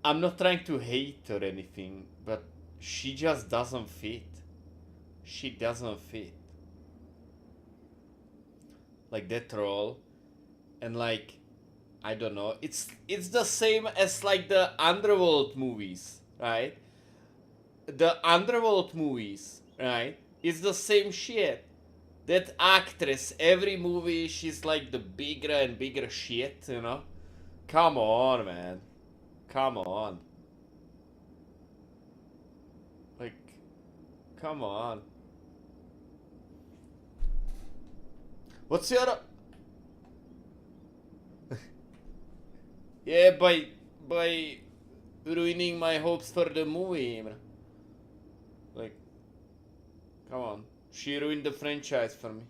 I'm not trying to hate or anything, but she just doesn't fit. She doesn't fit. Like that role. And like, I don't know. It's the same as like the Underworld movies, right? The Underworld movies, right? It's the same shit. That actress, every movie, she's like the bigger and bigger shit, you know? Come on, man. Come on. Like, come on. What's your... Yeah, by ruining my hopes for the movie. Like, come on. She ruined the franchise for me.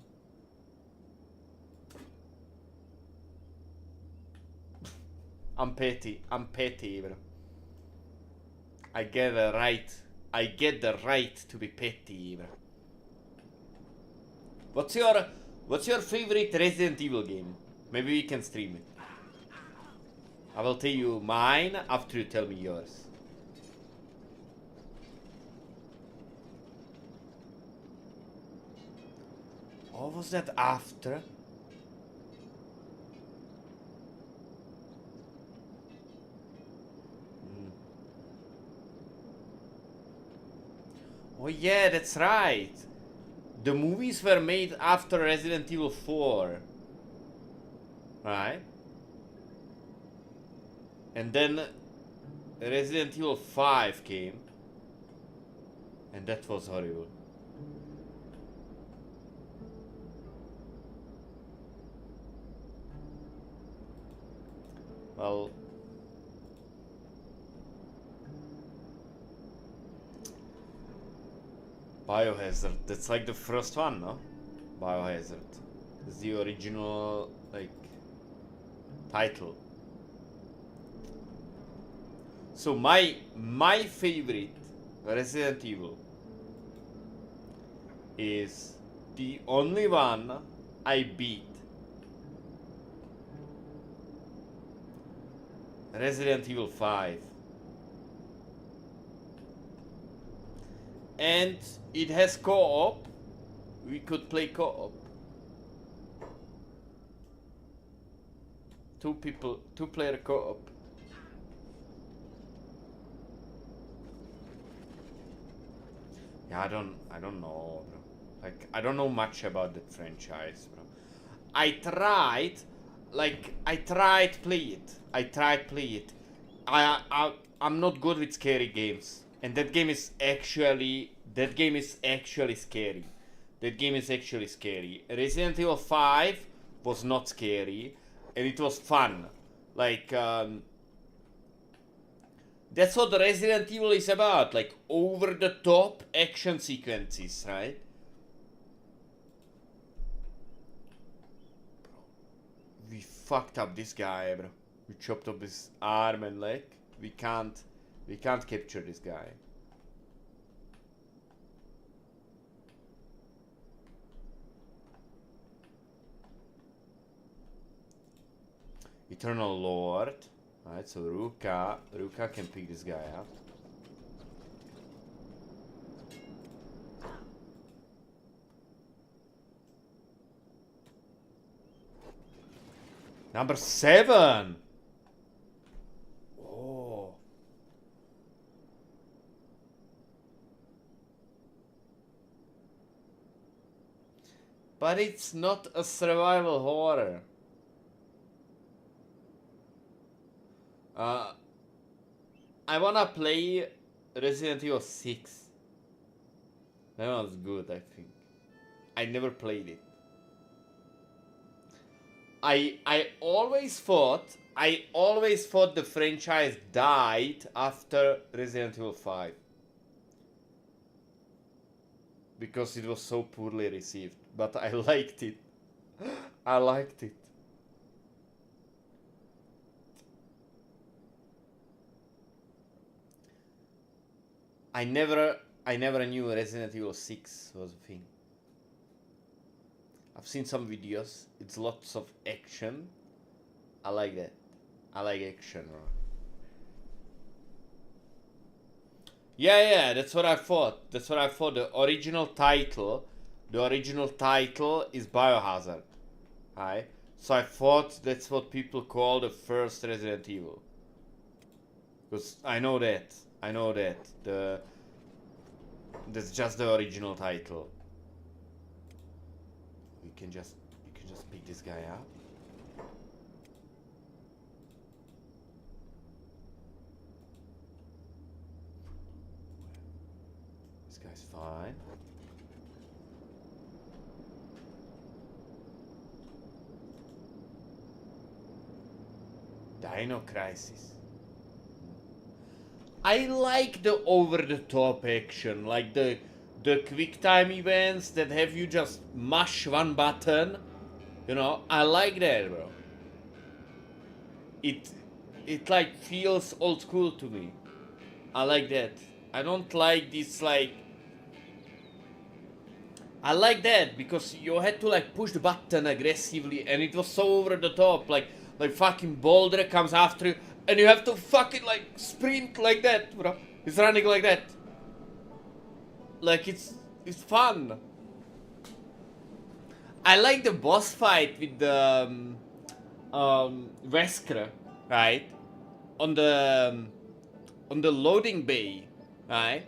I'm petty, bro. I get the right to be petty, bro. What's your favorite Resident Evil game? Maybe we can stream it. I will tell you mine after you tell me yours. What was that after? Oh yeah, that's right. The movies were made after Resident Evil 4. Right? And then Resident Evil 5 came. And that was horrible. Well, Biohazard, that's like the first one, no? Biohazard. It's the original, like, title. So my favorite Resident Evil is the only one I beat. Resident Evil 5. And it has co-op. We could play co-op. Two player co-op. Yeah, I don't know, bro. Like, I don't know much about that franchise, bro. I tried play it. I'm not good with scary games. And that game is actually scary. That game is actually scary. Resident Evil 5 was not scary, and it was fun. Like, that's what the Resident Evil is about. Like, over the top action sequences, right? Bro, we fucked up this guy, bro. We chopped up his arm and leg. We can't capture this guy. Eternal Lord. Alright, so Ruka can pick this guy up. Number 7! Oh. But it's not a survival horror. I wanna play Resident Evil 6. That was good, I think. I never played it. I always thought the franchise died after Resident Evil 5. Because it was so poorly received. But I liked it. I liked it. I never knew Resident Evil 6 was a thing. I've seen some videos. It's lots of action. I like that. I like action. Yeah, that's what I thought. The original title is Biohazard. Right? So I thought that's what people call the first Resident Evil. Because I know that. That's just the original title. You can just pick this guy up. This guy's fine. Dino Crisis. I like the over-the-top action, like the quick time events that have you just mash one button. You know, I like that, bro. It like feels old school to me. I like that. I don't like this like. I like that because you had to like push the button aggressively, and it was so over the top. Like fucking Boulder comes after you. And you have to fucking like sprint like that, bro. He's running like that. Like it's fun. I like the boss fight with the Wesker, right? On the loading bay, right?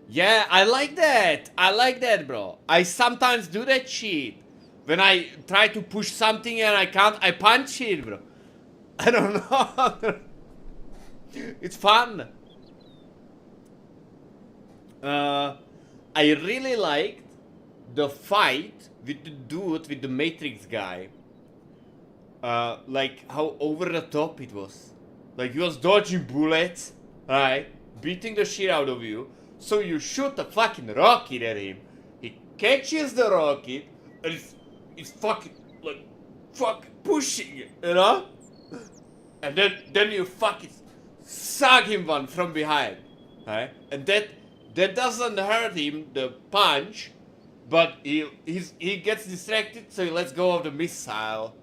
Yeah, I like that, bro. I sometimes do that shit. When I try to push something and I can't, I punch it, bro. I don't know. It's fun. I really liked the fight with the dude, with the Matrix guy. Like how over the top it was. Like he was dodging bullets, right? Beating the shit out of you. So you shoot a fucking rocket at him. He catches the rocket and it's fucking pushing it, you know? And then you fucking suck him one from behind, right? And that doesn't hurt him, the punch, but he gets distracted, so he lets go of the missile,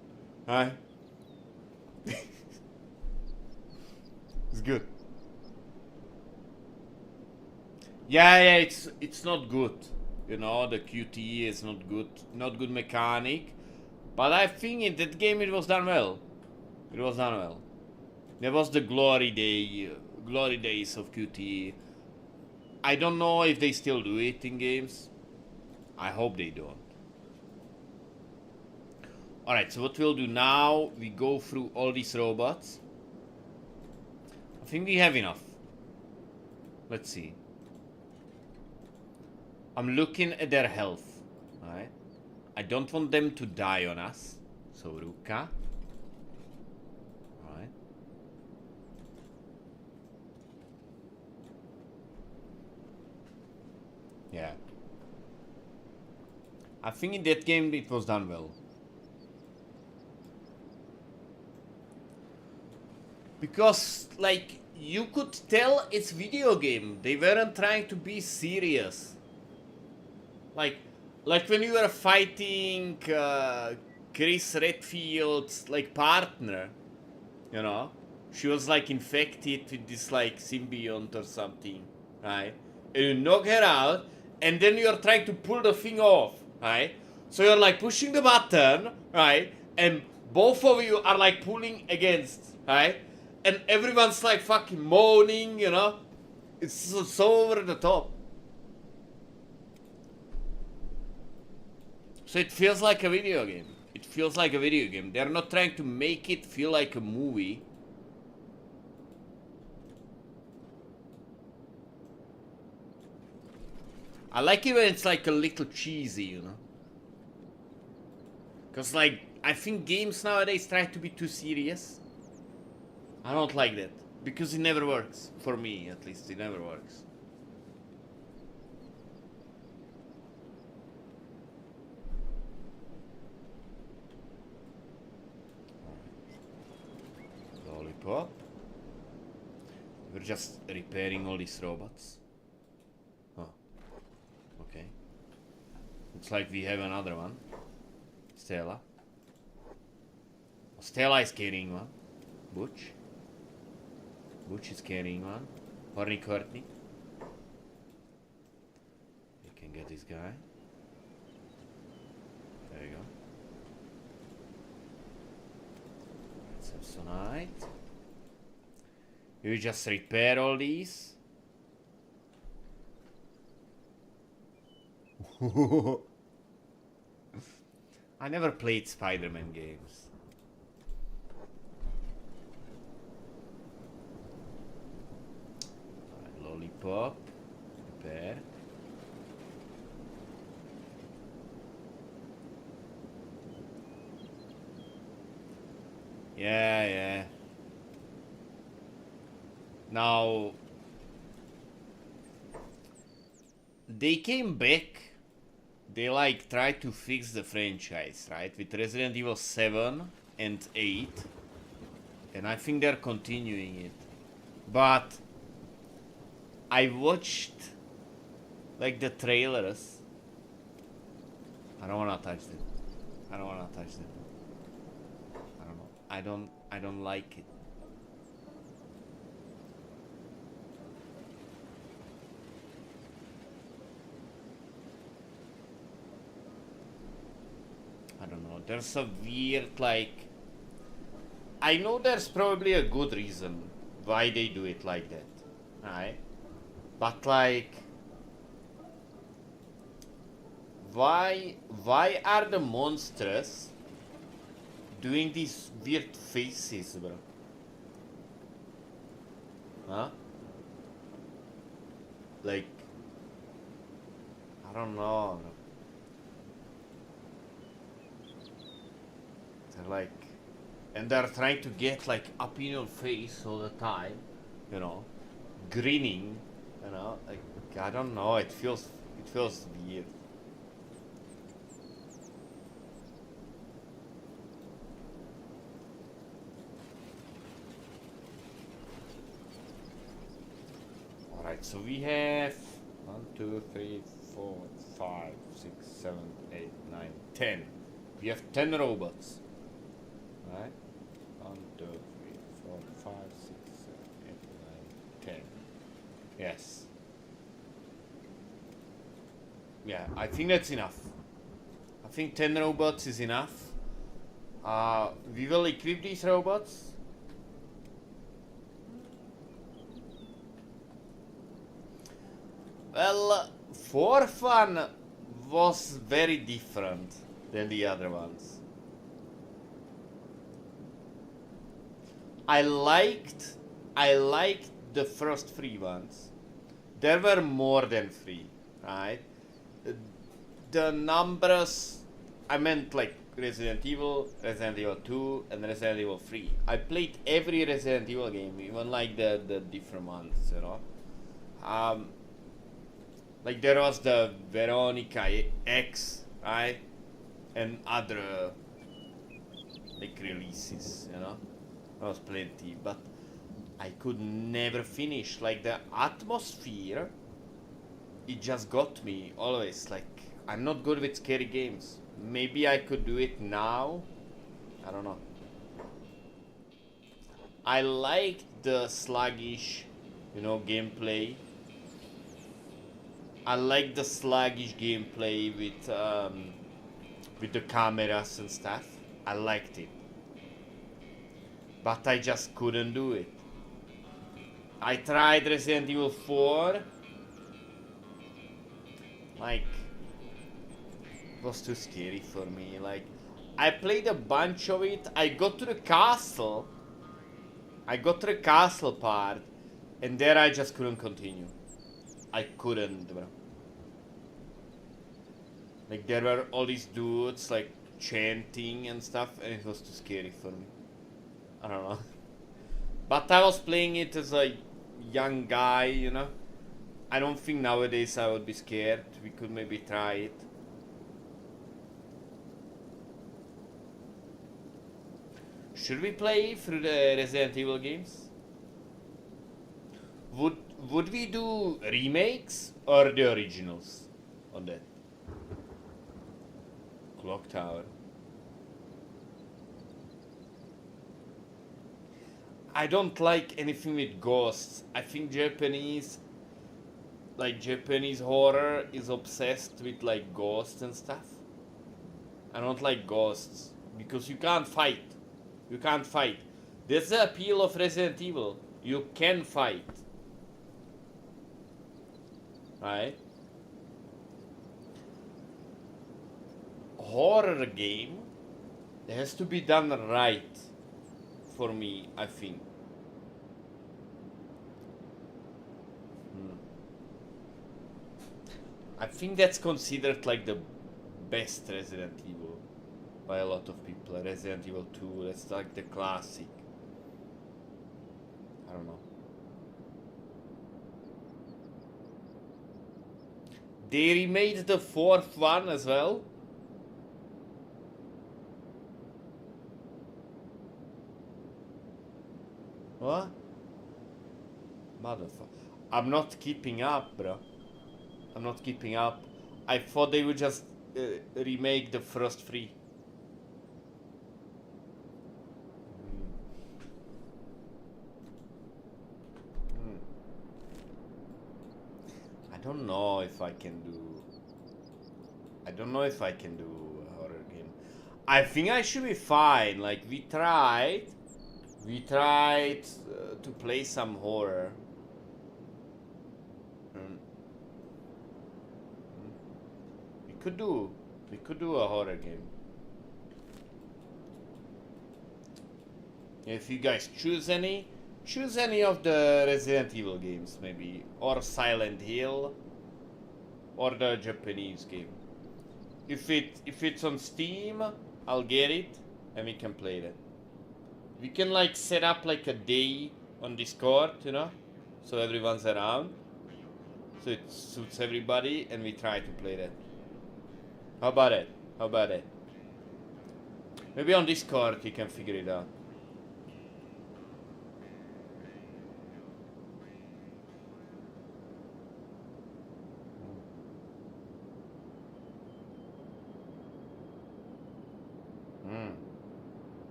right? It's good. Yeah, it's not good, you know. The QTE is not good mechanic, but I think in that game it was done well. There was the glory days of QTE. I don't know if they still do it in games. I hope they don't. Alright, so what we'll do now, we go through all these robots. I think we have enough. Let's see. I'm looking at their health. Alright. I don't want them to die on us. So Ruka. Alright. Yeah. I think in that game it was done well. Because, like, you could tell it's video game. They weren't trying to be serious. Like when you were fighting Chris Redfield's, like, partner, you know? She was, like, infected with this, like, symbiont or something, right? And you knock her out, and then you're trying to pull the thing off, right? So you're, like, pushing the button, right? And both of you are, like, pulling against, right? And everyone's, like, fucking moaning, you know? It's so over the top. So it feels like a video game. It feels like a video game. They're not trying to make it feel like a movie. I like it when it's like a little cheesy, you know? Because, like, I think games nowadays try to be too serious. I don't like that. Because it never works. For me, at least, it never works. Lollipop. We're just repairing all these robots. Oh. Okay. Looks like we have another one. Stella. Stella is carrying one. Butch. Butch is carrying one. Horny Courtney. You can get this guy. There you go. Let's have Sonite. You just repair all these. I never played Spider-Man games. Lollipop. Repair. Yeah. Now, they came back. They, like, tried to fix the franchise, right? With Resident Evil 7 and 8. And I think they're continuing it. But I watched, like, the trailers. I don't wanna touch them. I don't wanna touch them. I don't know. I don't like it. I don't know. There's a weird, like... I know there's probably a good reason why they do it like that. Right? But, like... Why are the monsters doing these weird faces, bro? Huh? Like... I don't know. They're like... And they're trying to get, like, up in your face all the time. You know? Grinning. You know? Like, I don't know. It feels weird. Alright, so we have 1, 2, 3, 4, 5, 6, 7, 8, 9, 10. We have 10 robots. Right? 1, 2, 3, 4, 5, 6, 7, 8, 9, 10. Yes. Yeah, I think that's enough. I think 10 robots is enough. We will equip these robots. Well, fourth one was very different than the other ones. I liked the first three ones, there were more than 3, right? The numbers, I meant like Resident Evil, Resident Evil 2, and Resident Evil 3. I played every Resident Evil game, even like the different ones, you know. Like there was the Veronica X, right? And other like releases, you know. There was plenty, but I could never finish. Like the atmosphere, it just got me always. Like I'm not good with scary games. Maybe I could do it now. I don't know. I like the sluggish, you know, gameplay. I like the sluggish gameplay with the cameras and stuff. I liked it. But I just couldn't do it. I tried Resident Evil 4. Like, it was too scary for me. Like, I played a bunch of it. I got to the castle. I got to the castle part. And there I just couldn't continue. I couldn't, bro. Like, there were all these dudes, like, chanting and stuff. And it was too scary for me. I don't know. But I was playing it as a young guy, you know. I don't think nowadays I would be scared. We could maybe try it. Should we play through the Resident Evil games? Would we do remakes or the originals on that? Clock Tower. I don't like anything with ghosts. I think Japanese horror is obsessed with like ghosts and stuff. I don't like ghosts because you can't fight. You can't fight. That's the appeal of Resident Evil. You can fight. Right? Horror game has to be done right for me, I think. I think that's considered like the best Resident Evil by a lot of people. Resident Evil 2, that's like the classic. I don't know. They remade the 4th one as well. What? Motherfucker. I'm not keeping up, bro. I'm not keeping up. I thought they would just remake the first 3. I don't know if I can do... I don't know if I can do a horror game. I think I should be fine. Like, we tried to play some horror. We could do a horror game. If you guys choose any of the Resident Evil games, maybe, or Silent Hill, or the Japanese game. If it's on Steam, I'll get it and we can play that. We can like set up like a day on Discord, you know, so everyone's around, so it suits everybody, and we try to play that. How about it? How about it? Maybe on Discord you can figure it out.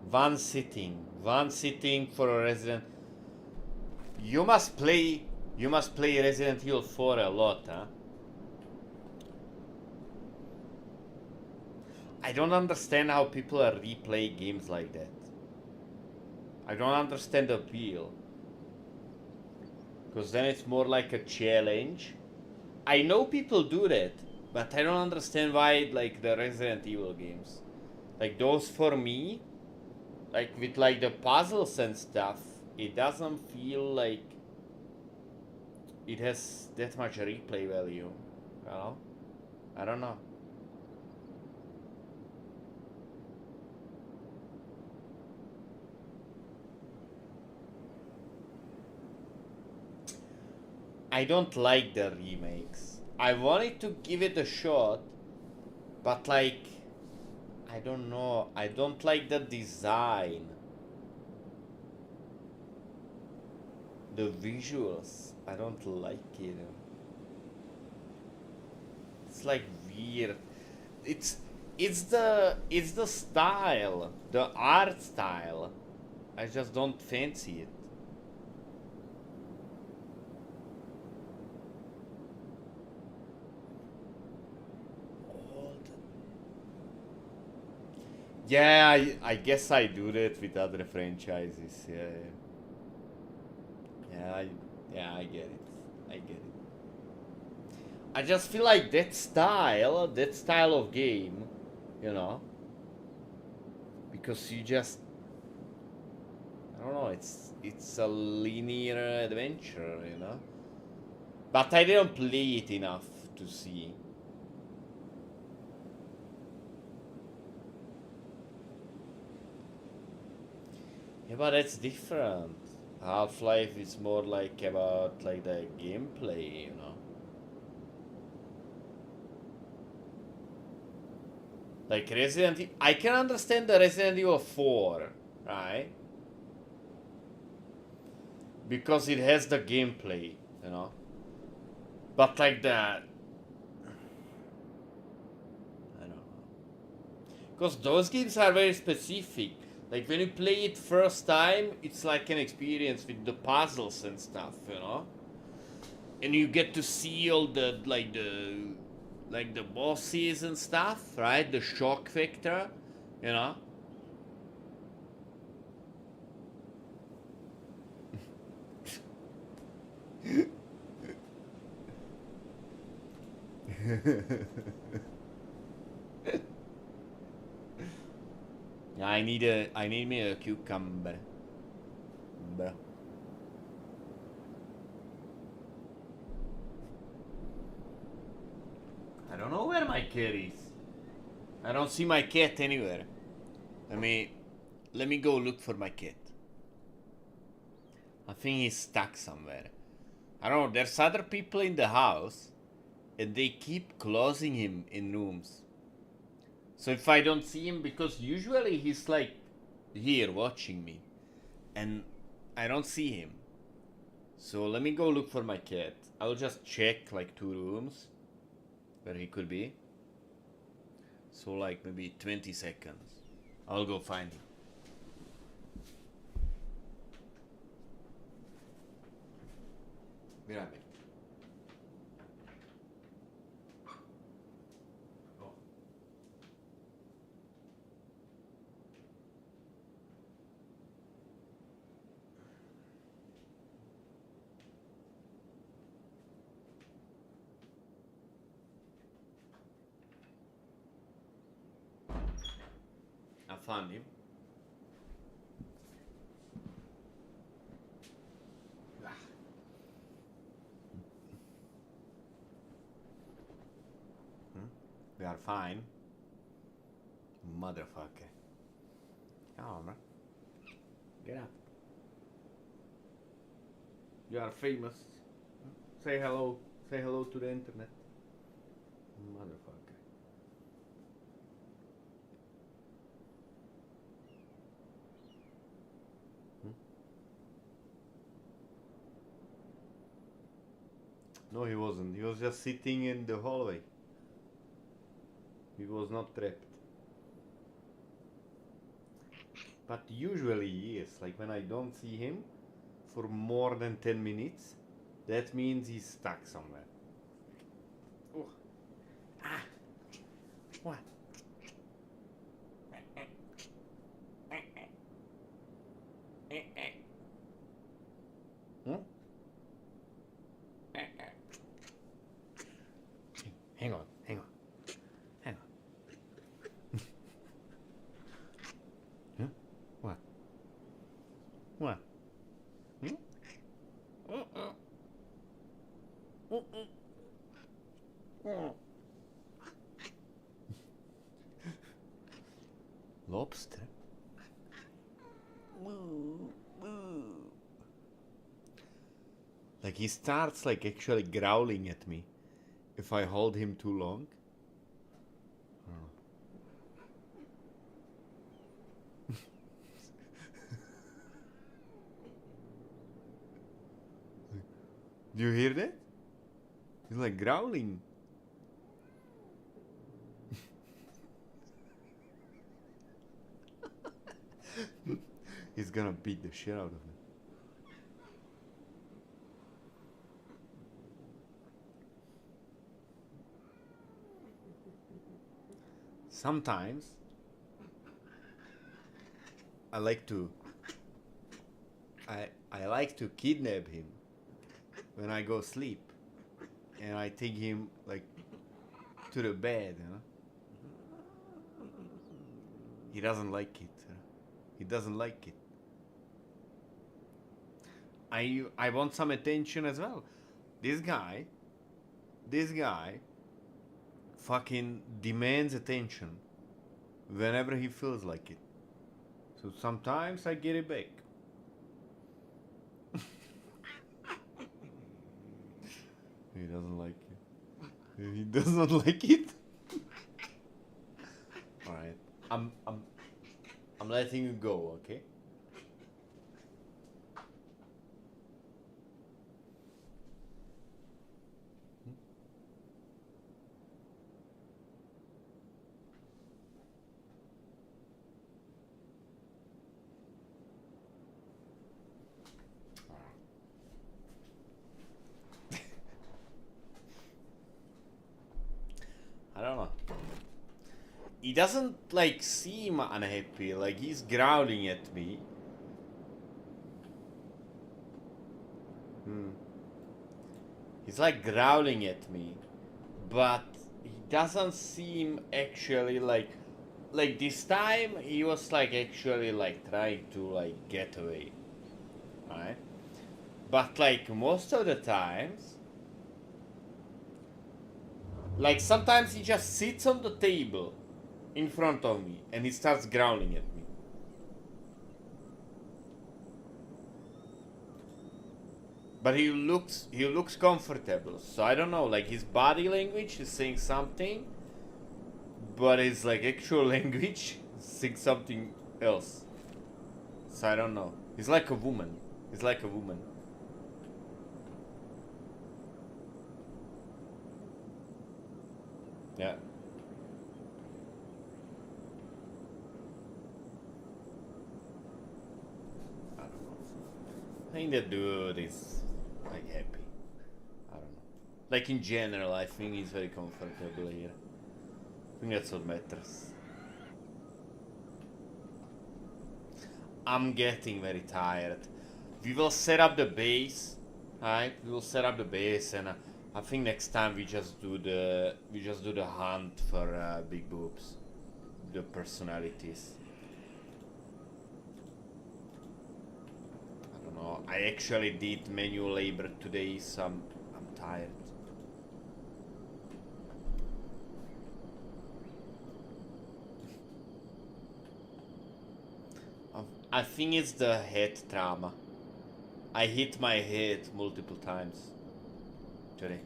One sitting for a Resident. You must play Resident Evil 4 a lot, huh? I don't understand how people replay games like that. I don't understand the appeal. Because then it's more like a challenge. I know people do that, but I don't understand why, like, the Resident Evil games. Like, those for me, like with like the puzzles and stuff, it doesn't feel like it has that much replay value. You know? I don't know. I don't like the remakes. I wanted to give it a shot, but like, I don't know. I don't like the design. The visuals. I don't like it. It's like weird. It's it's the style, the art style. I just don't fancy it. Old. Yeah, I guess I do that with other franchises. Yeah, yeah, yeah. I get it. I get it. I just feel like that style of game, you know, because you just, I don't know, it's a linear adventure, you know. But I didn't play it enough to see. Yeah, but that's different. Half-Life is more like about like the gameplay, you know. Like Resident Evil, I can understand the Resident Evil 4, right? Because it has the gameplay, you know. But like that, I don't know. Because those games are very specific. Like when you play it first time, it's like an experience with the puzzles and stuff, you know. And you get to see all the like the bosses and stuff, right? The shock factor, you know. I need me a cucumber, bro. I don't know where my cat is. I don't see my cat anywhere. Let me let me go look for my cat. I think he's stuck somewhere. I don't know. There's other people in the house, and they keep closing him in rooms. So if I don't see him, because usually he's like here watching me, and I don't see him. So let me go look for my cat. I'll just check like 2 rooms where he could be. So like maybe 20 seconds. I'll go find him. Be right back. Oh. I found him. Ah. We are fine. Motherfucker. Come on, man. Get up. You are famous. Say hello. Say hello to the internet. Motherfucker. No, he wasn't. He was just sitting in the hallway. He was not trapped. But usually he is. Like when I don't see him for more than 10 minutes, that means he's stuck somewhere. Oh. Ah. What? Hmm? Hang on, hang on. Hang on. Huh? What? lobster. Like he starts like actually growling at me if I hold him too long. Do you hear that? He's like growling. He's gonna beat the shit out of me. Sometimes I like to kidnap him when I go sleep, and I take him like to the bed, you know. He doesn't like it. He doesn't like it. I want some attention as well. This guy fucking demands attention whenever he feels like it. So sometimes I get it back. He doesn't like it. He does not like it. All right. I'm letting you go, okay? I don't know. He doesn't like seem unhappy, like he's growling at me. He's like growling at me, but he doesn't seem actually like this time he was like actually like trying to like get away, right? But like most of the times, like sometimes he just sits on the table in front of me and he starts growling at me. But he looks comfortable, so I don't know, like his body language is saying something, but his like actual language is saying something else. So I don't know. He's like a woman. He's like a woman. Yeah. I don't know. I think the dude is like happy. I don't know. Like in general, I think he's very comfortable here. I think that's what matters. I'm getting very tired. We will set up the base, right? We will set up the base, and I think next time we just do the hunt for big boobs, the personalities. I don't know. I actually did manual labor today, so I'm tired. I think it's the head trauma. I hit my head multiple times today.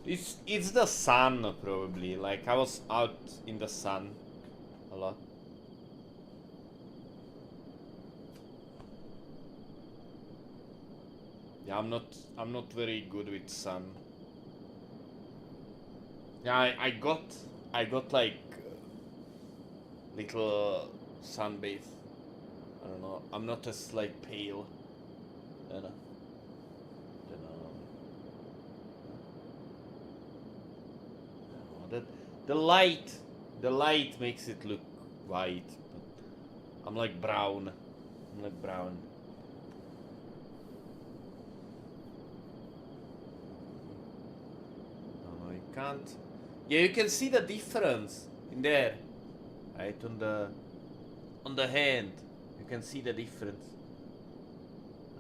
It's the sun probably. Like I was out in the sun a lot. Yeah, I'm not very good with sun. Yeah, I got like little sunbathe. I don't know. I'm not as like pale. I don't know. That the light makes it look white, but I'm like brown. I'm like brown. No, you can't. Yeah, you can see the difference in there, right? On the hand, you can see the difference.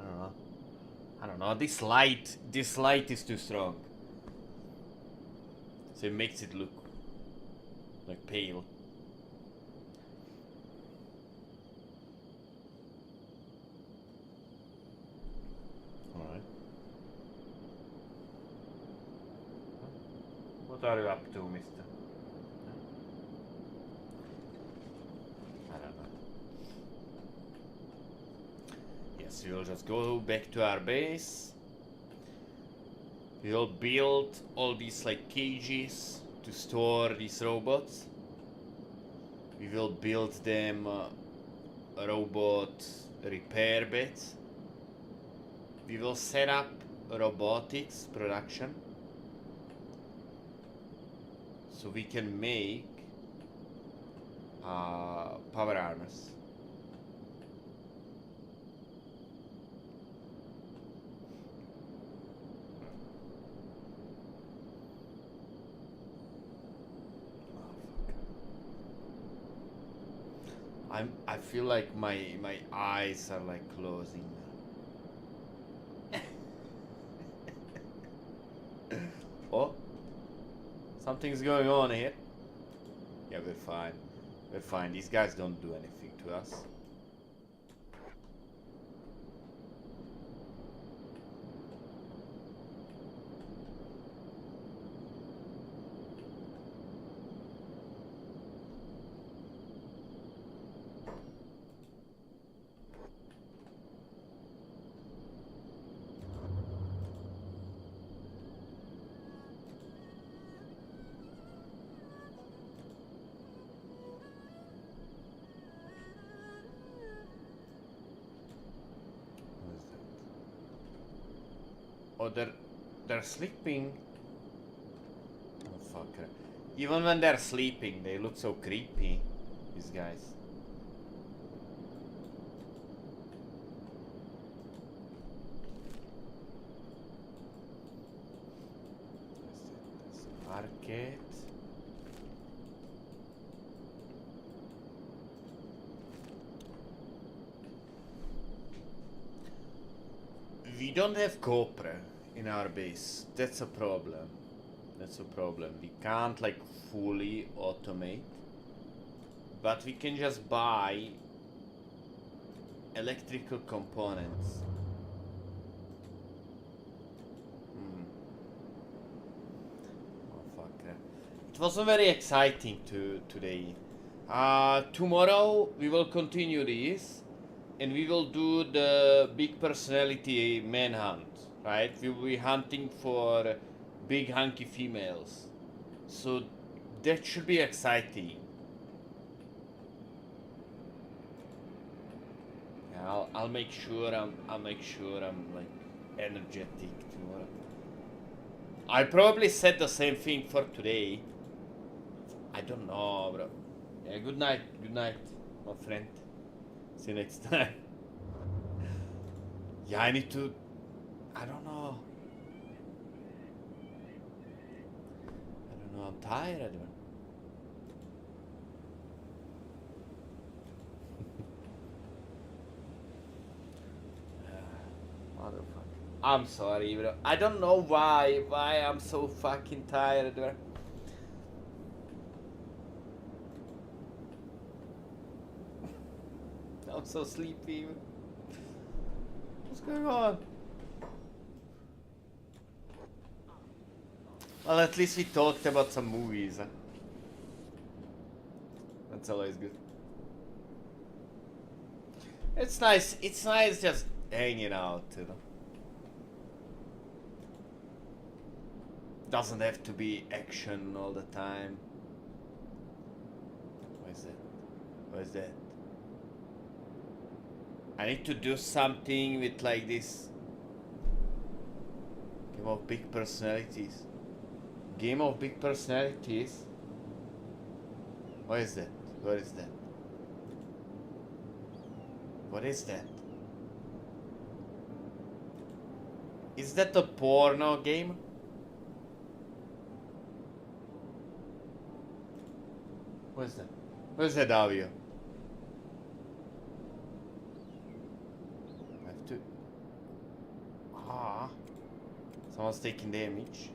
I don't know. I don't know. This light is too strong. So it makes it look like pale. Alright. What are you up to, mister? I don't know. Yes, we'll just go back to our base. We'll build all these like cages to store these robots. We will build them robot repair beds. We will set up robotics production so we can make power armors. I feel like my eyes are like closing now. Oh, something's going on here. Yeah, we're fine. We're fine. These guys don't do anything to us. Oh, they're sleeping. Oh fuck. Even when they're sleeping, they look so creepy. These guys. That's an arcade. We don't have copra in our base. That's a problem. That's a problem. We can't like fully automate. But we can just buy electrical components. Oh fuck. It wasn't very exciting today. Tomorrow we will continue this. And we will do the big personality manhunt, right? We will be hunting for big hunky females. So that should be exciting. Yeah, I'll make sure I'm like energetic tomorrow. I probably said the same thing for today. I don't know, bro. Yeah, good night, my friend. See you next time. Yeah, I need to... I don't know. I'm tired. Motherfucker. I'm sorry, bro. I don't know why I'm so fucking tired, bro. I'm so sleepy. What's going on? Well, at least we talked about some movies. Huh? That's always good. It's nice just hanging out, you know. Doesn't have to be action all the time. What is that? What is that? I need to do something with like this game of big personalities. Game of big personalities? What is that? What is that? What is that? Is that a porno game? What is that? What is that audio? I have to... Ah, someone's taking damage.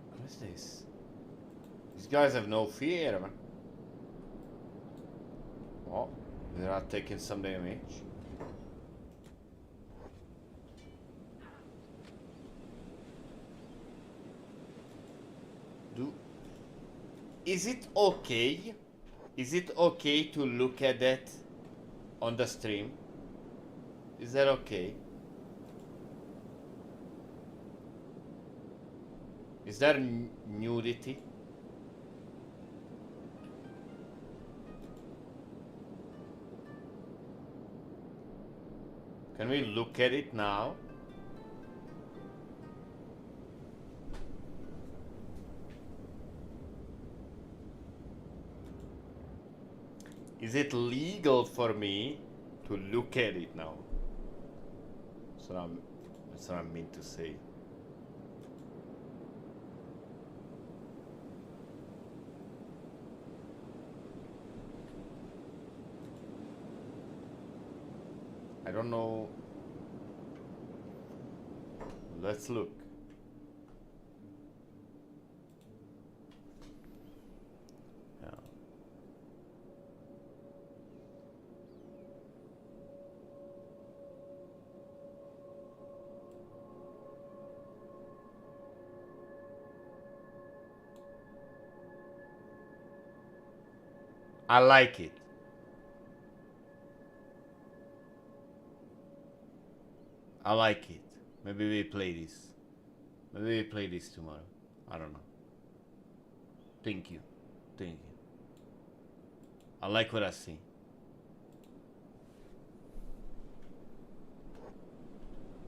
What is this? These guys have no fear, man. Oh, they are taking some damage. Is it okay? Is it okay to look at that on the stream? Is that okay? Is there nudity? Can we look at it now? Is it legal for me to look at it now? That's what I mean to say. I don't know. Let's look. Yeah. I like it. I like it. Maybe we play this. Maybe we play this tomorrow. I don't know. Thank you. Thank you. I like what I see.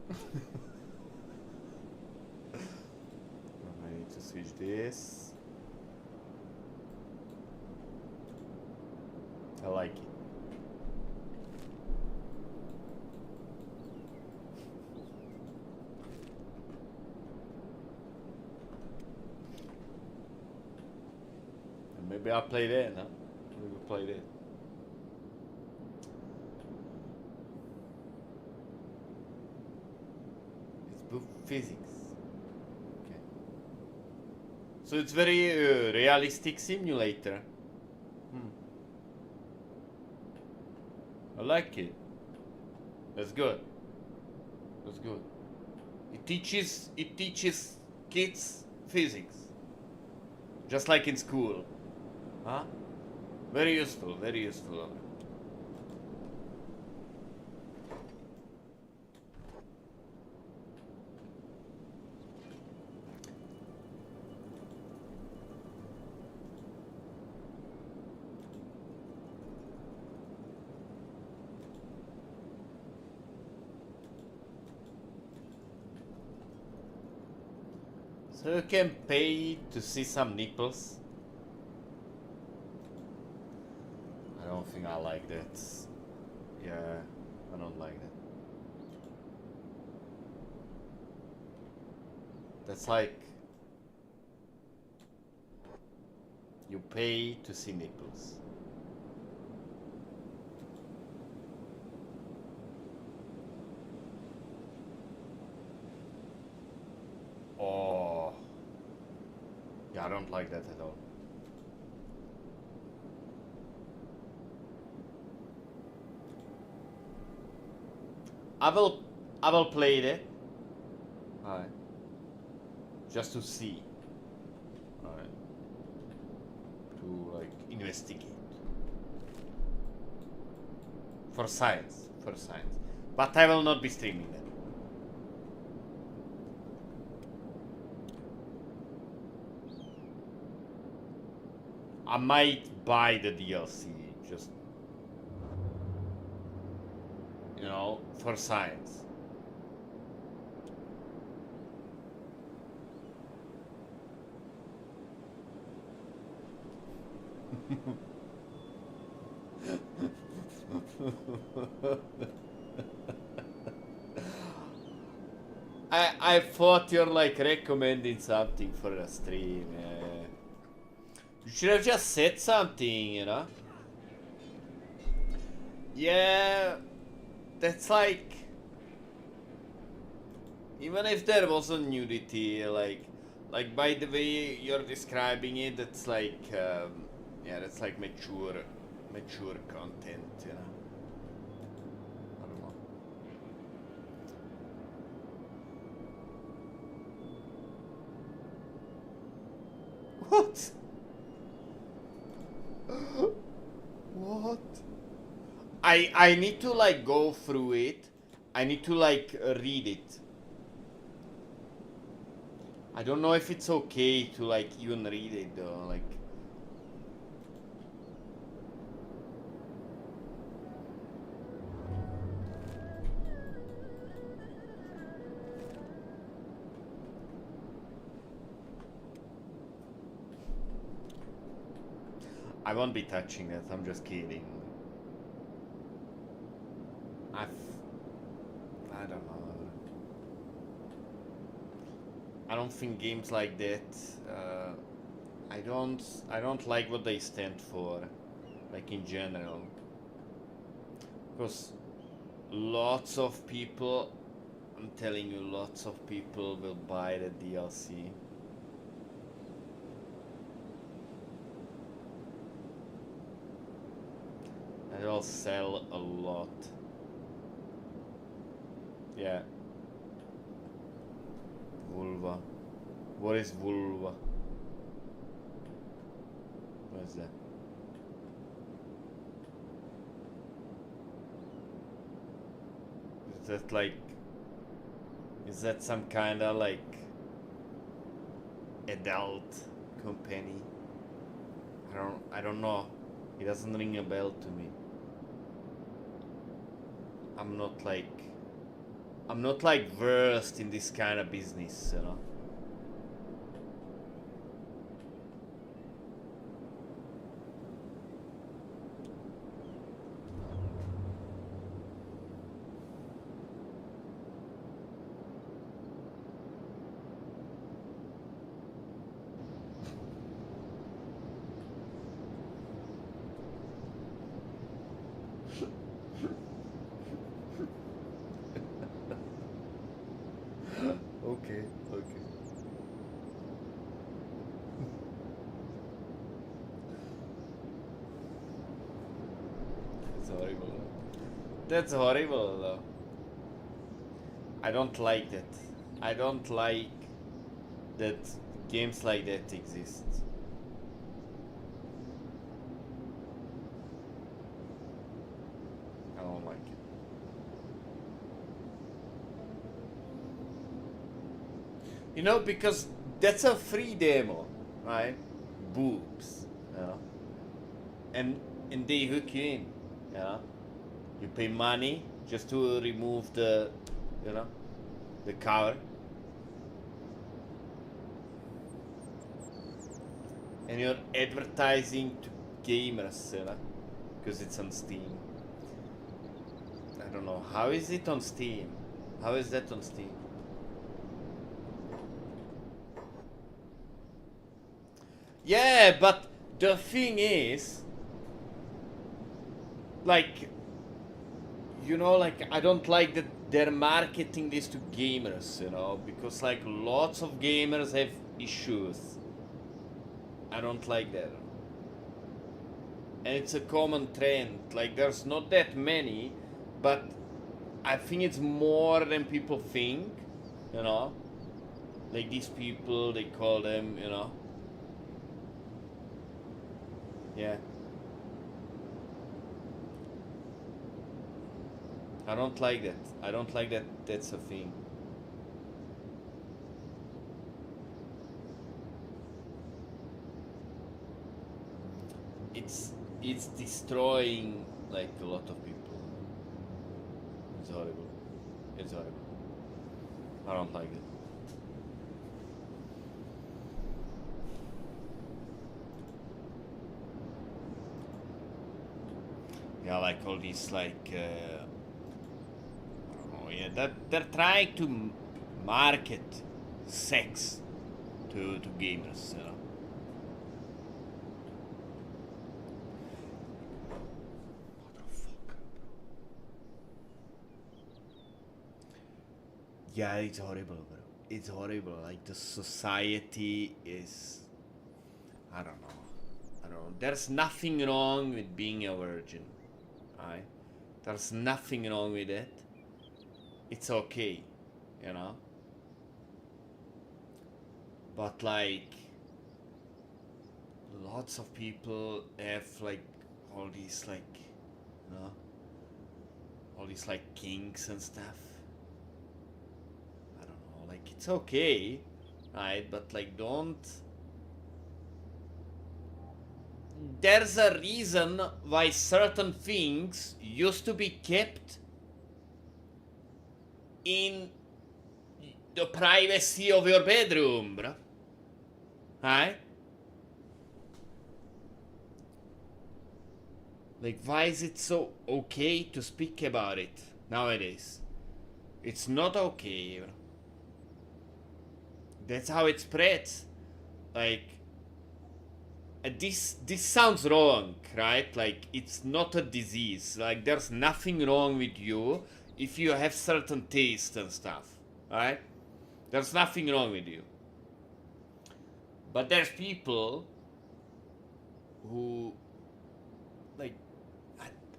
I need to switch this. I like it. Maybe I'll play that, no? Maybe we'll play that. It's book physics. Okay. So it's very realistic simulator. I like it. That's good. That's good. It teaches kids physics. Just like in school. Huh? Very useful, very useful. So you can pay to see some nipples. I don't think I like that. Yeah, I don't like that. That's like you pay to see nipples. Oh, yeah, I don't like that at all. I will play it. Alright. Just to see. Alright. To like investigate. For science. For science. But I will not be streaming that. I might buy the DLC just, you know, for science. I thought you're like recommending something for a stream. You should have just said something, you know? Yeah, that's like... Even if there wasn't nudity, like by the way you're describing it, that's like, yeah, that's like mature content, you know? I don't know. What? What? I need to like go through it. I need to like read it. I don't know if it's okay to like even read it though, like. I won't be touching that, I'm just kidding. I don't know. I don't think games like that, I don't like what they stand for, like in general. Because lots of people, I'm telling you, lots of people will buy the DLC. And it'll sell a lot. Yeah. Vulva. What is vulva? What is that? Is that like... Is that some kinda like... adult company? I don't know. It doesn't ring a bell to me. I'm not like versed in this kind of business, you know. Okay, okay. That's horrible. That's horrible though. I don't like that. I don't like that games like that exist. I don't like it. You know, because that's a free demo, right? Boobs, you know, and they hook you in, you know. You pay money just to remove the, you know, the cover, and you're advertising to gamers, you know, because it's on Steam. I don't know, how is it on Steam? How is that on Steam? Yeah, but the thing is, like, you know, like, I don't like that they're marketing this to gamers, you know, because like lots of gamers have issues. I don't like that. And it's a common trend. Like, there's not that many, but I think it's more than people think, you know. Like, these people, they call them, you know. Yeah. I don't like that. I don't like that that's a thing. It's destroying like a lot of people. It's horrible. It's horrible. I don't like it. Yeah, like all these like I don't know, yeah, they're trying to market sex to gamers, you know. Yeah, it's horrible, bro. It's horrible. Like the society is, I don't know. I don't know. There's nothing wrong with being a virgin. Right? There's nothing wrong with it. It's okay, you know. But like, lots of people have like all these like, you know, all these like kinks and stuff. I don't know. Like it's okay, right? But like, don't. There's a reason why certain things used to be kept in the privacy of your bedroom, bro. Right? Like, why is it so okay to speak about it nowadays? It's not okay, bro. That's how it spreads. Like, this sounds wrong, right? Like, it's not a disease. Like, there's nothing wrong with you if you have certain taste and stuff, right? There's nothing wrong with you. But there's people who, like,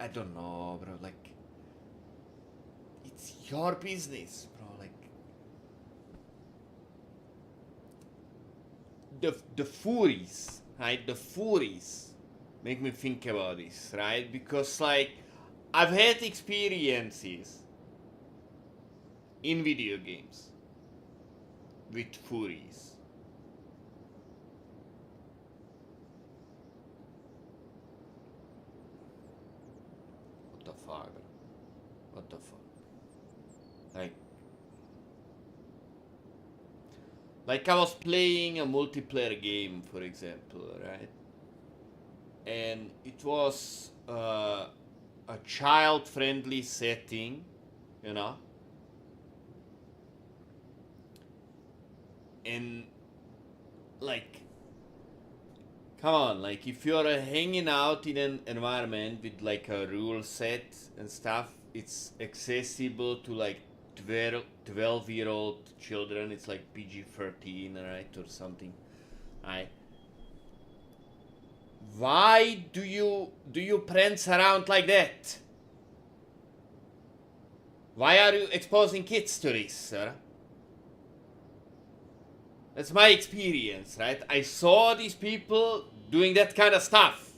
I don't know, bro. Like, it's your business, bro. Like, the furies, right? The furies make me think about this, right? Because like, I've had experiences in video games with furies. What the fuck, bro? What the fuck? Like I was playing a multiplayer game, for example, right? And it was a child-friendly setting, you know. And like, come on, like if you're hanging out in an environment with like a rule set and stuff, it's accessible to like 12-year-old children. It's like PG-13, right, or something, right? Why do you prance around like that? Why are you exposing kids to this, sir? That's my experience, right? I saw these people doing that kind of stuff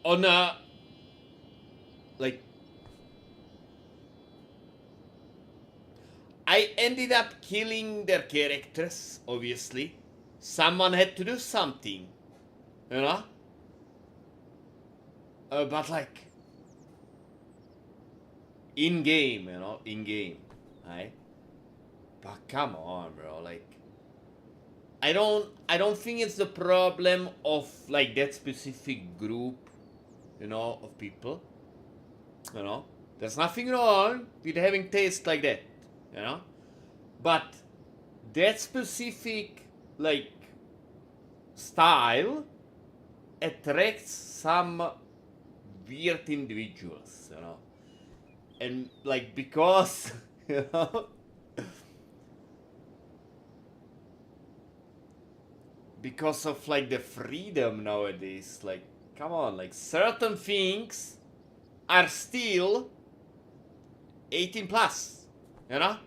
on a like. I ended up killing their characters, obviously. Someone had to do something, you know? But like, in game, you know, in game, right? But come on, bro, like, I don't think it's the problem of like that specific group, you know, of people, you know? There's nothing wrong with having taste like that, you know? But that specific like style attracts some weird individuals, you know? And like, because you know, because of like the freedom nowadays, like, come on, like certain things are still 18 plus, you know?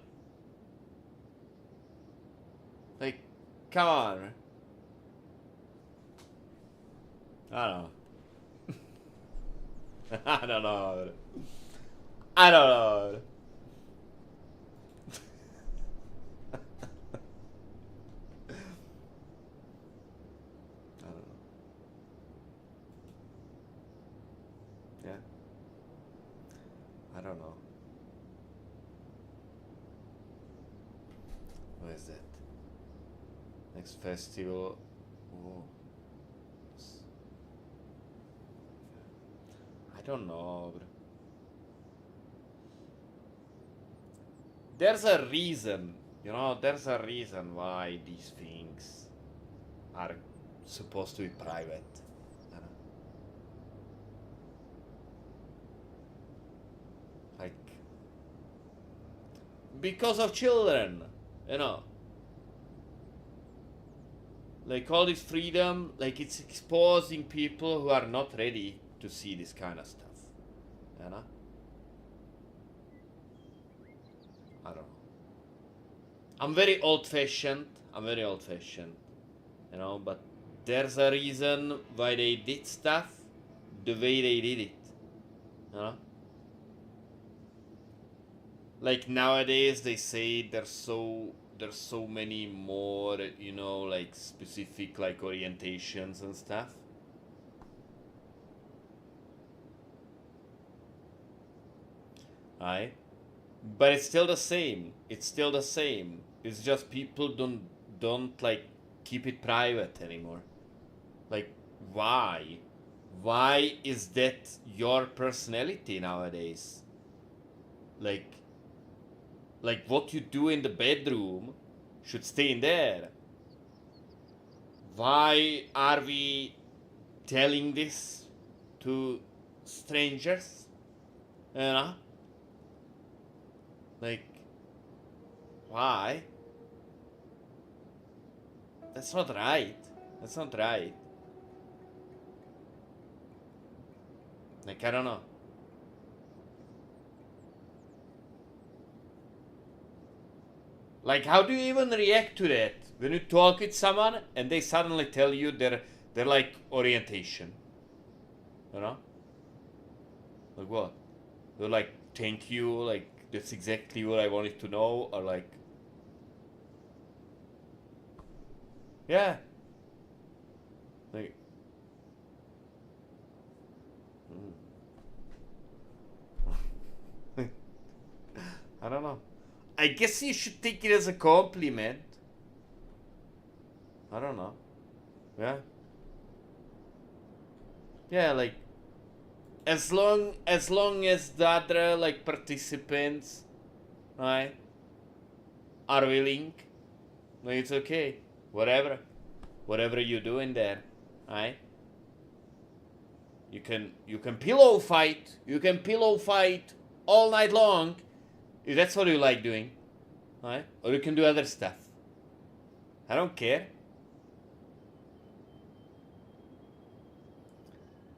Like, come on. I don't know. I don't know. I don't know. I don't know. Yeah. I don't know. What is that? Next festival. Oh. I don't know, bro. There's a reason, you know, there's a reason why these things are supposed to be private. You know? Like, because of children, you know. Like all this freedom, like it's exposing people who are not ready to see this kind of stuff, you know. I don't know. I'm very old-fashioned. You know, but there's a reason why they did stuff the way they did it, you know. Like nowadays they say there's so many more, you know, like specific like orientations and stuff. Right? But it's still the same. It's just people don't like keep it private anymore. Like why? Why is that your personality nowadays? Like what you do in the bedroom should stay in there. Why are we telling this to strangers? You know? Like, why? That's not right. Like, I don't know. Like, how do you even react to that when you talk with someone and they suddenly tell you they're like orientation? You know? Like what? They're like, thank you, like that's exactly what I wanted to know, or like, yeah, like, I don't know. I guess you should take it as a compliment. I don't know. Yeah. Yeah, like as long as the other like participants, right, are willing, like it's okay. Whatever you do in there, right? You can pillow fight. You can pillow fight all night long if that's what you like doing, right? Or you can do other stuff. I don't care.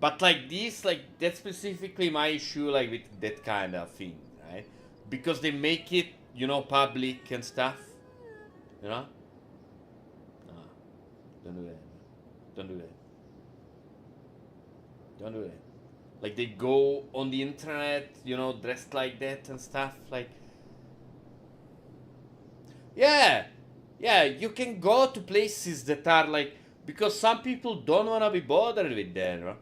But like this, like that's specifically my issue, like with that kind of thing, right? Because they make it, you know, public and stuff, you know. No, don't do that. Don't do that. Don't do that. Like they go on the internet, you know, dressed like that and stuff. Like, yeah, yeah, you can go to places that are like, because some people don't wanna be bothered with that, right?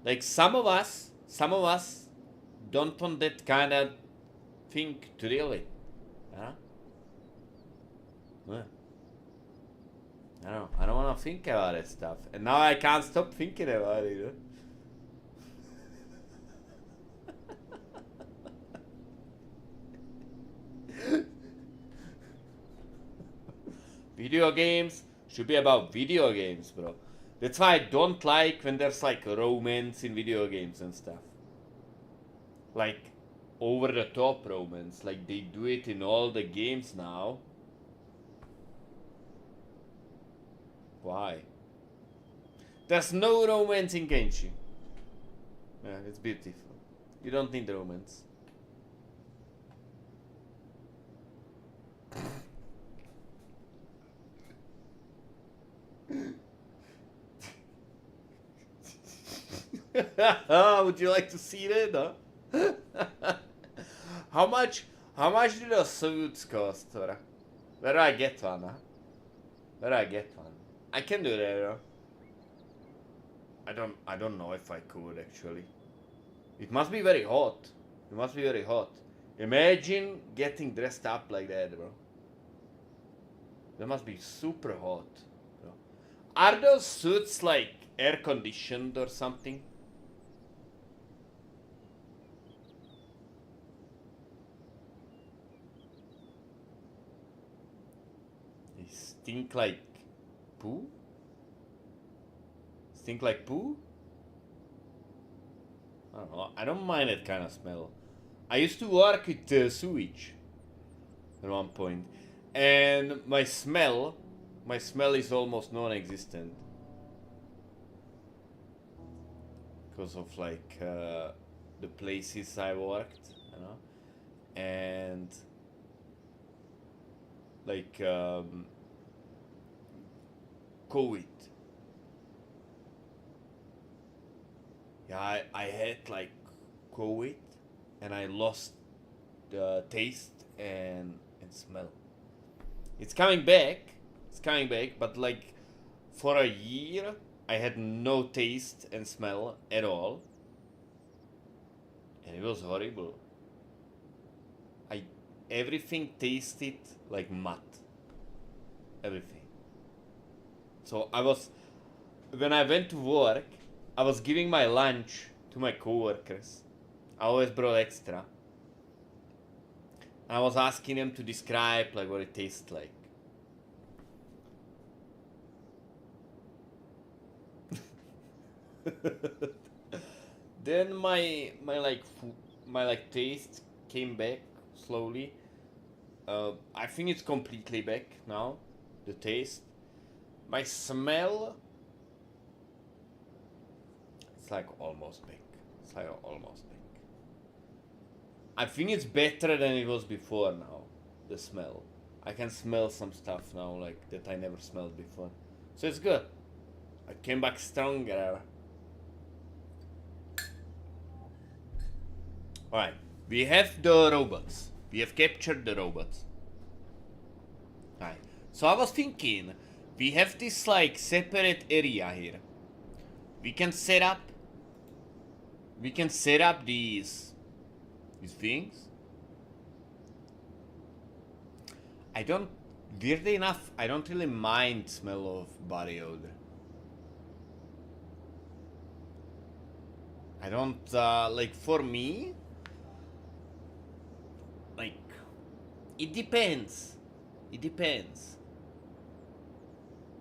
Like some of us don't want that kind of thing to deal with. Huh? Yeah. I don't want to think about that stuff, and now I can't stop thinking about it. Video games should be about video games, bro. That's why I don't like when there's like romance in video games and stuff. Like over the top romance, like they do it in all the games now. Why? There's no romance in Kenshi. Yeah, it's beautiful. You don't need romance. Would you like to see that? Huh? how much? How much do the suits cost? Where do I get one? Huh? Where do I get one? I can do that. Bro. I don't know if I could actually. It must be very hot. It must be very hot. Imagine getting dressed up like that, bro. That must be super hot. Bro. Are those suits like air conditioned or something? They stink like poo? Stink like poo? I don't know. I don't mind that kind of smell. I used to work with sewage. at one point, and my smell is almost non-existent because of like the places I worked, you know, and like COVID. Yeah, I had like COVID, and I lost the taste and smell. It's coming back. It's coming back, but like for a year, I had no taste and smell at all, and it was horrible. I Everything tasted like mud. Everything. So I was when I went to work, I was giving my lunch to my coworkers. I always brought extra. And I was asking them to describe like what it tastes like. Then my like taste came back slowly. I think it's completely back now. The taste, my smell, it's like almost back. It's like almost back. I think it's better than it was before now. The smell. I can smell some stuff now like that I never smelled before. So it's good. I came back stronger. Alright. We have the robots. We have captured the robots. Alright. So I was thinking, we have this like separate area here. We can set up these things. Weirdly enough, I don't really mind smell of body odor. I don't, like for me, like, it depends. It depends.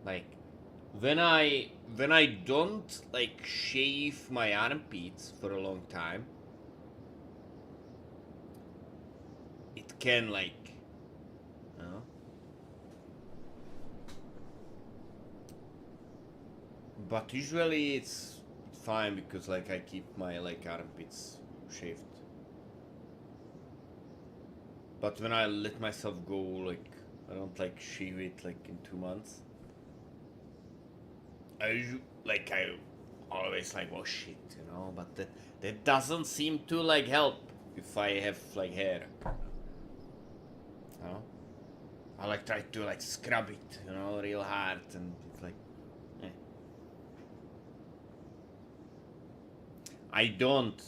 Like, when I don't, like, shave my armpits for a long time, it can, like, you know? But usually it's fine because, like, I keep my, like, armpits shaved. But when I let myself go, like, I don't, like, shave it, like, in 2 months. I always, like, oh, shit, you know? But that doesn't seem to, like, help if I have, like, hair. You know? I, like, try to, like, scrub it, you know, real hard, and it's like, eh. I don't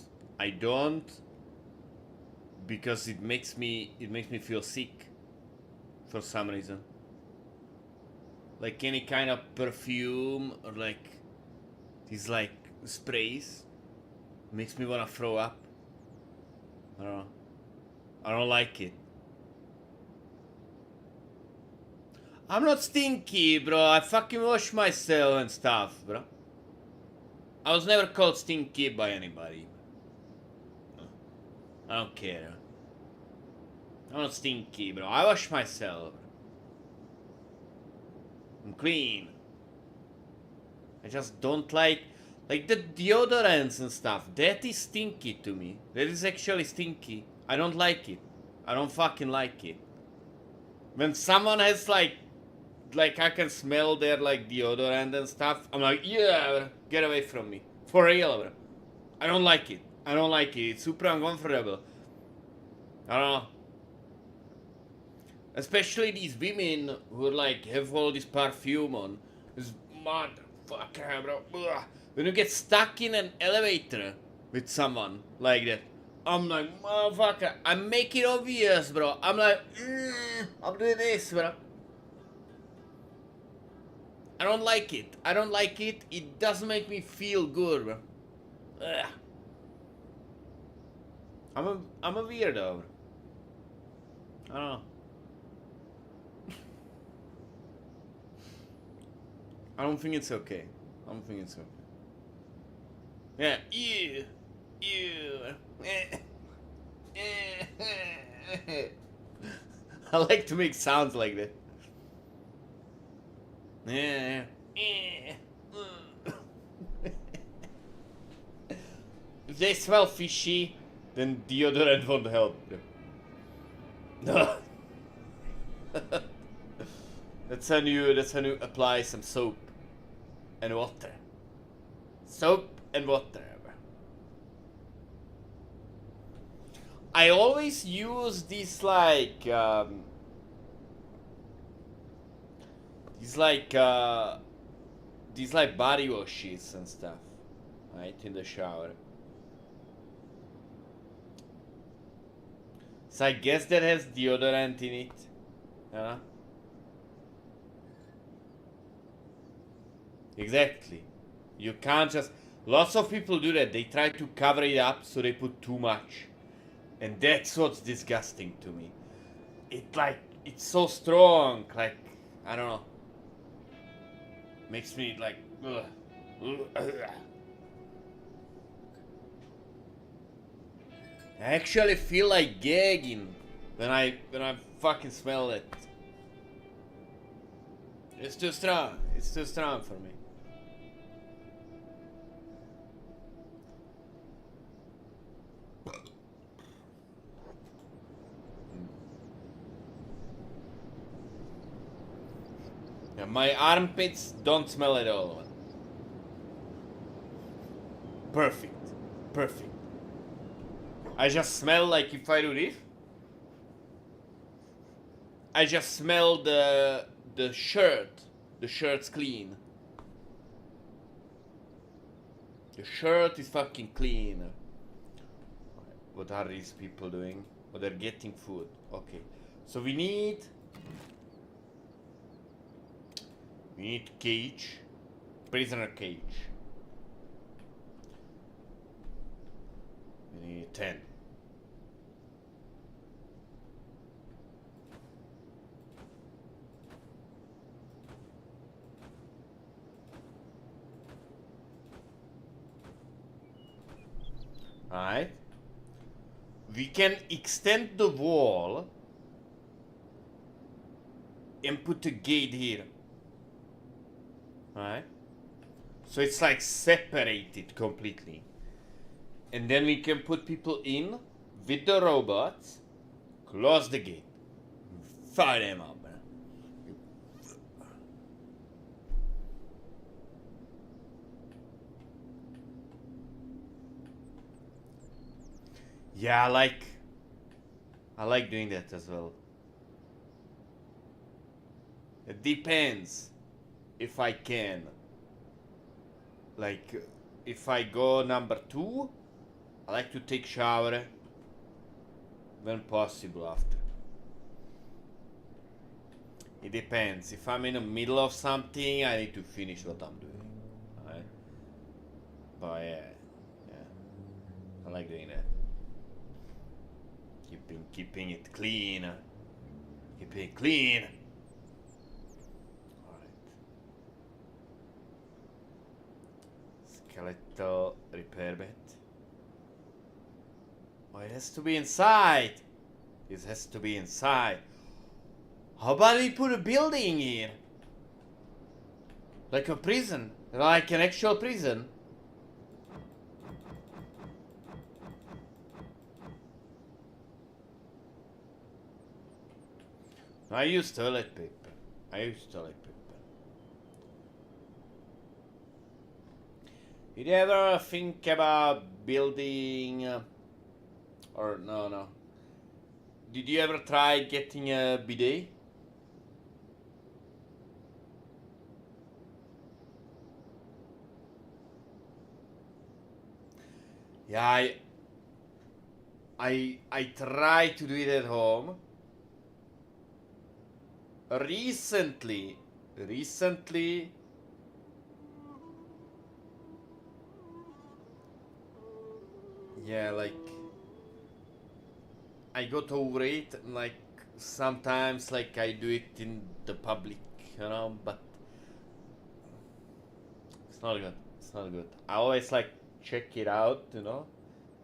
because it makes me feel sick for some reason. Like any kind of perfume or like these like sprays makes me wanna throw up. I don't know. I don't like it. I'm not stinky, bro. I fucking wash myself and stuff, bro. I was never called stinky by anybody. I don't care. I'm not stinky, bro. I wash myself. I'm clean. I just don't like the deodorants and stuff. That is stinky to me. That is actually stinky. I don't like it. I don't fucking like it. When someone has like I can smell their like deodorant and stuff, I'm like, yeah, bro, get away from me. For real, bro. I don't like it. I don't like it. It's super uncomfortable. I don't know. Especially these women who like have all this perfume on. This motherfucker, bro. Ugh. When you get stuck in an elevator with someone like that, I'm like, motherfucker, I make it obvious, bro. I'm like, I'm doing this, bro. I don't like it. I don't like it. It doesn't make me feel good, bro. Ugh. I'm a weirdo. I don't know. I don't think it's okay. I don't think it's okay. Yeah, ew. I like to make sounds like that. Yeah. If they smell fishy, then deodorant won't help. No. That's how you apply some soap and water. Soap and water. I always use these like these like body washes and stuff, right, in the shower. So I guess that has deodorant in it. Exactly. You can't just. Lots of people do that. They try to cover it up, so they put too much. And that's what's disgusting to me. It's so strong. Like, I don't know. Makes me like. Ugh. I actually feel like gagging when I fucking smell it. It's too strong. It's too strong for me. Yeah, my armpits don't smell at all. Perfect. Perfect. I just smell like if I do this. I just smell the shirt. The shirt's clean. The shirt is fucking clean. What are these people doing? Oh, they're getting food. Okay. So we need cage. Prisoner cage. We need 10. Alright. We can extend the wall and put a gate here. Alright. So it's like separated completely. And then we can put people in with the robots, close the gate, fire them up. Yeah, I like doing that as well. It depends if I can. Like, if I go number 2, I like to take shower when possible after. It depends. If I'm in the middle of something, I need to finish what I'm doing. Alright? But yeah. I like doing that. Keeping it clean. Keeping it clean. Alright. Skeletal repair bed. Oh, it has to be inside. This has to be inside. How about we put a building here? Like a prison. Like an actual prison. I use toilet paper. Did you ever think about building... or no. Did you ever try getting a bidet? Yeah, I try to do it at home. Recently, yeah, like I got over it, and like sometimes like I do it in the public, but it's not good. I always like check it out,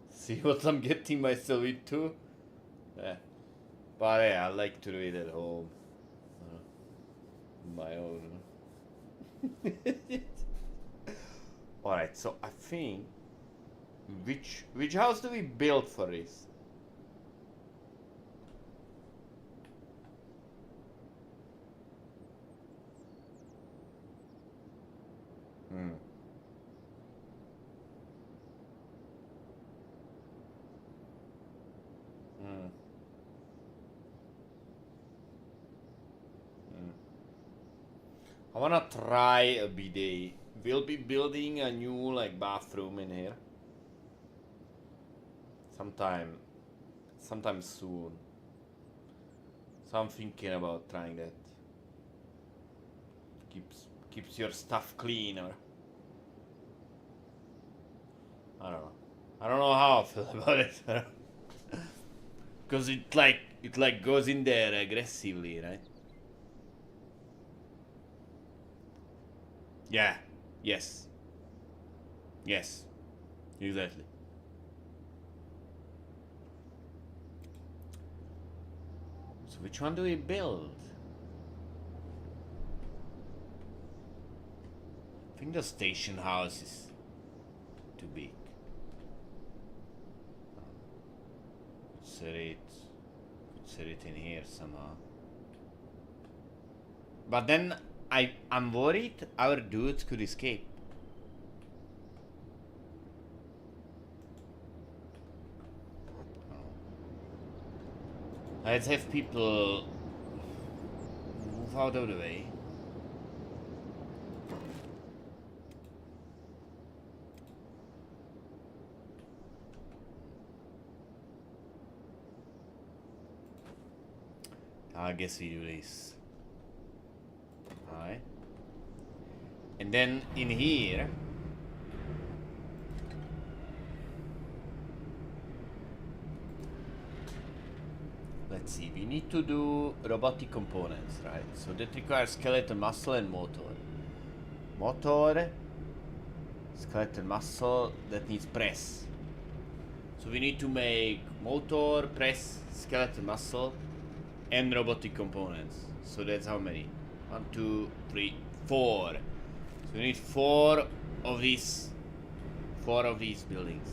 see what I'm getting myself into. Yeah. But yeah, I like to do it at home. My own. Alright, so I think which house do we build for this? Hmm. Hmm. Hmm. I wanna try a bidet. We'll be building a new like bathroom in here. Sometime soon. So I'm thinking about trying that. Keeps your stuff cleaner. I don't know. I don't know how I feel about it. Because it goes in there aggressively, right? Yeah. Yes. Yes. Exactly. So which one do we build? I think the station house is too big. Set it in here somehow. But then I'm worried our dudes could escape. Let's have people move out of the way. I guess we do this. Alright. And then in here, let's see, we need to do robotic components, right? So that requires skeleton muscle and motor. Motor, skeleton muscle, that needs press. So we need to make motor, press, skeleton muscle, and robotic components. So that's how many? 1, 2, 3, 4. So we need four of these buildings.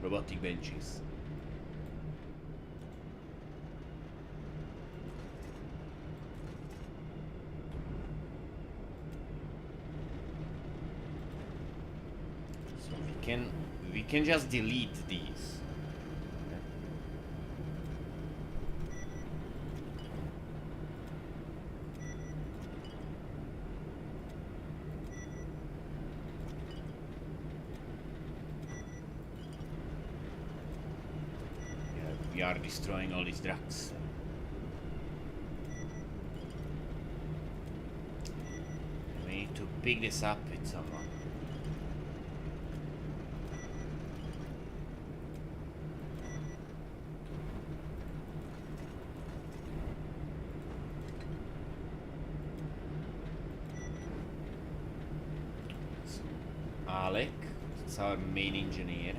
Robotic benches. So we can just delete these. We are destroying all these drugs. We need to pick this up with someone. So, Alec, it's our main engineer.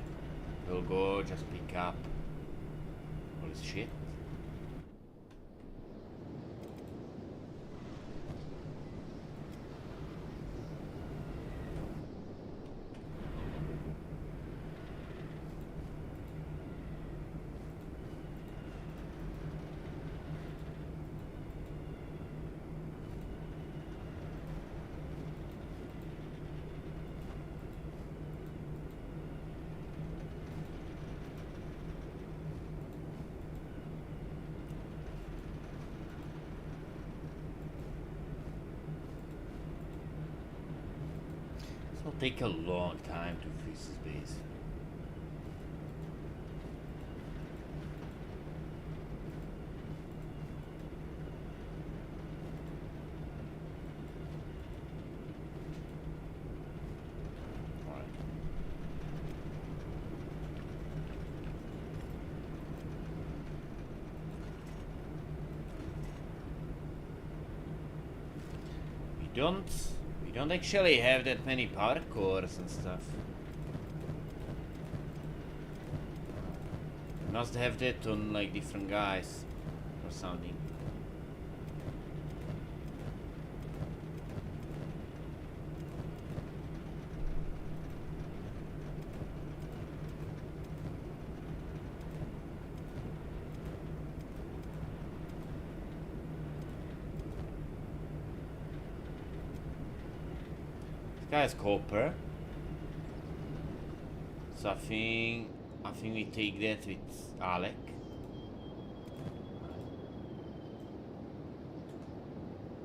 We'll go just pick up all this shit. This will take a long time to freeze this base. Alright. We don't actually have that many parkours and stuff. We must have that on like different guys. sounding. This guy is copper. So I think we take that with Alec.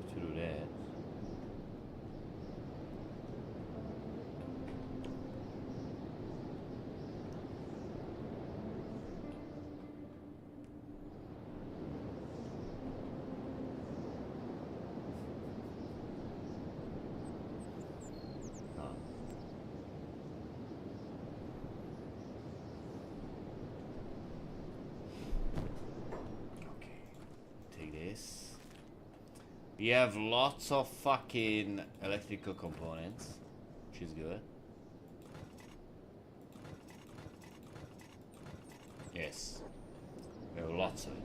To do that. We have lots of fucking electrical components, which is good. Yes, we have lots of it.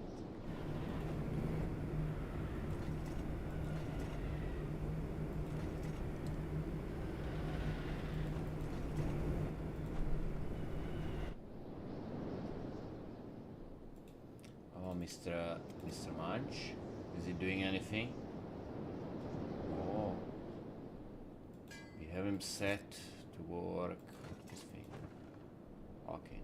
Oh, Mr. Munch, is he doing anything? Oh, we have him set to work this thing. Okay,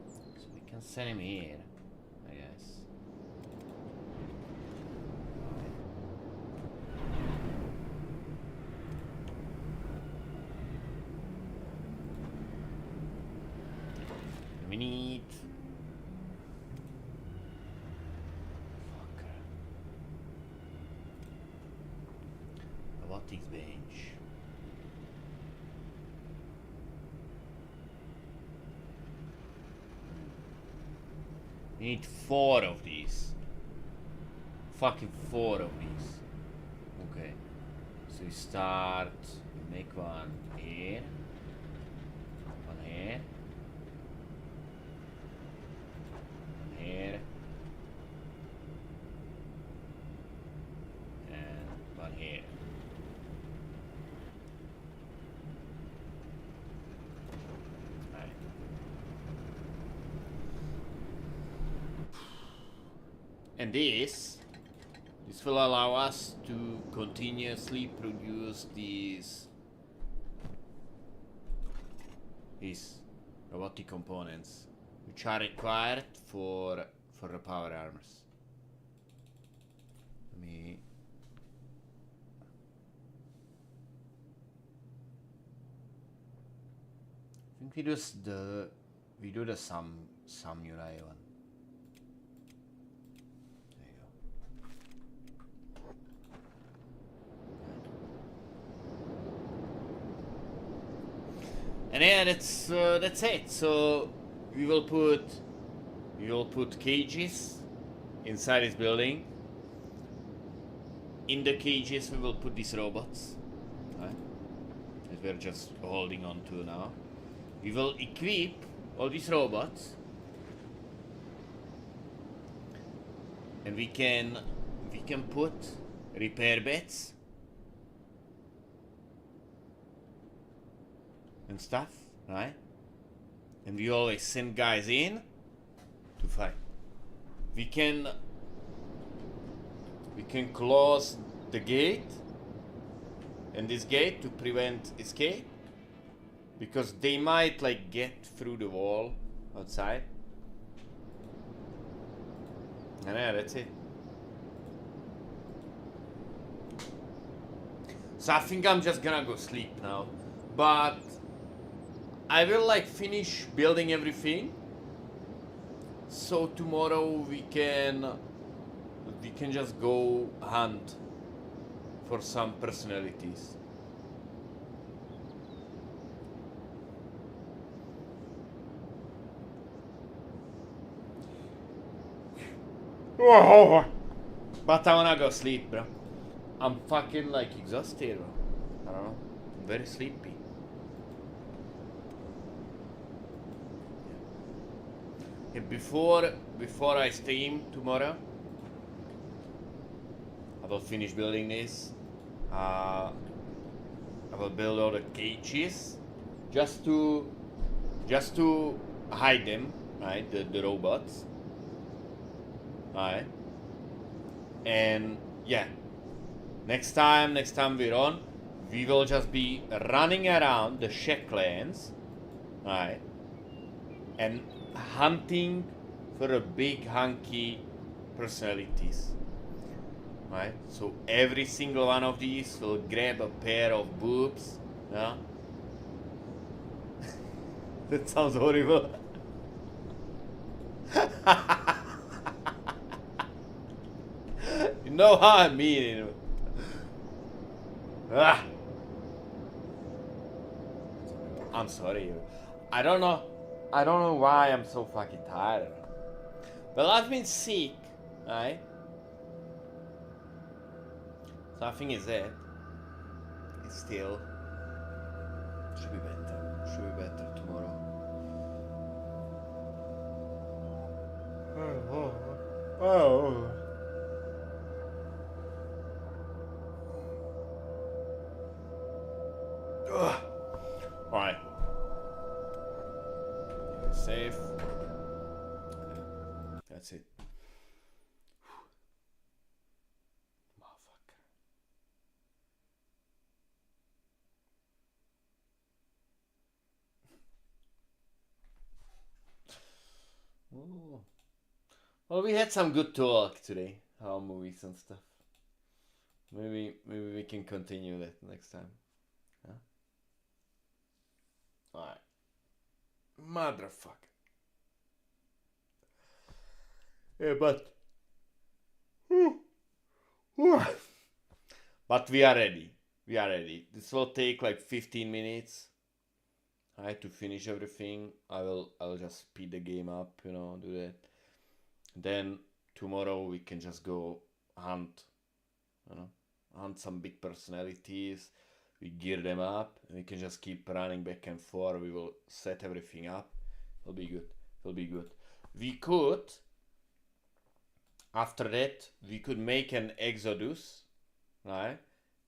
so we can send him here, I guess. We need robotics bench. We need 4 of these. Fucking 4 of these. Okay. So we start, we make one here. One here. One here. And one here. And this will allow us to continuously produce these robotic components which are required for the power armors. Let me I think we do the samurai one. And yeah, that's it. So we will put cages inside this building. In the cages we will put these robots, right? That we're just holding on to now. We will equip all these robots, and we can put repair beds and stuff, right? And we always send guys in to fight. We can close the gate and this gate to prevent escape, because they might like get through the wall outside. And yeah, that's it. So I think I'm just gonna go sleep now, but I will like finish building everything, so tomorrow we can just go hunt for some personalities. Oh, but I wanna go sleep, bro. I'm fucking like exhausted, bro. I don't know. I'm very sleepy. Before I stream tomorrow, I will finish building this. I will build all the cages just to hide them, right? The robots, right? And yeah, next time we're on, we will just be running around the Shacklands, right? And hunting for a big hunky personalities. Right? So every single one of these will grab a pair of boobs. Yeah? That sounds horrible. You know how I mean it. Ah. I'm sorry. I don't know why I'm so fucking tired. Well, I've been sick, right? So I think it's that. It's still should be better. Should be better tomorrow. Oh. Alright. Safe. That's it. Motherfucker. Oh. Well, we had some good talk today about movies and stuff. Maybe we can continue that next time. Huh? Alright. Motherfucker. Yeah, but but we are ready. We are ready. This will take like 15 minutes. I had to finish everything. I'll just speed the game up, do that. Then tomorrow we can just go hunt, hunt some big personalities. We gear them up and we can just keep running back and forth. We will set everything up. It'll be good. It'll be good. We could, after that, we could make an exodus, right?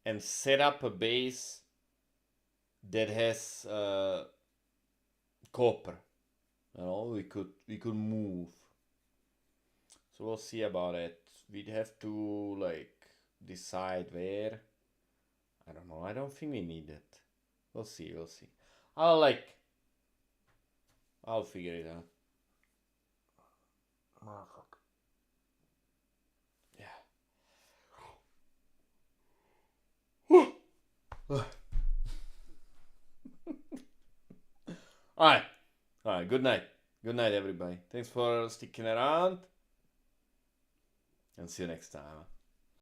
And set up a base that has copper. We could move. So we'll see about it. We'd have to decide where. I don't know. I don't think we need it. We'll see. I'll figure it out. Motherfucker. Yeah. Alright. Good night. Good night, everybody. Thanks for sticking around. And see you next time.